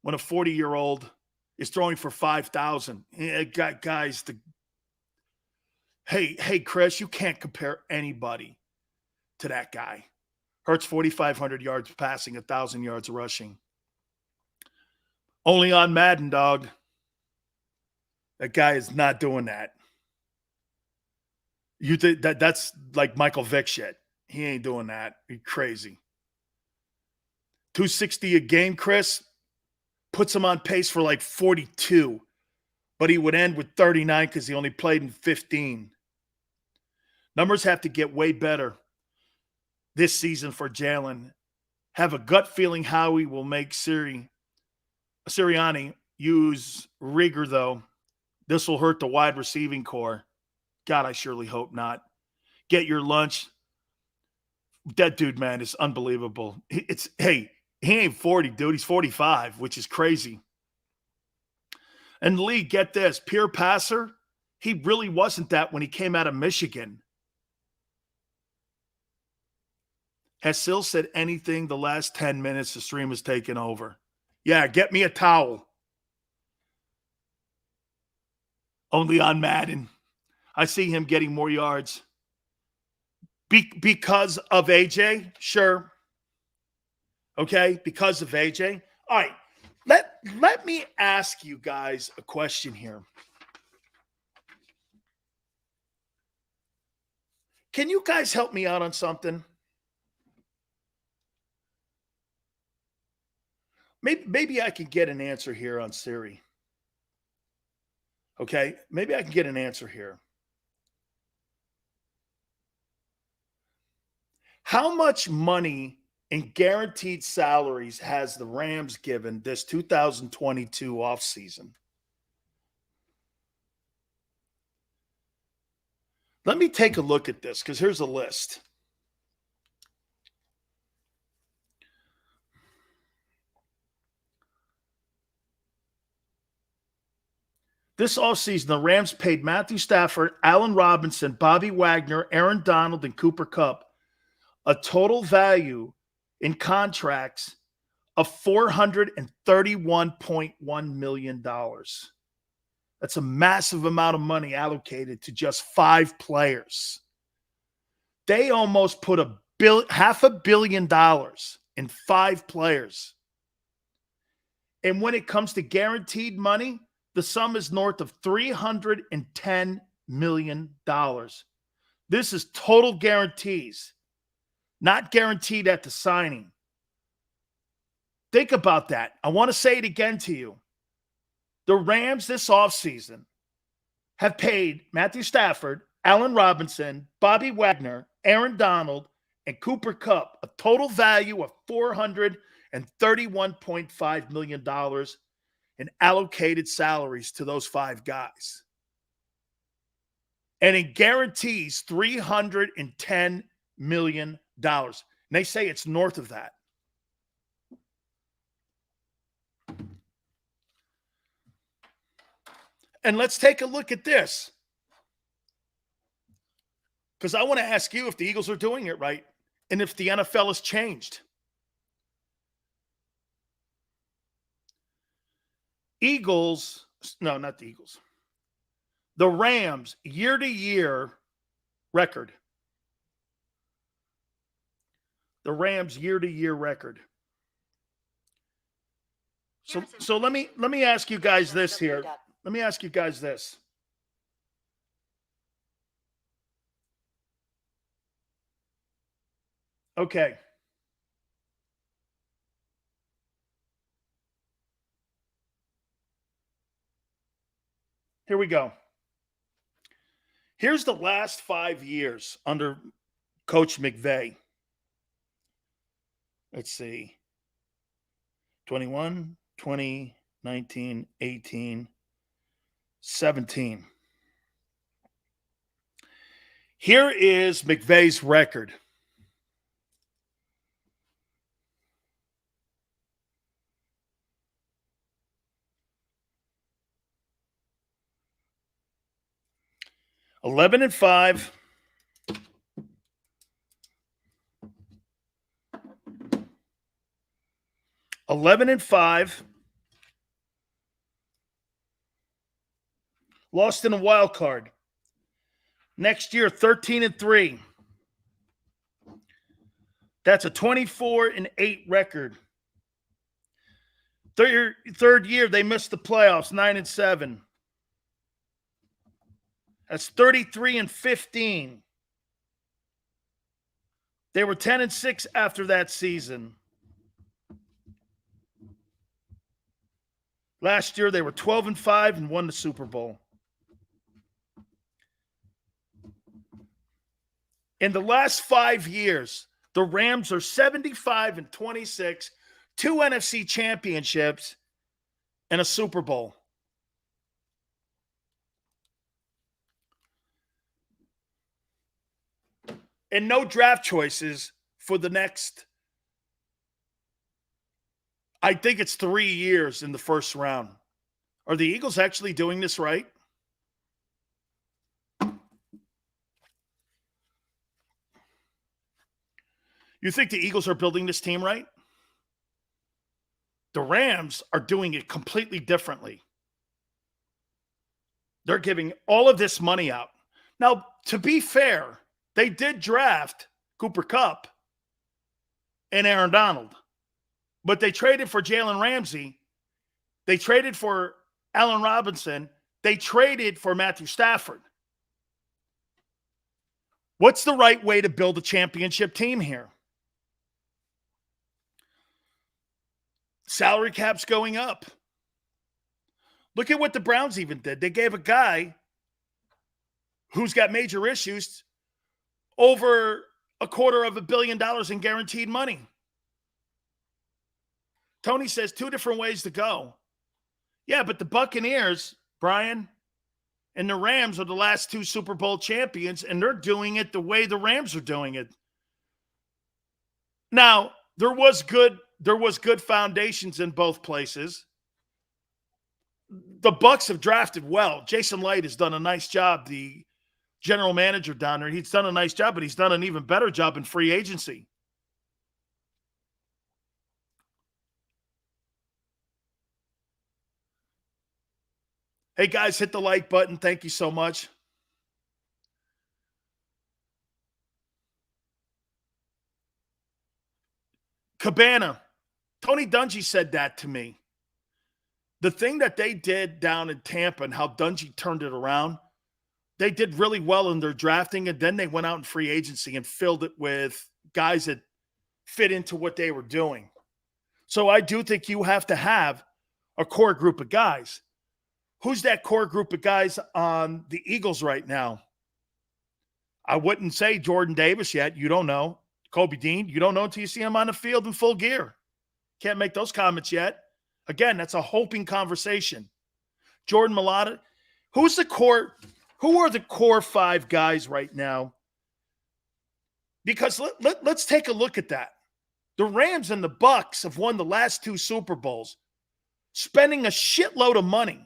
when a 40-year-old is throwing for 5,000. Guys, hey, Chris, you can't compare anybody to that guy. Hurts 4,500 yards passing, 1,000 yards rushing. Only on Madden, dog. That guy is not doing that. You think that's like Michael Vick shit. He ain't doing that. You're crazy. 260 a game, Chris, puts him on pace for like 42, but he would end with 39 because he only played in 15. Numbers have to get way better this season for Jalen. Have a gut feeling Howie will make Sirianni use Rigor, though. This will hurt the wide receiving core. God, I surely hope not. Get your lunch. That dude, man, is unbelievable. He ain't 40, dude. He's 45, which is crazy. And Lee, get this. Pure passer, he really wasn't that when he came out of Michigan. Has Sil said anything the last 10 minutes the stream has taken over? Yeah, get me a towel. Only on Madden. I see him getting more yards. Because of AJ? Sure. Okay, because of AJ. All right, Let me ask you guys a question here. Can you guys help me out on something? Maybe I can get an answer here on Siri. Okay, maybe I can get an answer here. How much money in guaranteed salaries has the Rams given this 2022 offseason? Let me take a look at this because here's a list. This offseason, the Rams paid Matthew Stafford, Allen Robinson, Bobby Wagner, Aaron Donald, and Cooper Kupp a total value in contracts of $431.1 million. That's a massive amount of money allocated to just 5 players. They almost put $500 million in 5 players. And when it comes to guaranteed money, the sum is north of $310 million. This is total guarantees, not guaranteed at the signing. Think about that. I want to say it again to you. The Rams this offseason have paid Matthew Stafford, Allen Robinson, Bobby Wagner, Aaron Donald, and Cooper Kupp a total value of $431.5 million in allocated salaries to those 5 guys. And it guarantees $310 million. And they say it's north of that. And let's take a look at this. Because I want to ask you if the Eagles are doing it right and if the NFL has changed. Not the Eagles. The Rams year-to-year record. The Rams year-to-year record. So let me ask you guys this here. Let me ask you guys this. Okay. Here we go. Here's the last 5 years under Coach McVay. Let's see. 21, 20, 19, 18, 17. Here is McVay's record. $11 and 5. Lost in a wild card. Next year, 13 and 3. That's a 24 and 8 record. Third year, they missed the playoffs, 9 and 7. That's 33 and 15. They were 10 and 6 after that season. Last year, they were 12 and 5 and won the Super Bowl. In the last 5 years, the Rams are 75 and 26, 2 NFC championships, and a Super Bowl. And no draft choices for the next, I think it's 3 years in the first round. Are the Eagles actually doing this right? You think the Eagles are building this team right? The Rams are doing it completely differently. They're giving all of this money out. Now, to be fair, they did draft Cooper Kupp and Aaron Donald, but they traded for Jalen Ramsey They traded for Allen Robinson. They traded for Matthew Stafford. What's the right way to build a championship team here? Salary cap's going up. Look at what the Browns even did. They gave a guy who's got major issues over $250 million in guaranteed money. Tony says 2 different ways to go. Yeah, but the Buccaneers, Brian, and the Rams are the last 2 Super Bowl champions, and they're doing it the way the Rams are doing it. Now, there was good foundations in both places. The Bucs have drafted well. Jason Light has done a nice job, the general manager down there. He's done a nice job, but he's done an even better job in free agency. Hey, guys, hit the like button. Thank you so much. Cabana. Tony Dungy said that to me. The thing that they did down in Tampa and how Dungy turned it around, they did really well in their drafting, and then they went out in free agency and filled it with guys that fit into what they were doing. So I do think you have to have a core group of guys. Who's that core group of guys on the Eagles right now? I wouldn't say Jordan Davis yet. You don't know. Kobe Dean, you don't know until you see him on the field in full gear. Can't make those comments yet. Again, that's a hoping conversation. Jordan Mailata. Who are the core 5 guys right now? Because let's take a look at that. The Rams and the Bucs have won the last 2 Super Bowls, spending a shitload of money.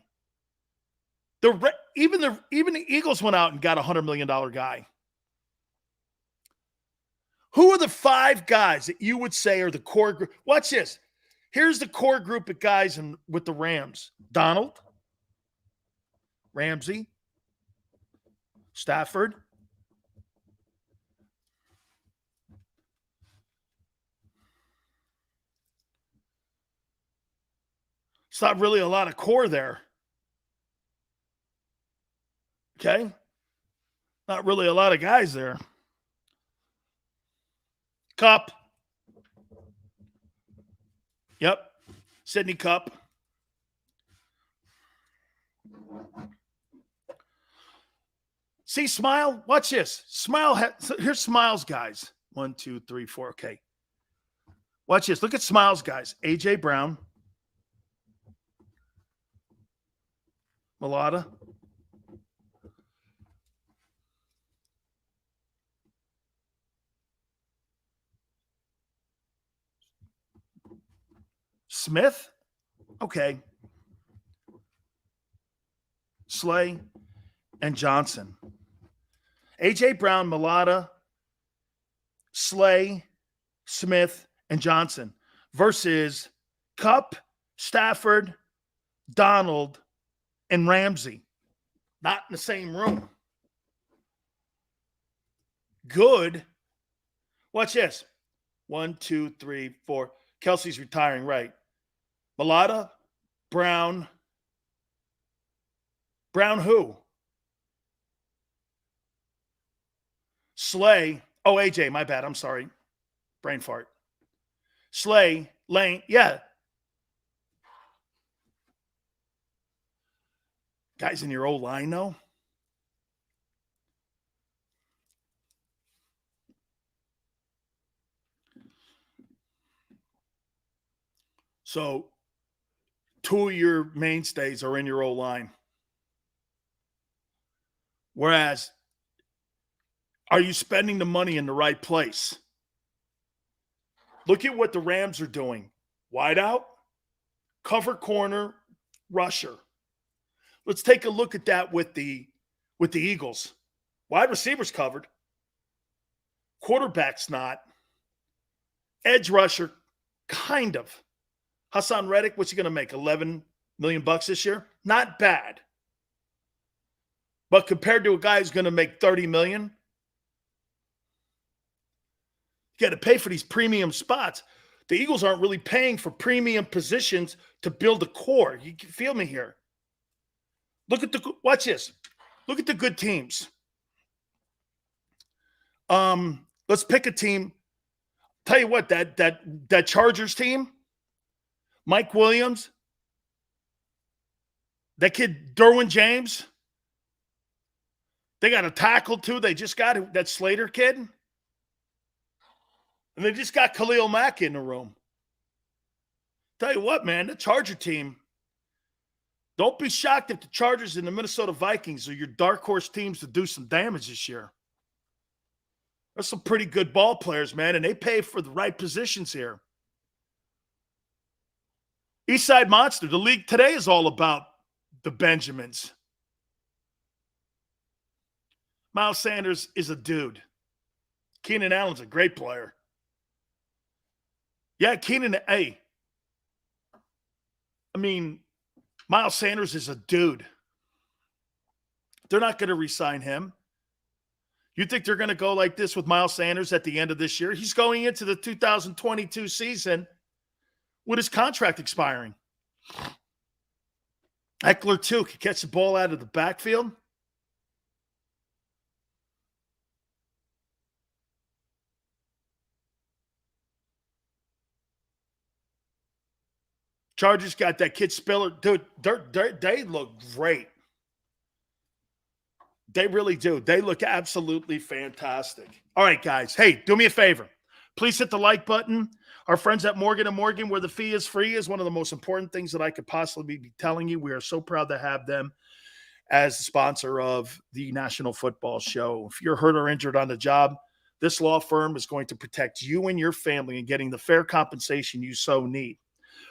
Even the Eagles went out and got a $100 million guy. Who are the 5 guys that you would say are the core group? Watch this. Here's the core group of guys with the Rams. Donald, Ramsey, Stafford, it's not really a lot of core there. Okay? Not really a lot of guys there. Cup. Yep. Sidney Cup. See, Smile? Watch this. Smile. Here's Smile's guys. 1, 2, 3, 4. Okay. Watch this. Look at Smile's guys. A.J. Brown. Mailata. Smith? Okay. Slay and Johnson. A.J. Brown, Mailata, Slay, Smith, and Johnson versus Kupp, Stafford, Donald, and Ramsey. Not in the same room. Good. Watch this. 1, 2, 3, 4. Kelsey's retiring, right. Mailata, Brown. Brown who? Slay. Oh, AJ, my bad. I'm sorry. Brain fart. Slay, Lane. Yeah. Guys in your old line, though. So 2 of your mainstays are in your old line. Whereas, are you spending the money in the right place? Look at what the Rams are doing. Wide out, cover corner, rusher. Let's take a look at that with the Eagles. Wide receivers covered. Quarterback's not. Edge rusher, kind of. Hassan Reddick, what's he going to make? $11 million this year? Not bad. But compared to a guy who's going to make $30 million, you got to pay for these premium spots. The Eagles aren't really paying for premium positions to build a core. You can feel me here. Watch this. Look at the good teams. Let's pick a team. Tell you what, that Chargers team, Mike Williams, that kid Derwin James, they got a tackle too. They just got that Slater kid. And they just got Khalil Mack in the room. Tell you what, man, the Charger team, don't be shocked if the Chargers and the Minnesota Vikings are your dark horse teams to do some damage this year. There's some pretty good ball players, man, and they pay for the right positions here. Eastside Monster, the league today is all about the Benjamins. Miles Sanders is a dude. Keenan Allen's a great player. Yeah, Miles Sanders is a dude. They're not going to re-sign him. You think they're going to go like this with Miles Sanders at the end of this year? He's going into the 2022 season with his contract expiring. Eckler, too, can catch the ball out of the backfield. Chargers got that kid Spiller. Dude, they look great. They really do. They look absolutely fantastic. All right, guys. Hey, do me a favor. Please hit the like button. Our friends at Morgan & Morgan, where the fee is free, is one of the most important things that I could possibly be telling you. We are so proud to have them as the sponsor of the National Football Show. If you're hurt or injured on the job, this law firm is going to protect you and your family in getting the fair compensation you so need.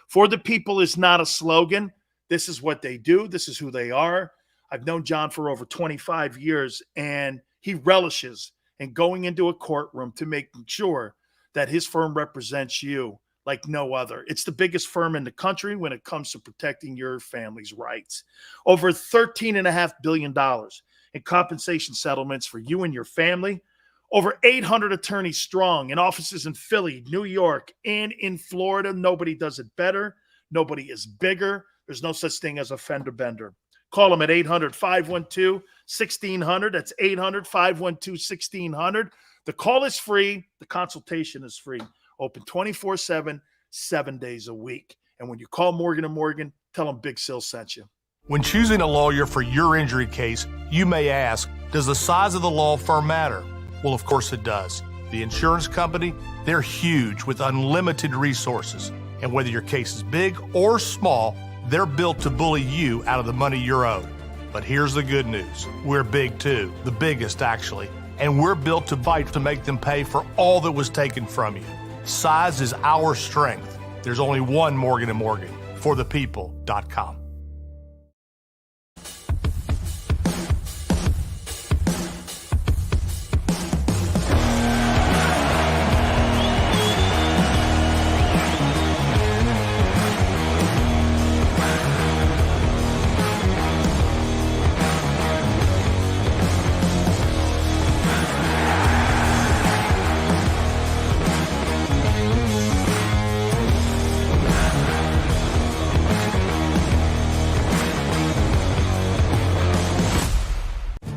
For the people is not a slogan. This is what they do. This is who they are. I've known John for over 25 years, and he relishes in going into a courtroom to make sure that his firm represents you like no other. It's the biggest firm in the country when it comes to protecting your family's rights. Over $13.5 billion in compensation settlements for you and your family. Over 800 attorneys strong in offices in Philly, New York, and in Florida. Nobody does it better. Nobody is bigger. There's no such thing as a fender bender. Call them at 800-512-1600. That's 800-512-1600. The call is free. The consultation is free. Open 24/7, 7 days a week. And when you call Morgan & Morgan, tell them Big Sil sent you. When choosing a lawyer for your injury case, you may ask, does the size of the law firm matter? Well, of course it does. The insurance company, they're huge with unlimited resources. And whether your case is big or small, they're built to bully you out of the money you're owed. But here's the good news. We're big too, the biggest actually. And we're built to fight to make them pay for all that was taken from you. Size is our strength. There's only one Morgan & Morgan, forthepeople.com.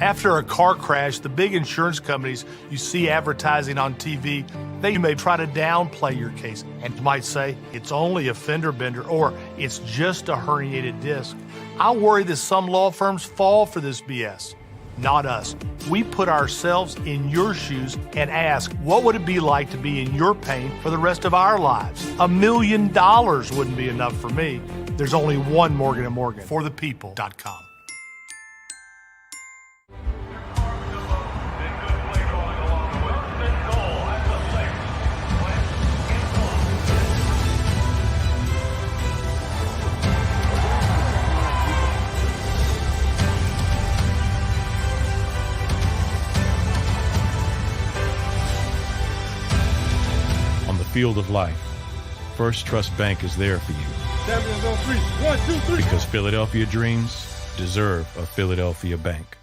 After a car crash, the big insurance companies you see advertising on TV, they may try to downplay your case and might say it's only a fender bender or it's just a herniated disc. I worry that some law firms fall for this BS. Not us. We put ourselves in your shoes and ask, what would it be like to be in your pain for the rest of our lives? $1 million wouldn't be enough for me. There's only one Morgan & Morgan, forthepeople.com. Field of life, First Trust Bank is there for you. Champions on 3. 1, 2, 3. Because Philadelphia dreams deserve a Philadelphia bank.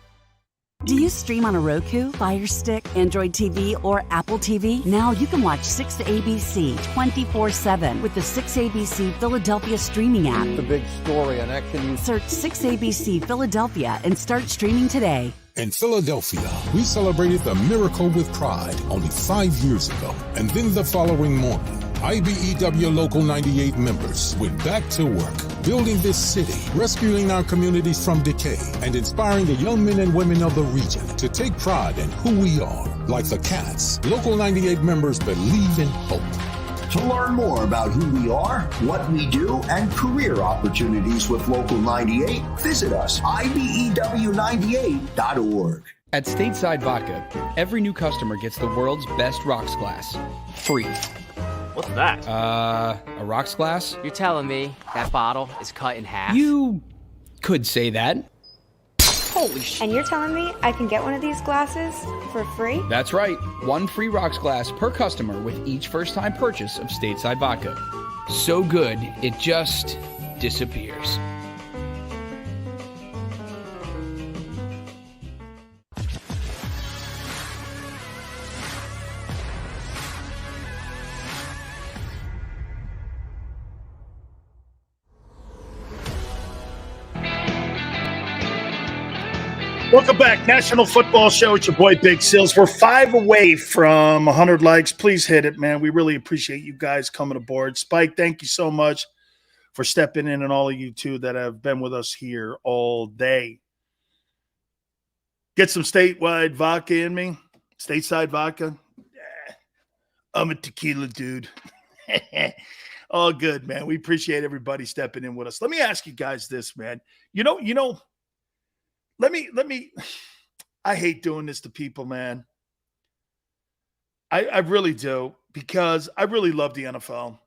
Do you stream on a Roku, Fire Stick, Android TV, or Apple TV? Now you can watch 6ABC 24/7 with the 6ABC Philadelphia streaming app. The big story on Action News. Search 6ABC Philadelphia and start streaming today. In Philadelphia, we celebrated the miracle with pride only 5 years ago. And then the following morning, IBEW Local 98 members went back to work, building this city, rescuing our communities from decay, and inspiring the young men and women of the region to take pride in who we are. Like the Cats, Local 98 members believe in hope. To learn more about who we are, what we do, and career opportunities with Local 98, visit us, IBEW98.org. At Stateside Vodka, every new customer gets the world's best rocks glass. Free. What's that? A rocks glass? You're telling me that bottle is cut in half? You could say that. Holy shit. And you're telling me I can get one of these glasses for free? That's right. One free rocks glass per customer with each first-time purchase of Stateside Vodka. So good, it just disappears. Welcome back. National Football Show. It's your boy, Big Sills. We're 5 away from 100 likes. Please hit it, man. We really appreciate you guys coming aboard. Spike, thank you so much for stepping in, and all of you, too, that have been with us here all day. Get some statewide vodka in me. Stateside vodka. Yeah. I'm a tequila dude. All good, man. We appreciate everybody stepping in with us. Let me ask you guys this, man. Let me, I hate doing this to people, man. I really do, because I really love the NFL.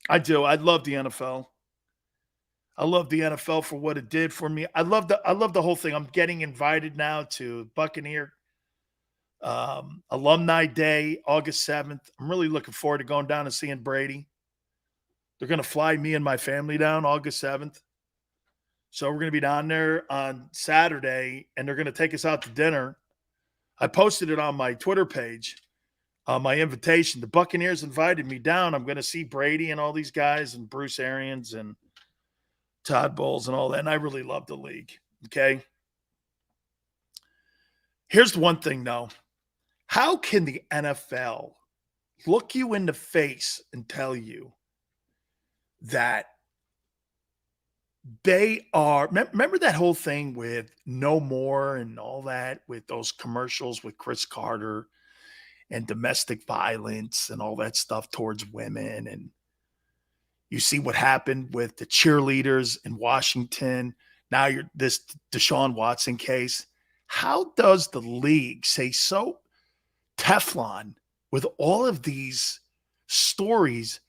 I do. I love the NFL. I love the NFL for what it did for me. I love the whole thing. I'm getting invited now to Buccaneer Alumni Day, August 7th. I'm really looking forward to going down and seeing Brady. They're going to fly me and my family down August 7th. So we're going to be down there on Saturday, and they're going to take us out to dinner. I posted it on my Twitter page, my invitation. The Buccaneers invited me down. I'm going to see Brady and all these guys, and Bruce Arians and Todd Bowles and all that. And I really love the league. Okay. Here's the one thing, though. How can the NFL look you in the face and tell you that they are, remember that whole thing with No More and all that, with those commercials with Chris Carter and domestic violence and all that stuff towards women? And you see what happened with the cheerleaders in Washington. Now you're this Deshaun Watson case. How does the league say so Teflon with all of these stories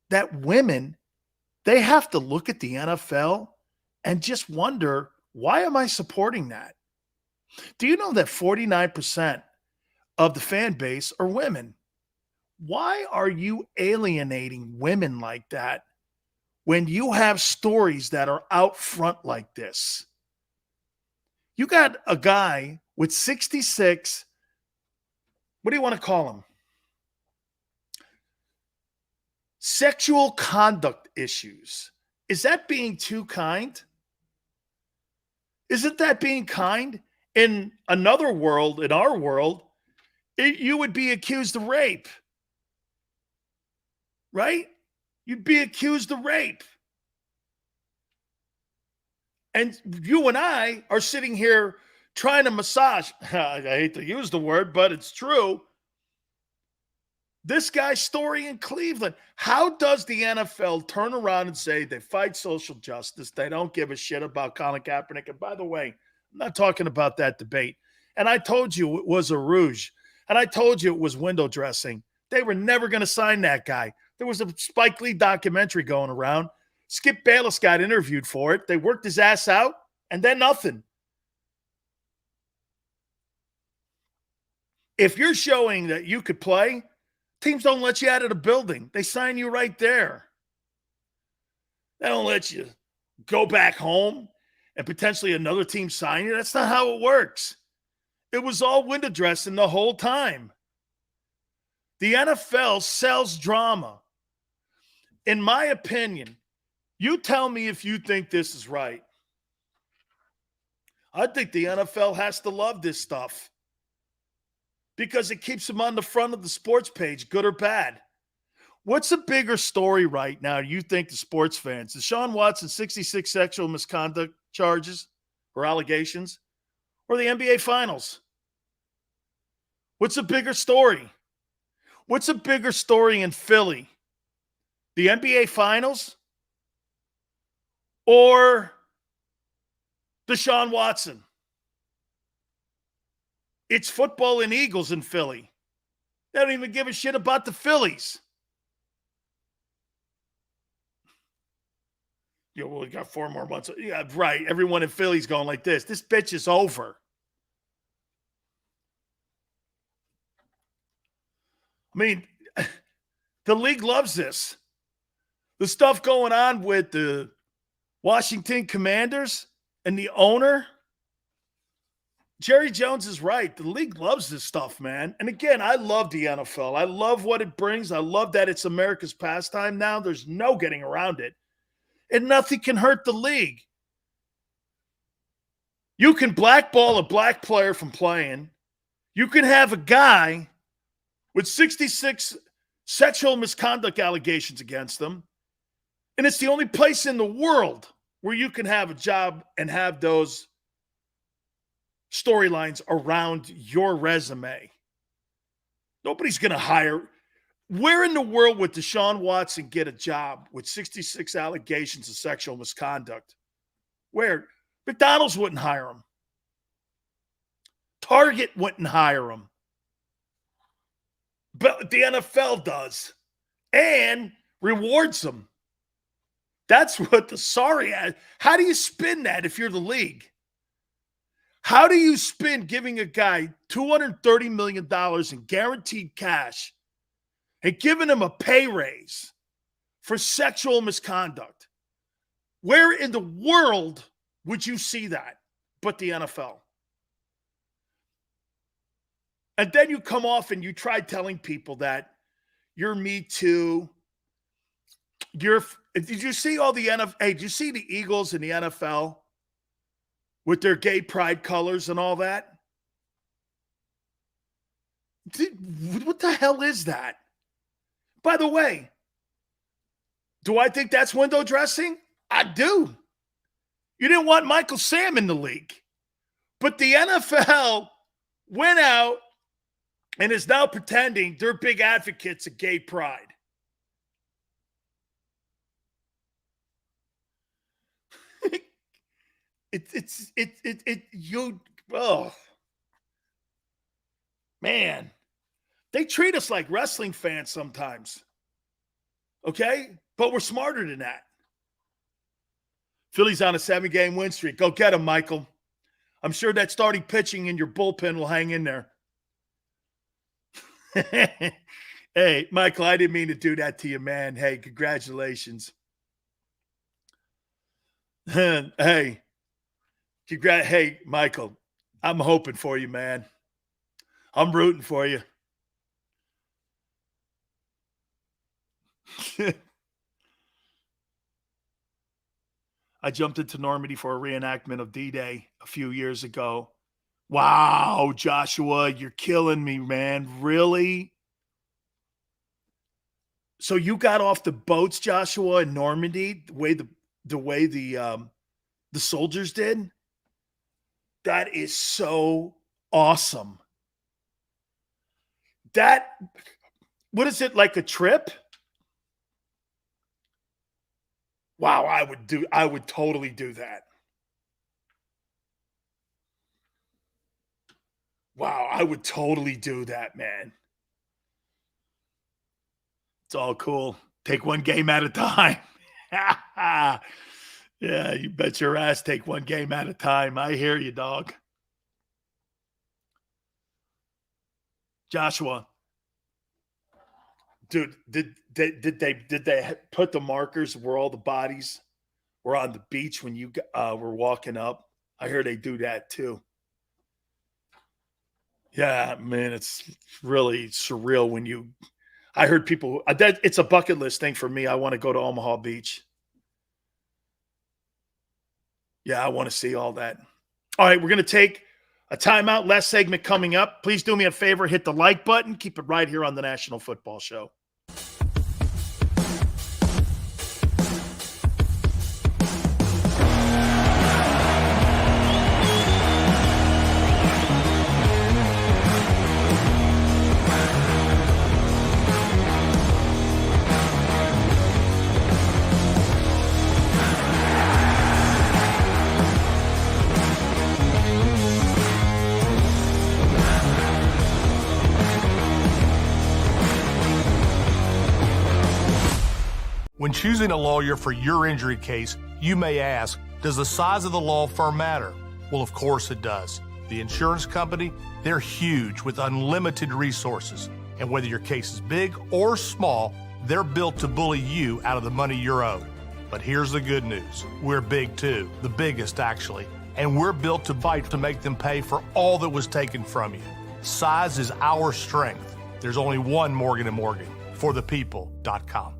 that women, they have to look at the NFL and just wonder, why am I supporting that? Do you know that 49% of the fan base are women? Why are you alienating women like that when you have stories that are out front like this? You got a guy with 66, what do you want to call him? Sexual conduct issues. Is that being too kind? Isn't that being kind? In another world, in our world, you would be accused of rape. Right? You'd be accused of rape. And you and I are sitting here trying to massage. I hate to use the word, but it's true. This guy's story in Cleveland. How does the NFL turn around and say they fight social justice? They don't give a shit about Colin Kaepernick. And by the way, I'm not talking about that debate. And I told you it was a rouge. And I told you it was window dressing. They were never going to sign that guy. There was a Spike Lee documentary going around. Skip Bayless got interviewed for it. They worked his ass out, and then nothing. If you're showing that you could play, teams don't let you out of the building. They sign you right there. They don't let you go back home and potentially another team sign you. That's not how it works. It was all window dressing the whole time. The NFL sells drama. In my opinion, you tell me if you think this is right. I think the NFL has to love this stuff because it keeps them on the front of the sports page, good or bad. What's a bigger story right now, you think, the sports fans? Deshaun Watson, 66 sexual misconduct charges or allegations, or the NBA Finals? What's a bigger story? What's a bigger story in Philly? The NBA Finals or Deshaun Watson? It's football and Eagles in Philly. They don't even give a shit about the Phillies. Yeah, well, we got 4 more months. Yeah, right. Everyone in Philly's going like this. This bitch is over. I mean, the league loves this. The stuff going on with the Washington Commanders and the owner, Jerry Jones is right. The league loves this stuff, man. And again, I love the NFL. I love what it brings. I love that it's America's pastime now. There's no getting around it. And nothing can hurt the league. You can blackball a black player from playing. You can have a guy with 66 sexual misconduct allegations against them. And it's the only place in the world where you can have a job and have those storylines around your resume. Nobody's going to hire. Where in the world would Deshaun Watson get a job with 66 allegations of sexual misconduct? Where? McDonald's wouldn't hire him. Target wouldn't hire him. But the NFL does and rewards them. That's what the sorry ad. How do you spin that if you're the league? How do you spin giving a guy $230 million in guaranteed cash and giving him a pay raise for sexual misconduct? Where in the world would you see that but the NFL? And then you come off and you try telling people that you're Me Too. Did you see all the NFL? Hey, did you see the Eagles and the NFL with their gay pride colors and all that? What the hell is that? By the way, do I think that's window dressing? I do. You didn't want Michael Sam in the league. But the NFL went out and is now pretending they're big advocates of gay pride. Man, they treat us like wrestling fans sometimes. Okay? But we're smarter than that. Philly's on a 7-game win streak. Go get him, Michael. I'm sure that starting pitching in your bullpen will hang in there. Hey, Michael, I didn't mean to do that to you, man. Hey, congratulations. Hey, Michael, I'm hoping for you, man. I'm rooting for you. I jumped into Normandy for a reenactment of D-Day a few years ago. Wow, Joshua, you're killing me, man. Really? So you got off the boats, Joshua, in Normandy, the way the soldiers did? That is so awesome. What is it, like a trip? Wow, I would totally do that. Wow, I would totally do that, man. It's all cool. Take one game at a time. Yeah, you bet your ass take one game at a time. I hear you, dog. Joshua, dude, did they put the markers where all the bodies were on the beach when you were walking up. I hear they do that too. Yeah, man, it's really surreal when I heard people, it's a bucket list thing for me. I want to go to Omaha Beach. Yeah, I want to see all that. All right, we're going to take a timeout. Last segment coming up. Please do me a favor, hit the like button. Keep it right here on the National Football Show. When choosing a lawyer for your injury case, you may ask, does the size of the law firm matter? Well, of course it does. The insurance company, they're huge with unlimited resources. And whether your case is big or small, they're built to bully you out of the money you're owed. But here's the good news. We're big too, the biggest actually. And we're built to fight to make them pay for all that was taken from you. Size is our strength. There's only one Morgan & Morgan, forthepeople.com.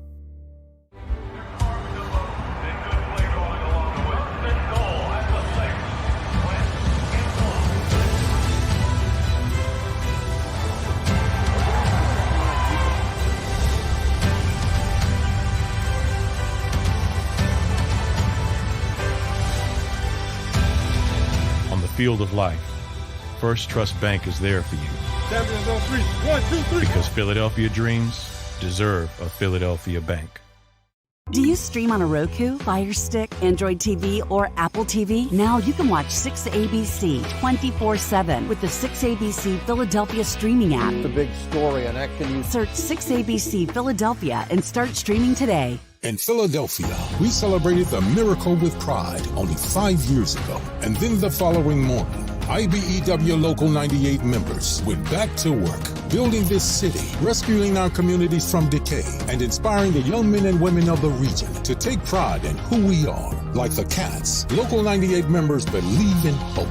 Field of life, First Trust Bank is there for you. Champions on 3. 1, 2, 3. Because Philadelphia dreams deserve a Philadelphia bank. Do you stream on a Roku, Fire Stick, Android TV, or Apple TV? Now you can watch 6ABC 24/7 with the 6ABC Philadelphia streaming app. The big story on Action News. Search 6ABC Philadelphia and start streaming today. In Philadelphia, we celebrated the miracle with pride only 5 years ago. And then the following morning, IBEW Local 98 members went back to work, building this city, rescuing our communities from decay, and inspiring the young men and women of the region to take pride in who we are. Like the Cats, Local 98 members believe in hope.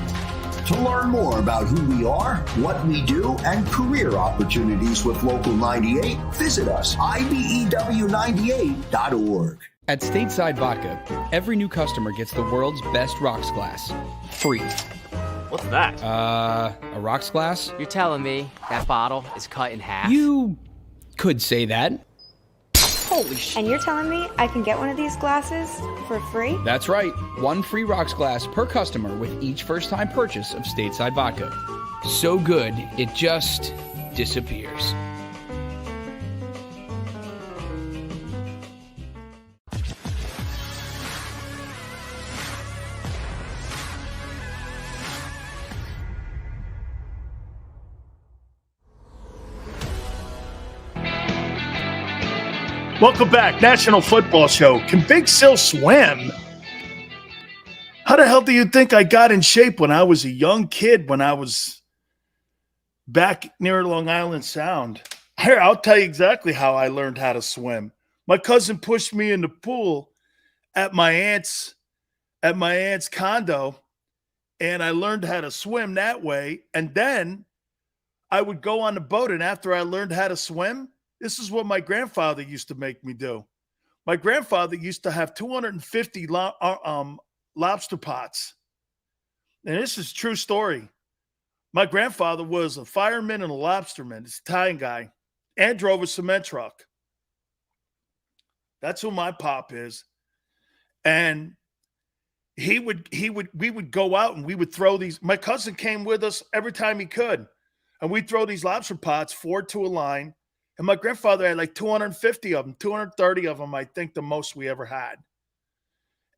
To learn more about who we are, what we do, and career opportunities with Local 98, visit us, IBEW98.org. At Stateside Vodka, every new customer gets the world's best rocks glass, free. What's that? A rocks glass? You're telling me that bottle is cut in half? You could say that. Holy shit. And you're telling me I can get one of these glasses for free? That's right. One free rocks glass per customer with each first-time purchase of Stateside Vodka. So good, it just disappears. Welcome back, National Football Show. Can Big Sil swim? How the hell do you think I got in shape when I was a young kid, when I was back near Long Island Sound? Here, I'll tell you exactly how I learned how to swim. My cousin pushed me in the pool at my aunt's condo, and I learned how to swim that way. And then I would go on the boat, and after I learned how to swim, this is what my grandfather used to make me do. My grandfather used to have 250 lobster pots. And this is a true story. My grandfather was a fireman and a lobsterman. He's an Italian guy, and drove a cement truck. That's who my pop is. And we would go out and we would throw these. My cousin came with us every time he could. And we'd throw these lobster pots 4 to a line. And my grandfather had like 250 of them, 230 of them, I think the most we ever had.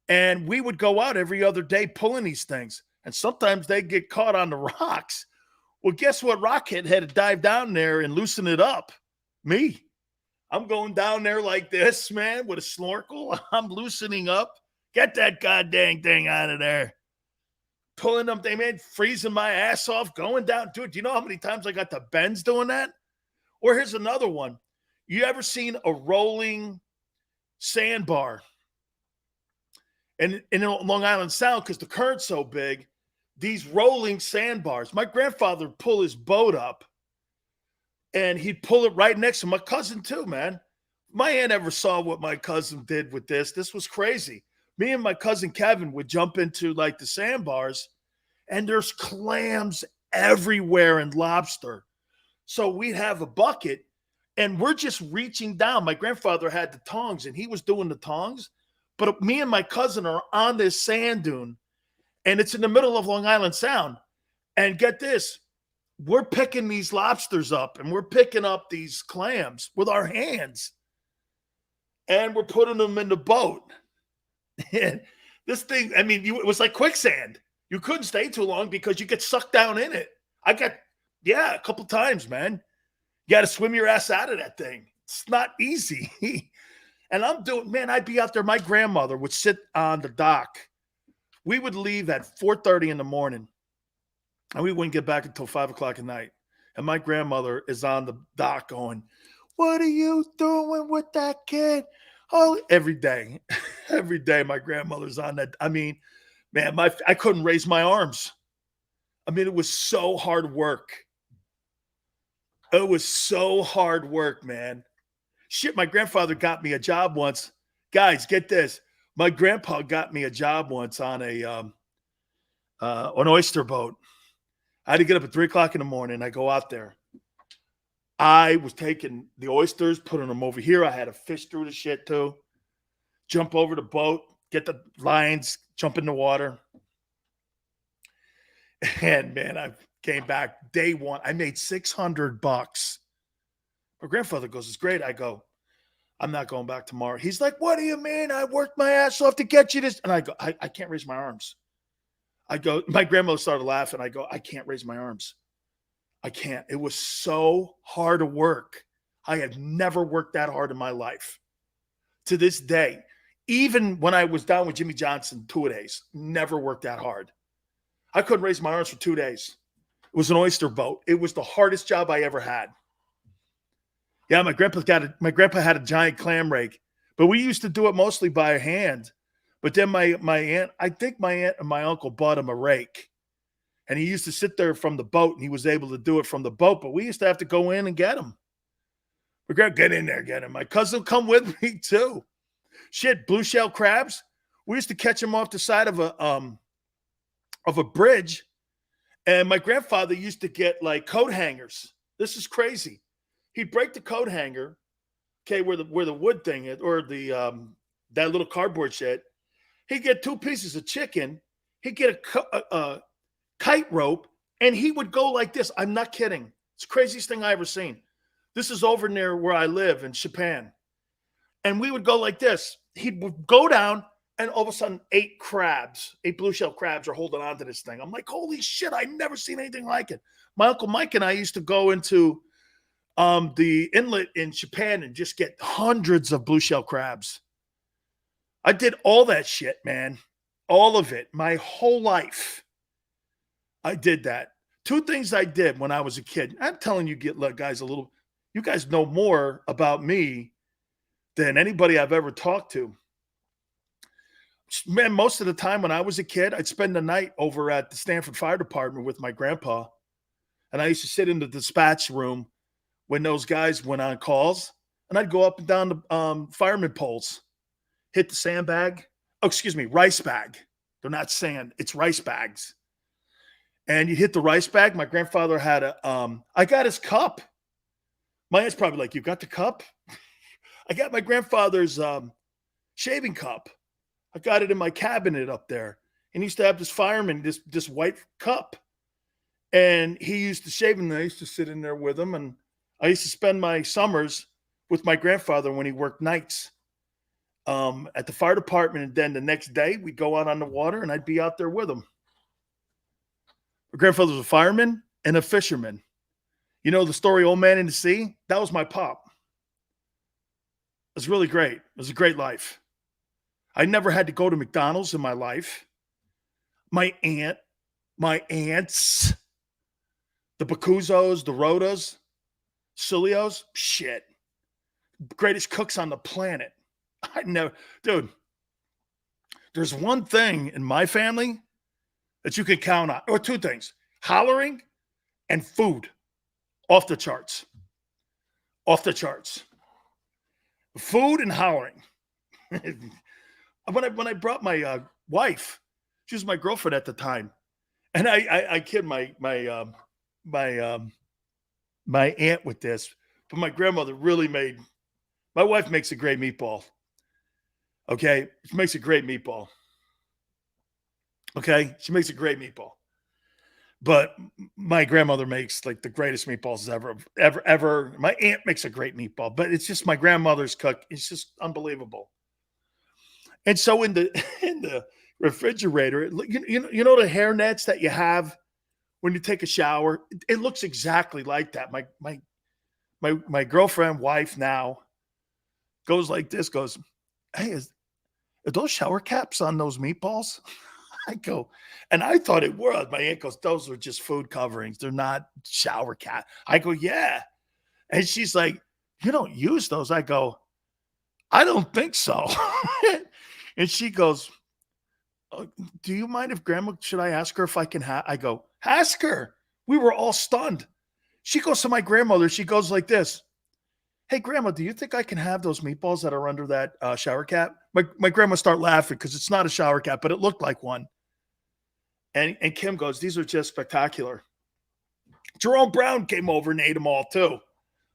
And we would go out every other day pulling these things. And sometimes they'd get caught on the rocks. Well, guess what rockhead had to dive down there and loosen it up? Me. I'm going down there like this, man, with a snorkel. I'm loosening up. Get that goddamn thing out of there. Pulling them, they made freezing my ass off, going down. Dude, do you know how many times I got the bends doing that? Or here's another one. You ever seen a rolling sandbar? And in Long Island Sound, because the current's so big, these rolling sandbars. My grandfather would pull his boat up, and he'd pull it right next to my cousin too, man. My aunt never saw what my cousin did with this. This was crazy. Me and my cousin Kevin would jump into like the sandbars, and there's clams everywhere and lobster. So we'd have a bucket, and we're just reaching down. My grandfather had the tongs, and he was doing the tongs. But me and my cousin are on this sand dune, and it's in the middle of Long Island Sound. And get this, we're picking these lobsters up, and we're picking up these clams with our hands, and we're putting them in the boat. And this thing, I mean, it was like quicksand. You couldn't stay too long because you get sucked down in it. A couple times, man. You got to swim your ass out of that thing. It's not easy. And I'd be out there. My grandmother would sit on the dock. We would leave at 4:30 in the morning, and we wouldn't get back until 5 o'clock at night. And my grandmother is on the dock going, "What are you doing with that kid?" Oh, every day. Every day my grandmother's on that. I mean, man, I couldn't raise my arms. I mean, it was so hard work. It was so hard work, man. Shit, my grandfather got me a job once. Guys, get this. My grandpa got me a job once on an oyster boat. I had to get up at 3 o'clock in the morning. I go out there. I was taking the oysters, putting them over here. I had to fish through the shit too. Jump over the boat, get the lines, jump in the water. And man, I came back day one. I made $600. My grandfather goes, "It's great." I go, "I'm not going back tomorrow." He's like, "What do you mean? I worked my ass off to get you this." And I go, I can't raise my arms. I go, my grandmother started laughing. I go, "I can't raise my arms. I can't." It was so hard to work. I had never worked that hard in my life. To this day, even when I was down with Jimmy Johnson 2 days, never worked that hard. I couldn't raise my arms for 2 days. It was an oyster boat. It was the hardest job I ever had. Yeah, my grandpa had a giant clam rake, but we used to do it mostly by hand. But then my aunt and my uncle bought him a rake. And he used to sit there from the boat, and he was able to do it from the boat. But we used to have to go in and get him. We're going to get in there, get him. My cousin would come with me too. Shit, blue shell crabs. We used to catch them off the side of a bridge. And my grandfather used to get like coat hangers. This is crazy. He'd break the coat hanger, okay, where the wood thing is, or the that little cardboard shit. He'd get 2 pieces of chicken. He'd get a kite rope, and he would go like this. I'm not kidding. It's the craziest thing I ever seen. This is over near where I live in Japan. And we would go like this. He would go down, and all of a sudden, 8 blue shell crabs are holding on to this thing. I'm like, holy shit, I've never seen anything like it. My Uncle Mike and I used to go into the inlet in Japan and just get hundreds of blue shell crabs. I did all that shit, man. All of it. My whole life. I did that. 2 things I did when I was a kid. I'm telling you, guys, you guys know more about me than anybody I've ever talked to. Man, most of the time when I was a kid, I'd spend the night over at the Stanford Fire Department with my grandpa. And I used to sit in the dispatch room when those guys went on calls. And I'd go up and down the fireman poles, hit the sandbag. Oh, excuse me, rice bag. They're not sand. It's rice bags. And you hit the rice bag. My grandfather had I got his cup. My aunt's probably like, "You got the cup?" I got my grandfather's shaving cup. I got it in my cabinet up there. And he used to have this fireman, this white cup. And he used to shave, and I used to sit in there with him. And I used to spend my summers with my grandfather when he worked nights at the fire department. And then the next day, we'd go out on the water, and I'd be out there with him. My grandfather was a fireman and a fisherman. You know the story, Old Man in the Sea? That was my pop. It was really great. It was a great life. I never had to go to McDonald's in my life. My aunts, the Bacuzos, the Rodas, Sileos, shit. Greatest cooks on the planet. Dude, there's one thing in my family that you can count on, or two things: hollering and food. Off the charts. Off the charts. Food and hollering. When I brought my wife, she was my girlfriend at the time, and I kid my aunt with this, but my grandmother really made. My wife makes a great meatball. Okay, she makes a great meatball. Okay, she makes a great meatball. But my grandmother makes like the greatest meatballs ever. My aunt makes a great meatball, but it's just my grandmother's cook. It's just unbelievable. And so in the refrigerator, you know the hair nets that you have when you take a shower. It looks exactly like that. My girlfriend, wife now, goes like this. Goes, hey, are those shower caps on those meatballs? I go, and I thought it was. My aunt goes, those are just food coverings. They're not shower cap. I go, yeah. And she's like, you don't use those. I go, I don't think so. And she goes, do you mind if grandma, should I ask her if I can have? I go, ask her. We were all stunned. She goes to my grandmother. She goes like this. Hey, grandma, do you think I can have those meatballs that are under that shower cap? My grandma start laughing because it's not a shower cap, but it looked like one. And Kim goes, these are just spectacular. Jerome Brown came over and ate them all too.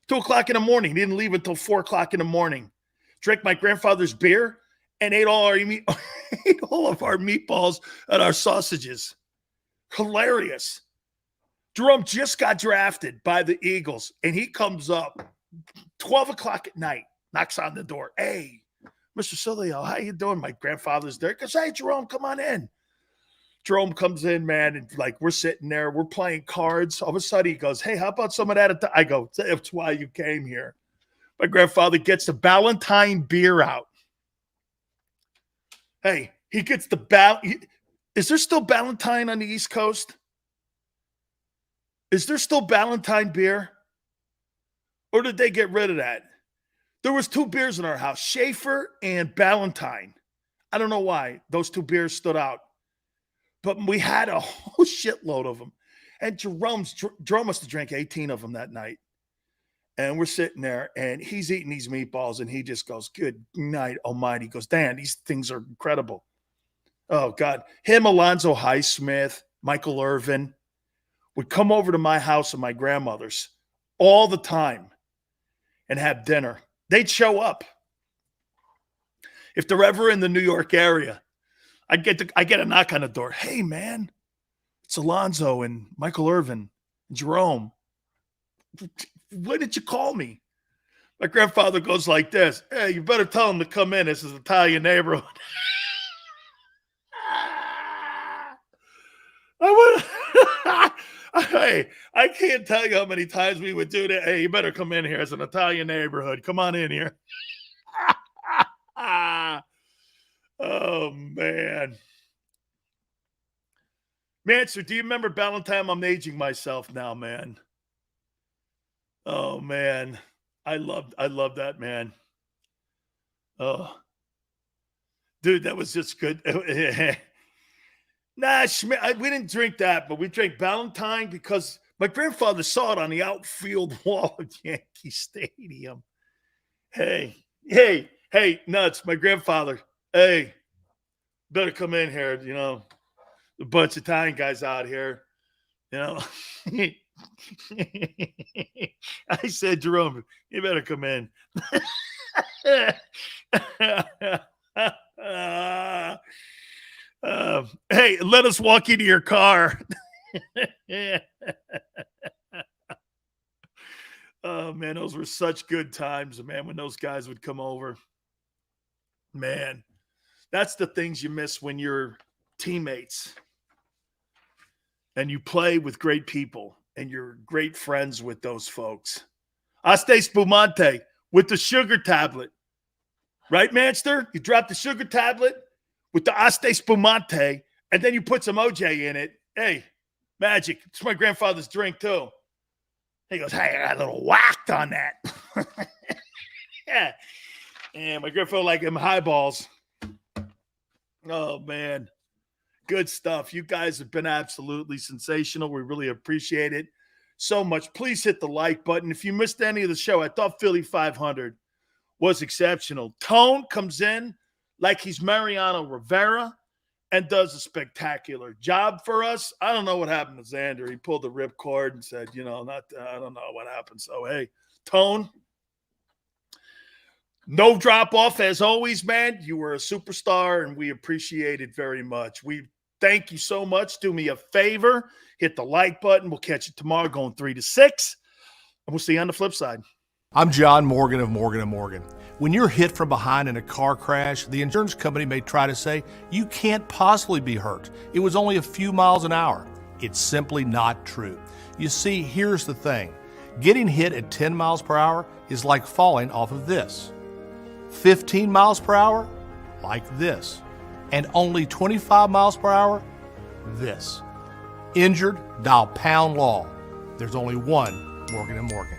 2 o'clock in the morning. He didn't leave until 4 o'clock in the morning. Drank my grandfather's beer and ate all of our meatballs and our sausages. Hilarious. Jerome just got drafted by the Eagles, and he comes up 12 o'clock at night, knocks on the door. Hey, Mr. Sileo, how you doing? My grandfather's there. He goes, hey, Jerome, come on in. Jerome comes in, man, and like we're sitting there, we're playing cards. All of a sudden he goes, hey, how about some of that? I go, that's why you came here. My grandfather gets the Ballantine beer out. Hey, he gets the is there still Ballantine on the East Coast? Is there still Ballantine beer? Or did they get rid of that? There was 2 beers in our house, Schaefer and Ballantine. I don't know why those 2 beers stood out. But we had a whole shitload of them. And Jerome must have drank 18 of them that night. And we're sitting there, and he's eating these meatballs, and he just goes, good night, almighty. He goes, Dan, these things are incredible. Oh, God. Him, Alonzo Highsmith, Michael Irvin would come over to my house and my grandmother's all the time and have dinner. They'd show up. If they're ever in the New York area, I get a knock on the door. Hey, man, it's Alonzo and Michael Irvin and Jerome. Why did you call me? My grandfather goes like this. Hey, you better tell them to come in. This is Italian neighborhood. Hey, I can't tell you how many times we would do that. Hey, you better come in here. It's an Italian neighborhood. Come on in here. Oh, man. Man, so do you remember Ballantine? I'm aging myself now, man. Oh, man. I love that, man. Oh. Dude, that was just good. Nah, we didn't drink that, but we drank Ballantine because my grandfather saw it on the outfield wall of Yankee Stadium. Hey, nuts, my grandfather. Hey, better come in here, you know, a bunch of Italian guys out here, you know. I said, Jerome, you better come in. Hey, let us walk into your car. Oh, man, those were such good times, man, when those guys would come over. Man, that's the things you miss when you're teammates and you play with great people and you're great friends with those folks. Asti Spumante with the sugar tablet. Right, Manster? You drop the sugar tablet with the Asti Spumante, and then you put some OJ in it. Hey, magic. It's my grandfather's drink, too. He goes, hey, I got a little whacked on that. Yeah. And my grandfather liked him highballs. Oh, man. Good stuff. You guys have been absolutely sensational. We really appreciate it so much. Please hit the like button. If you missed any of the show, I thought Philly 500 was exceptional. Tone comes in like he's Mariano Rivera and does a spectacular job for us. I don't know what happened to Xander. He pulled the ripcord and said, I don't know what happened. So, hey, Tone, no drop off as always, man. You were a superstar, and we appreciate it very much. We thank you so much. Do me a favor. Hit the like button. We'll catch you tomorrow going 3 to 6. And we'll see you on the flip side. I'm John Morgan of Morgan & Morgan. When you're hit from behind in a car crash, the insurance company may try to say, you can't possibly be hurt. It was only a few miles an hour. It's simply not true. You see, here's the thing. Getting hit at 10 miles per hour is like falling off of this. 15 miles per hour, like this. And only 25 miles per hour, this. Injured, dial pound law. There's only one Morgan & Morgan.